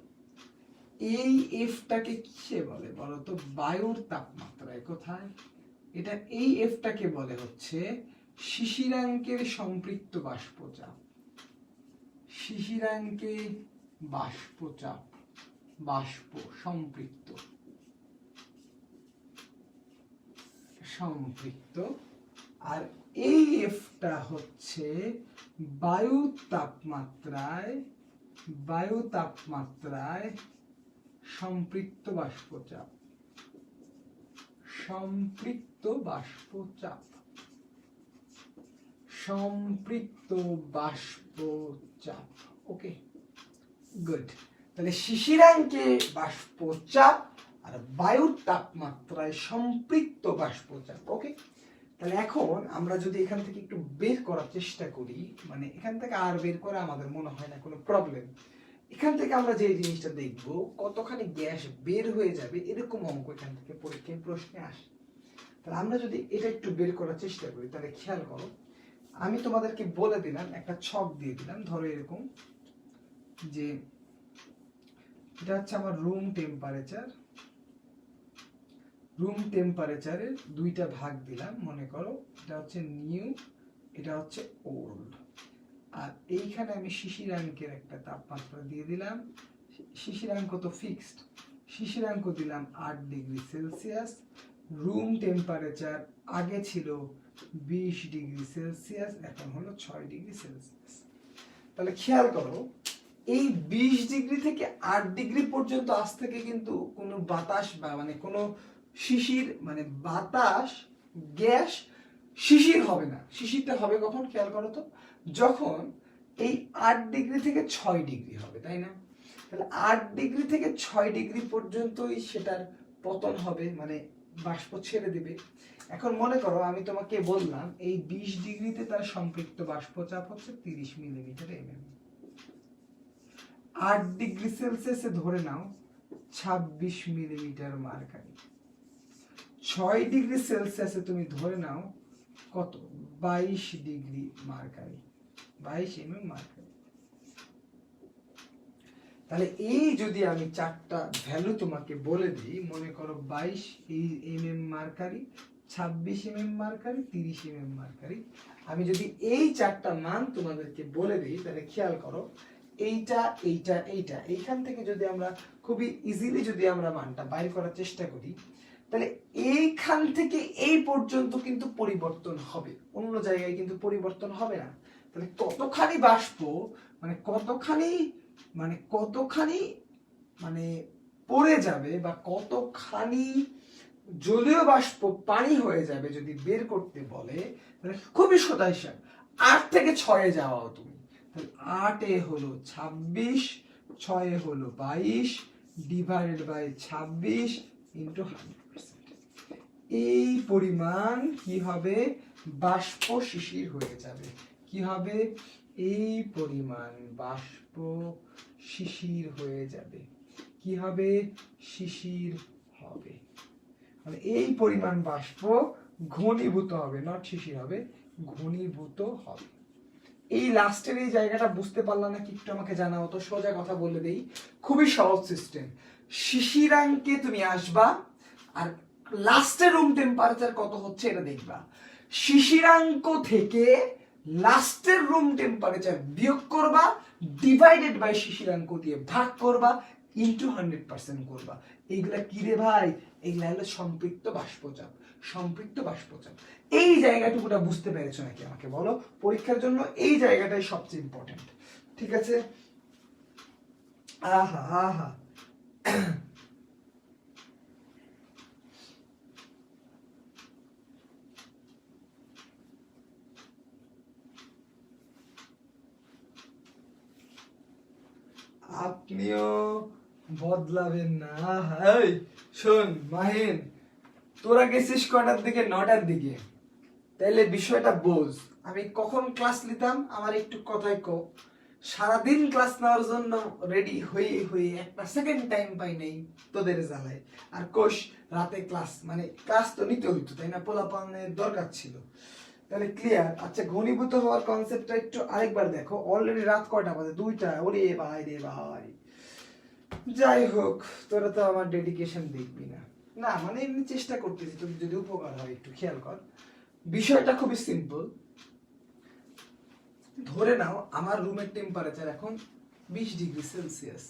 এই এফটাকে কিসে বলে বলো তো? বায়ুর তাপমাত্রায়। কোথায় এটা? এই এফটাকে বলে হচ্ছে শিশিরাঙ্কের সম্পৃক্ত বাষ্পচাপ। শিশিরাঙ্কে বাষ্পচাপ, বাষ্প সম্পৃক্ত, সম্পৃক্ত। আর এই এফটা হচ্ছে বায়ু তাপমাত্রায়, বায়ু তাপমাত্রায় সম্পৃক্ত বাষ্পচাপ, সম্পৃক্ত বাষ্পচাপ, সম্পৃক্ত বাষ্পচাপ। ওকে, গুড। তাহলে শিশিরাঙ্কে বাষ্পচাপ আর বায়ুর তাপমাত্রায় সম্পৃক্ত বাষ্পচাপ। ওকে, তাহলে এখন আমরা যদি এখান থেকে একটু বের করার চেষ্টা করি, মানে এখান থেকে আর বের করা আমাদের মনে হয় না কোনো প্রবলেম। এখান থেকে আমরা যে জিনিসটা দেখব, কতখানি গ্যাস বের হয়ে যাবে, এরকম অঙ্ক এখান থেকে পরীক্ষায় প্রশ্নে আসে। তাহলে আমরা যদি এটা একটু বের করার চেষ্টা করি, তাহলে খেয়াল করো, আমি তোমাদেরকে বলে দিলাম, একটা ছক দিয়ে দিলাম, ধরো এরকম যে এটা হচ্ছে আমার রুম টেম্পারেচার, রুম টেম্পারেচারের দুইটা ভাগ দিলাম, মনে করো এটা হচ্ছে নিউ, এটা হচ্ছে ওল্ড। আর এইখানে আমি শিশিরাঙ্কের একটা তাপমাত্রা দিয়ে দিলাম, শিশিরাঙ্ক তো ফিক্সড, শিশিরাঙ্ক দিলাম 8 ডিগ্রি সেলসিয়াস। রুম টেম্পারেচার আগে ছিল 20 ডিগ্রি সেলসিয়াস, এখন হলো 6 ডিগ্রি সেলসিয়াস। তাহলে খেয়াল করো, এই 20 ডিগ্রি থেকে 8 ডিগ্রি পর্যন্ত আজ থেকে কিন্তু কোনো বাতাস বা মানে কোনো শিশির মানে বাতাস গ্যাস শিশির হবে না। শিশিরটা হবে কখন খেয়াল করো তো, যখন এই 8 ডিগ্রি থেকে 6 ডিগ্রি হবে, তাই না? তাহলে 8 ডিগ্রি থেকে 6 ডিগ্রি পর্যন্তই সেটার পতন হবে, মানে বাষ্প ছেড়ে দিবে। এখন মনে করো আমি তোমাকে বললাম এই 20 ডিগ্রিতে তার সম্পৃক্ত বাষ্পচাপ হচ্ছে 30 মিলিমিটার mm। 8 ডিগ্রি সেলসিয়াসে ধরে নাও 26 মিলিমিটার মার্কারি। 6 ডিগ্রি সেলসিয়াসে তুমি ধরে নাও কত, 22 ডিগ্রি মার্কারি, 22 মার্কারি। তাহলে এই যদি আমি চারটা ভ্যালু তোমাকে বলে দিই, মনে করো 22 মার্কারি, 26 মার্কারি, 30 মার্কারি, আমি যদি এই চারটা মান তোমাদেরকে বলে দিই, তাহলে খেয়াল করো এইটা এইটা এইটা, এইখান থেকে যদি আমরা খুবই ইজিলি যদি আমরা মানটা বাইর করার চেষ্টা করি, তাহলে এইখান থেকে এই পর্যন্ত কিন্তু পরিবর্তন হবে, অন্য জায়গায় কিন্তু পরিবর্তন হবে না। তাহলে কতখানি বাষ্প মানে কতখানি মানে পড়ে যাবে বা কতখানি জলীয় বাষ্প পানি হয়ে যাবে যদি বের করতে বলে, তাহলে খুবই সোজা হিসাব, 8 থেকে 6 যাওয়াও তুমি, তাহলে 8 এ হলো 26, 6 এ হলো 22 ডিভাইডেড বাই 26 ইনটু 100%। এই পরিমাণ কি হবে, বাষ্প শিশির হয়ে যাবে। কি হবে, এই পরিমাণ বাষ্প শিশির হয়ে যাবে। কি হবে, শিশির হবে। মানে এই পরিমাণ বাষ্প ঘনীভূত হবে, নট শিশির হবে, ঘনীভূত হবে। এই লাস্টের এই জায়গাটা বুঝতে পারলাম না কি, একটু আমাকে জানাও তো। সোজা কথা বলে দেই, খুবই সহজ সিস্টেম। শিশিরাঙ্কে তুমি আসবা আর লাস্টের রুম টেম্পারেচার কত হচ্ছে এটা দেখবা, শিশিরাঙ্ক থেকে লাস্টের রুম টেম্পারেচার বিয়োগ করবা, ডিভাইডেড বাই শিশিরাঙ্ক দিয়ে ভাগ করবা, ইনটু 100% করবা। এইগুলা কি রে ভাই, এইগুলা হলো সম্পৃক্ত বাষ্পচাপ। সম্পৃক্ত বাষ্পচাপ, এই জায়গাটুকুটা বুঝতে পেরেছো নাকি আমাকে বলো? পরীক্ষার জন্য এই জায়গাটাই সবচেয়ে ইম্পর্টেন্ট, ঠিক আছে? আহা আহা আপনিও বদলাবেন না। হাই শোন মাহিন, তোরা গেছিস কটার দিকে? 9টার দিকে। তাইলে বিষয়টা বোঝ, আমি কখন ক্লাস নিতাম আমার একটু কথাই কো। সারাদিন ক্লাস নেওয়ার জন্য রেডি হয়ে হয়ে একটা সেকেন্ড টাইম পাই নাই তোদের জ্বালায়। আর কোষ রাতে ক্লাস, মানে ক্লাস তো নিতে হইতো তাই না, পোলাপানের দরকার ছিল। তাহলে ক্লিয়ার? আচ্ছা, ঘনীভূত হওয়ার কনসেপ্টটা একটু আরেকবার দেখো। অলরেডি রাত কয়টা বাজে? 2টা। ওরে ভাই রে ভাই, যাই হোক, তোরা তো আমার ডেডিকেশন দেখবি না। না মানে এমনি চেষ্টা করতেছি, তুমি যদি উপকার হয় একটু খেয়াল কর। বিষয়টা খুবই সিম্পল। ধরে নাও আমার রুমের টেম্পারেচার এখন 20 ডিগ্রি সেলসিয়াস,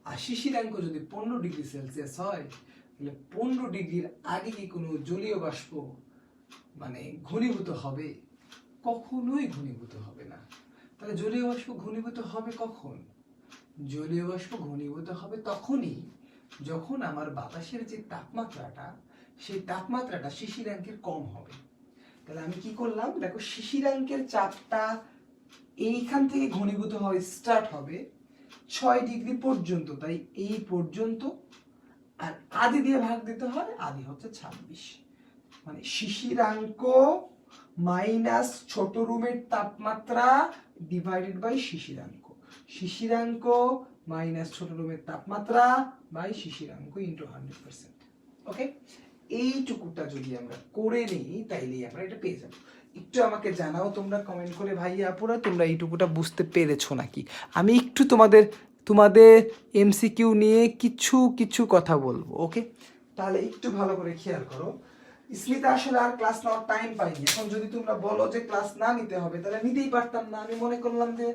আর শিশিরাঙ্ক যদি 15 ডিগ্রি সেলসিয়াস হয়, তাহলে 15 ডিগ্রির আগে কি কোনো জলীয় বাষ্প মানে ঘনীভূত হবে? কখনোই ঘনীভূত হবে না। তাহলে জলীয় বাষ্প ঘনীভূত হবে কখন? জলীয় বাষ্প ঘনীভূত হবে তখনই যখন আমার বাতাসের যে তাপমাত্রাটা, সেই তাপমাত্রাটা শিশিরাঙ্কের কম হবে। তাহলে আমি কি করলাম, দেখো শিশিরাঙ্কের চাপটা এইখান থেকে ঘনীভূত হয়ে স্টার্ট হবে 6 ডিগ্রি পর্যন্ত, তাই এই পর্যন্ত। আর আদি দিয়ে ভাগ দিতে হয়, আদি হচ্ছে 26, মানে শিশিরাঙ্ক মাইনাস ছোট রুমের তাপমাত্রা ডিভাইডেড বাই শিশিরাঙ্ক। শিশিরাঙ্ক মাইনাস ছোট রুমের তাপমাত্রা বাই শিশিরাঙ্ক ইনটু 100%। ওকে, এইটুকুটা যদি আমরা করে নিই তাইলেই আমরা এটা পেয়ে যাব। একটু আমাকে জানাও তোমরা কমেন্ট করে, ভাইয়া আপুরা তোমরা এইটুকুটা বুঝতে পেরেছো নাকি? আমি একটু তোমাদের এমসিকিউ নিয়ে কিছু কথা বলবো। ওকে, তাহলে একটু ভালো করে খেয়াল করো। স্মিতা আসলে আর ক্লাস নেওয়ার টাইম পাইনি। এখন যদি তোমরা বলো যে ক্লাস না নিতে হবে তাহলে নিতেই পারতাম না, আমি মনে করলাম যে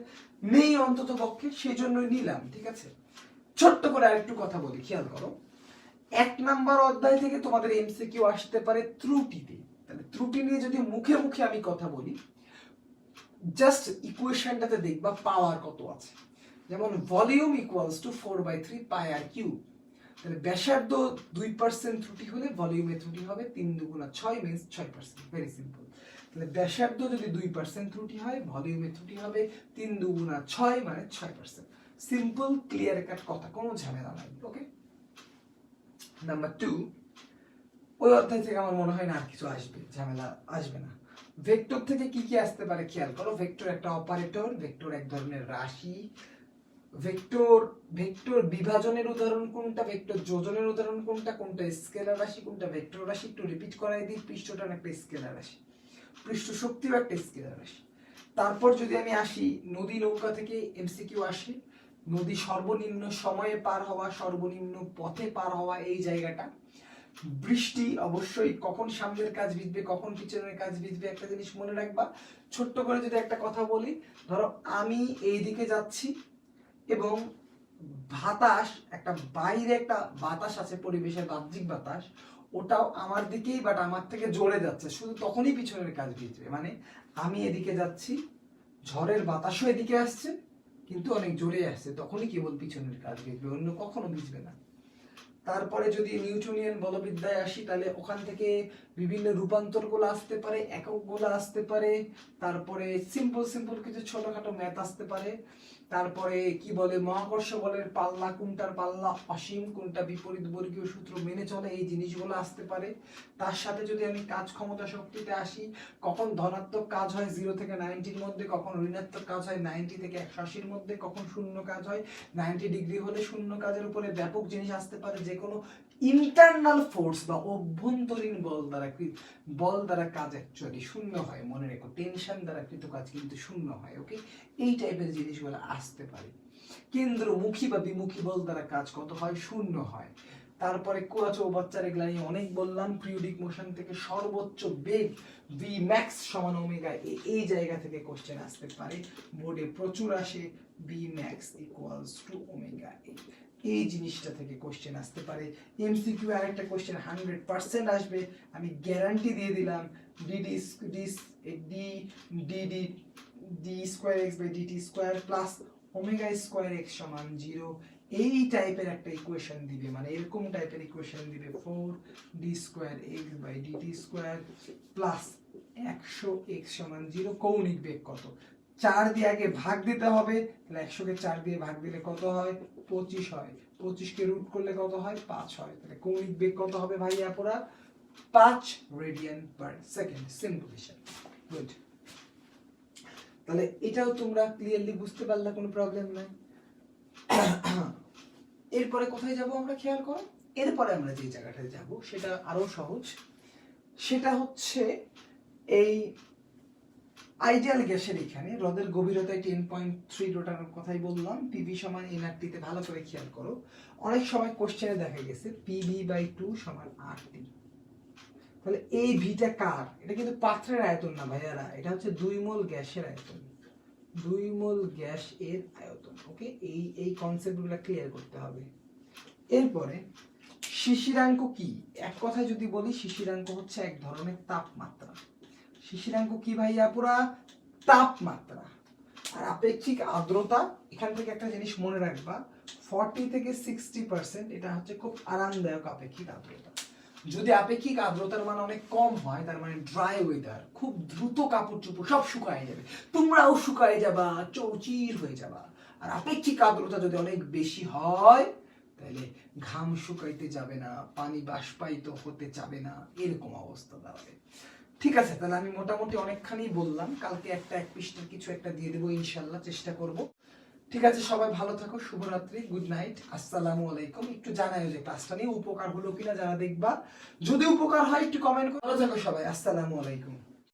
নেই অন্তত পক্ষে, সেই জন্যই নিলাম। ঠিক আছে, ছোট্ট করে আরেকটু কথা বলি, খেয়াল করো। 1 নাম্বার অধ্যায় থেকে তোমাদের এমসিকিউ আসতে পারে ত্রুটিতে। তাহলে ত্রুটি নিয়ে যদি মুখে মুখে আমি কথা বলি, জাস্ট ইকুয়েশনটাতে দেখবা পাওয়ার কত আছে। যেমন volume equals to 4/3 pi r cube. তাহলে ব্যাসার্ধ 2% ত্রুটি হলে ভলিউমে ত্রুটি হবে 3 দুগুণা 6 মিন্স 6%। Very simple. তাহলে ব্যাসার্ধ যদি 2% ত্রুটি হয়, ভলিউমে ত্রুটি হবে 3 দুগুণা 6 মানে 6%। সিম্পল, ক্লিয়ার কাট কথা, কোনো ঝামেলা নাই। ওকে, নাম্বার 2, ওই অধ্যায় থেকে আমার মনে হয় না আর কিছু আসবে, ঝামেলা আসবে না। ভেক্টর থেকে কি কি আসতে পারে খেয়াল করো। ভেক্টর একটা অপারেটর, ভেক্টর এক ধরনের রাশি। ভেক্টর বিভাজনের উদাহরণ কোনটা, ভেক্টর যোজনের উদাহরণ কোনটা, কোনটা স্কেলার রাশি, কোনটা ভেক্টর রাশি। একটু রিপিট করাই দিই, পৃষ্ঠটা একটা স্কেলার রাশি, পৃষ্ঠ শক্তিও একটা স্কেলার রাশি। তারপর যদি আমি আসি, নদী নৌকা থেকে এমসিকিউ আসে। নদী সর্বনিম্ন সময়ে পার হওয়া, সর্বনিম্ন পথে পার হওয়া, এই জায়গাটা। বৃষ্টি অবশ্যই কখন সামনের কাজ ভিজবে, কখন পিছনের কাজ ভিজবে, একটা জিনিস মনে রাখবা। ছোট্ট করে যদি একটা কথা বলি, ধরো আমি এই দিকে যাচ্ছি এবং বাতাস, একটা বাইরে একটা বাতাস আছে, পরিবেশের বাহ্যিক বাতাস, ওটাও আমার দিকেই বাট আমার থেকে জোরে যাচ্ছে, শুধু তখনই পিছনের কাজ ভিজবে। মানে আমি এদিকে যাচ্ছি, ঝড়ের বাতাসও এদিকে আসছে কিন্তু অনেক জোরে আসছে, তখনই কেবল পিছনের কাজ ভিজবে, অন্য কখনো ভিজবে না। তারপরে যদি নিউটনিয়ান বলবিদ্যায় আসি, তাহলে ওখান থেকে বিভিন্ন রূপান্তরগুলো আসতে পারে, এককগুলো আসতে পারে, তারপরে সিম্পল কিছু ছোটখাটো ম্যাথ আসতে পারে। তারপরে কি বলে, মহাকর্ষ বলের পাল্লা, কোনটার পাল্লা অসীম, কোনটা বিপরীত বর্গীয় সূত্র মেনে চলে, এই জিনিসগুলো আসতে পারে। তার সাথে যদি আমি কাজ ক্ষমতা শক্তিতে আসি, কখন ধনাত্মক কাজ হয় 0 থেকে 90-র মধ্যে, কখন ঋণাত্মক কাজ হয় 90 থেকে 180-র মধ্যে, কখন শূন্য কাজ হয় 90 ডিগ্রি হলে। শূন্য কাজের উপরে ব্যাপক জিনিস আসতে পারে, যে কোনো ইন্টারনাল ফোর্স বা অভ্যন্তরীণ বল দ্বারা কাজ অ্যাকচুয়ালি শূন্য হয়, মনে রেখো। টেনশন দ্বারা কৃত কাজ কিন্তু শূন্য হয়। ওকে, এই টাইপের জিনিসগুলো আসতে পারে। কেন্দ্রমুখী বা বিমুখী বল দ্বারা কাজ কত হয়, শূন্য হয়। তারপরে কোয়া চৌবাচ্চার এগুলা নিয়ে অনেক বললাম। পিরিয়ডিক মোশন থেকে সর্বোচ্চ বেগ ভি ম্যাক্স সমান ওমেগা, এই জায়গা থেকে কোশ্চেন আসতে পারে, বোর্ডে প্রচুর আসে। V max equals to omega, এই জিনিসটা থেকে কোশ্চেন আসতে পারে। এমসিকিউ আরেকটা কোশ্চেন 100% আসবে, আমি গ্যারান্টি দিয়ে দিলাম। D square x by d t square plus omega square x সমান 0, এই টাইপের একটা ইকুয়েশন দিবে, মানে এরকম টাইপের ইকুয়েশন দিবে। 4d square x by d t square plus 100 x সমান 0। কৌণিক বেগ কত, 4 দিয়ে আগে ভাগ দিতে হবে, তাহলে 100 কে 4 দিয়ে ভাগ দিলে কত হয়, 25 হয়। 25 কে রুট করলে কত হয়, 5 হয়। তাহলে কৌণিক বেগ কত হবে ভাইয়া, পুরা 5 রেডিয়ান পার সেকেন্ড। সিম্পল হিসাব, গুড। তাহলে এটাও তোমরা ক্লিয়ারলি বুঝতে পারলে, কোনো প্রবলেম নাই। এরপরে কোথায় যাব আমরা, খেয়াল করো। এরপরে আমরা যে জায়গাটায় যাব সেটা আরো সহজ। সেটা হচ্ছে এই আইডিয়াল গ্যাসের এখানে হ্রদের গভীরতায় 10.3 রোটার কথাই বললাম। পিভি সমান এনআরটি তে ভালো করে খেয়াল করো, অনেক সময় কোশ্চেনে দেখা গেছে PV/2 সমান RT। তাহলে এই ভিটা কার, এটা কিন্তু পাত্রের আয়তন না ভাইয়ারা, এটা হচ্ছে 2 মোল গ্যাসের আয়তন, 2 মোল গ্যাস এর আয়তন। ওকে, এই কনসেপ্টগুলো ক্লিয়ার করতে হবে। এরপরে শিশিরাঙ্ক কি, এক কথায় যদি বলি, শিশিরাঙ্ক হচ্ছে এক ধরনের তাপমাত্রা। শিশিরাঙ্ক কি ভাইয়া, পুরা তাপমাত্রা। আর আপেক্ষিক আর্দ্রতা, এখান থেকে একটা জিনিস মনে রাখবা, 40 থেকে 60%, এটা হচ্ছে খুব আরামদায়ক আপেক্ষিক আর্দ্রতা। যদি আপেক্ষিক আর্দ্রতার মান অনেক কম হয়, তার মানে ড্রাই ওয়েদার, খুব দ্রুত কাপড় চোপড় সব শুকায় যাবে, তোমরাও শুকায় যাবা, চৌচির হয়ে যাবা। আর আপেক্ষিক আর্দ্রতা যদি অনেক বেশি হয়, তাহলে ঘাম শুকাইতে যাবে না, পানি বাষ্পায়িত হতে যাবে না, এরকম অবস্থা দাঁড়াবে। ঠিক আছে, তাহলে আমি মোটামুটি অনেকখানি বললাম। কালকে এক পৃষ্ঠার কিছু একটা দিয়ে দেবো ইনশাল্লাহ, চেষ্টা করব। ঠিক আছে, সবাই ভালো থাকো, শুভরাত্রি, গুড নাইট, আসসালামু আলাইকুম। একটু জানাই যে ক্লাসটা নিয়ে উপকার হলো কিনা, যারা দেখবা, যদি উপকার হয় একটু কমেন্ট করো। ভালো থাকো সবাই, আসসালামু আলাইকুম।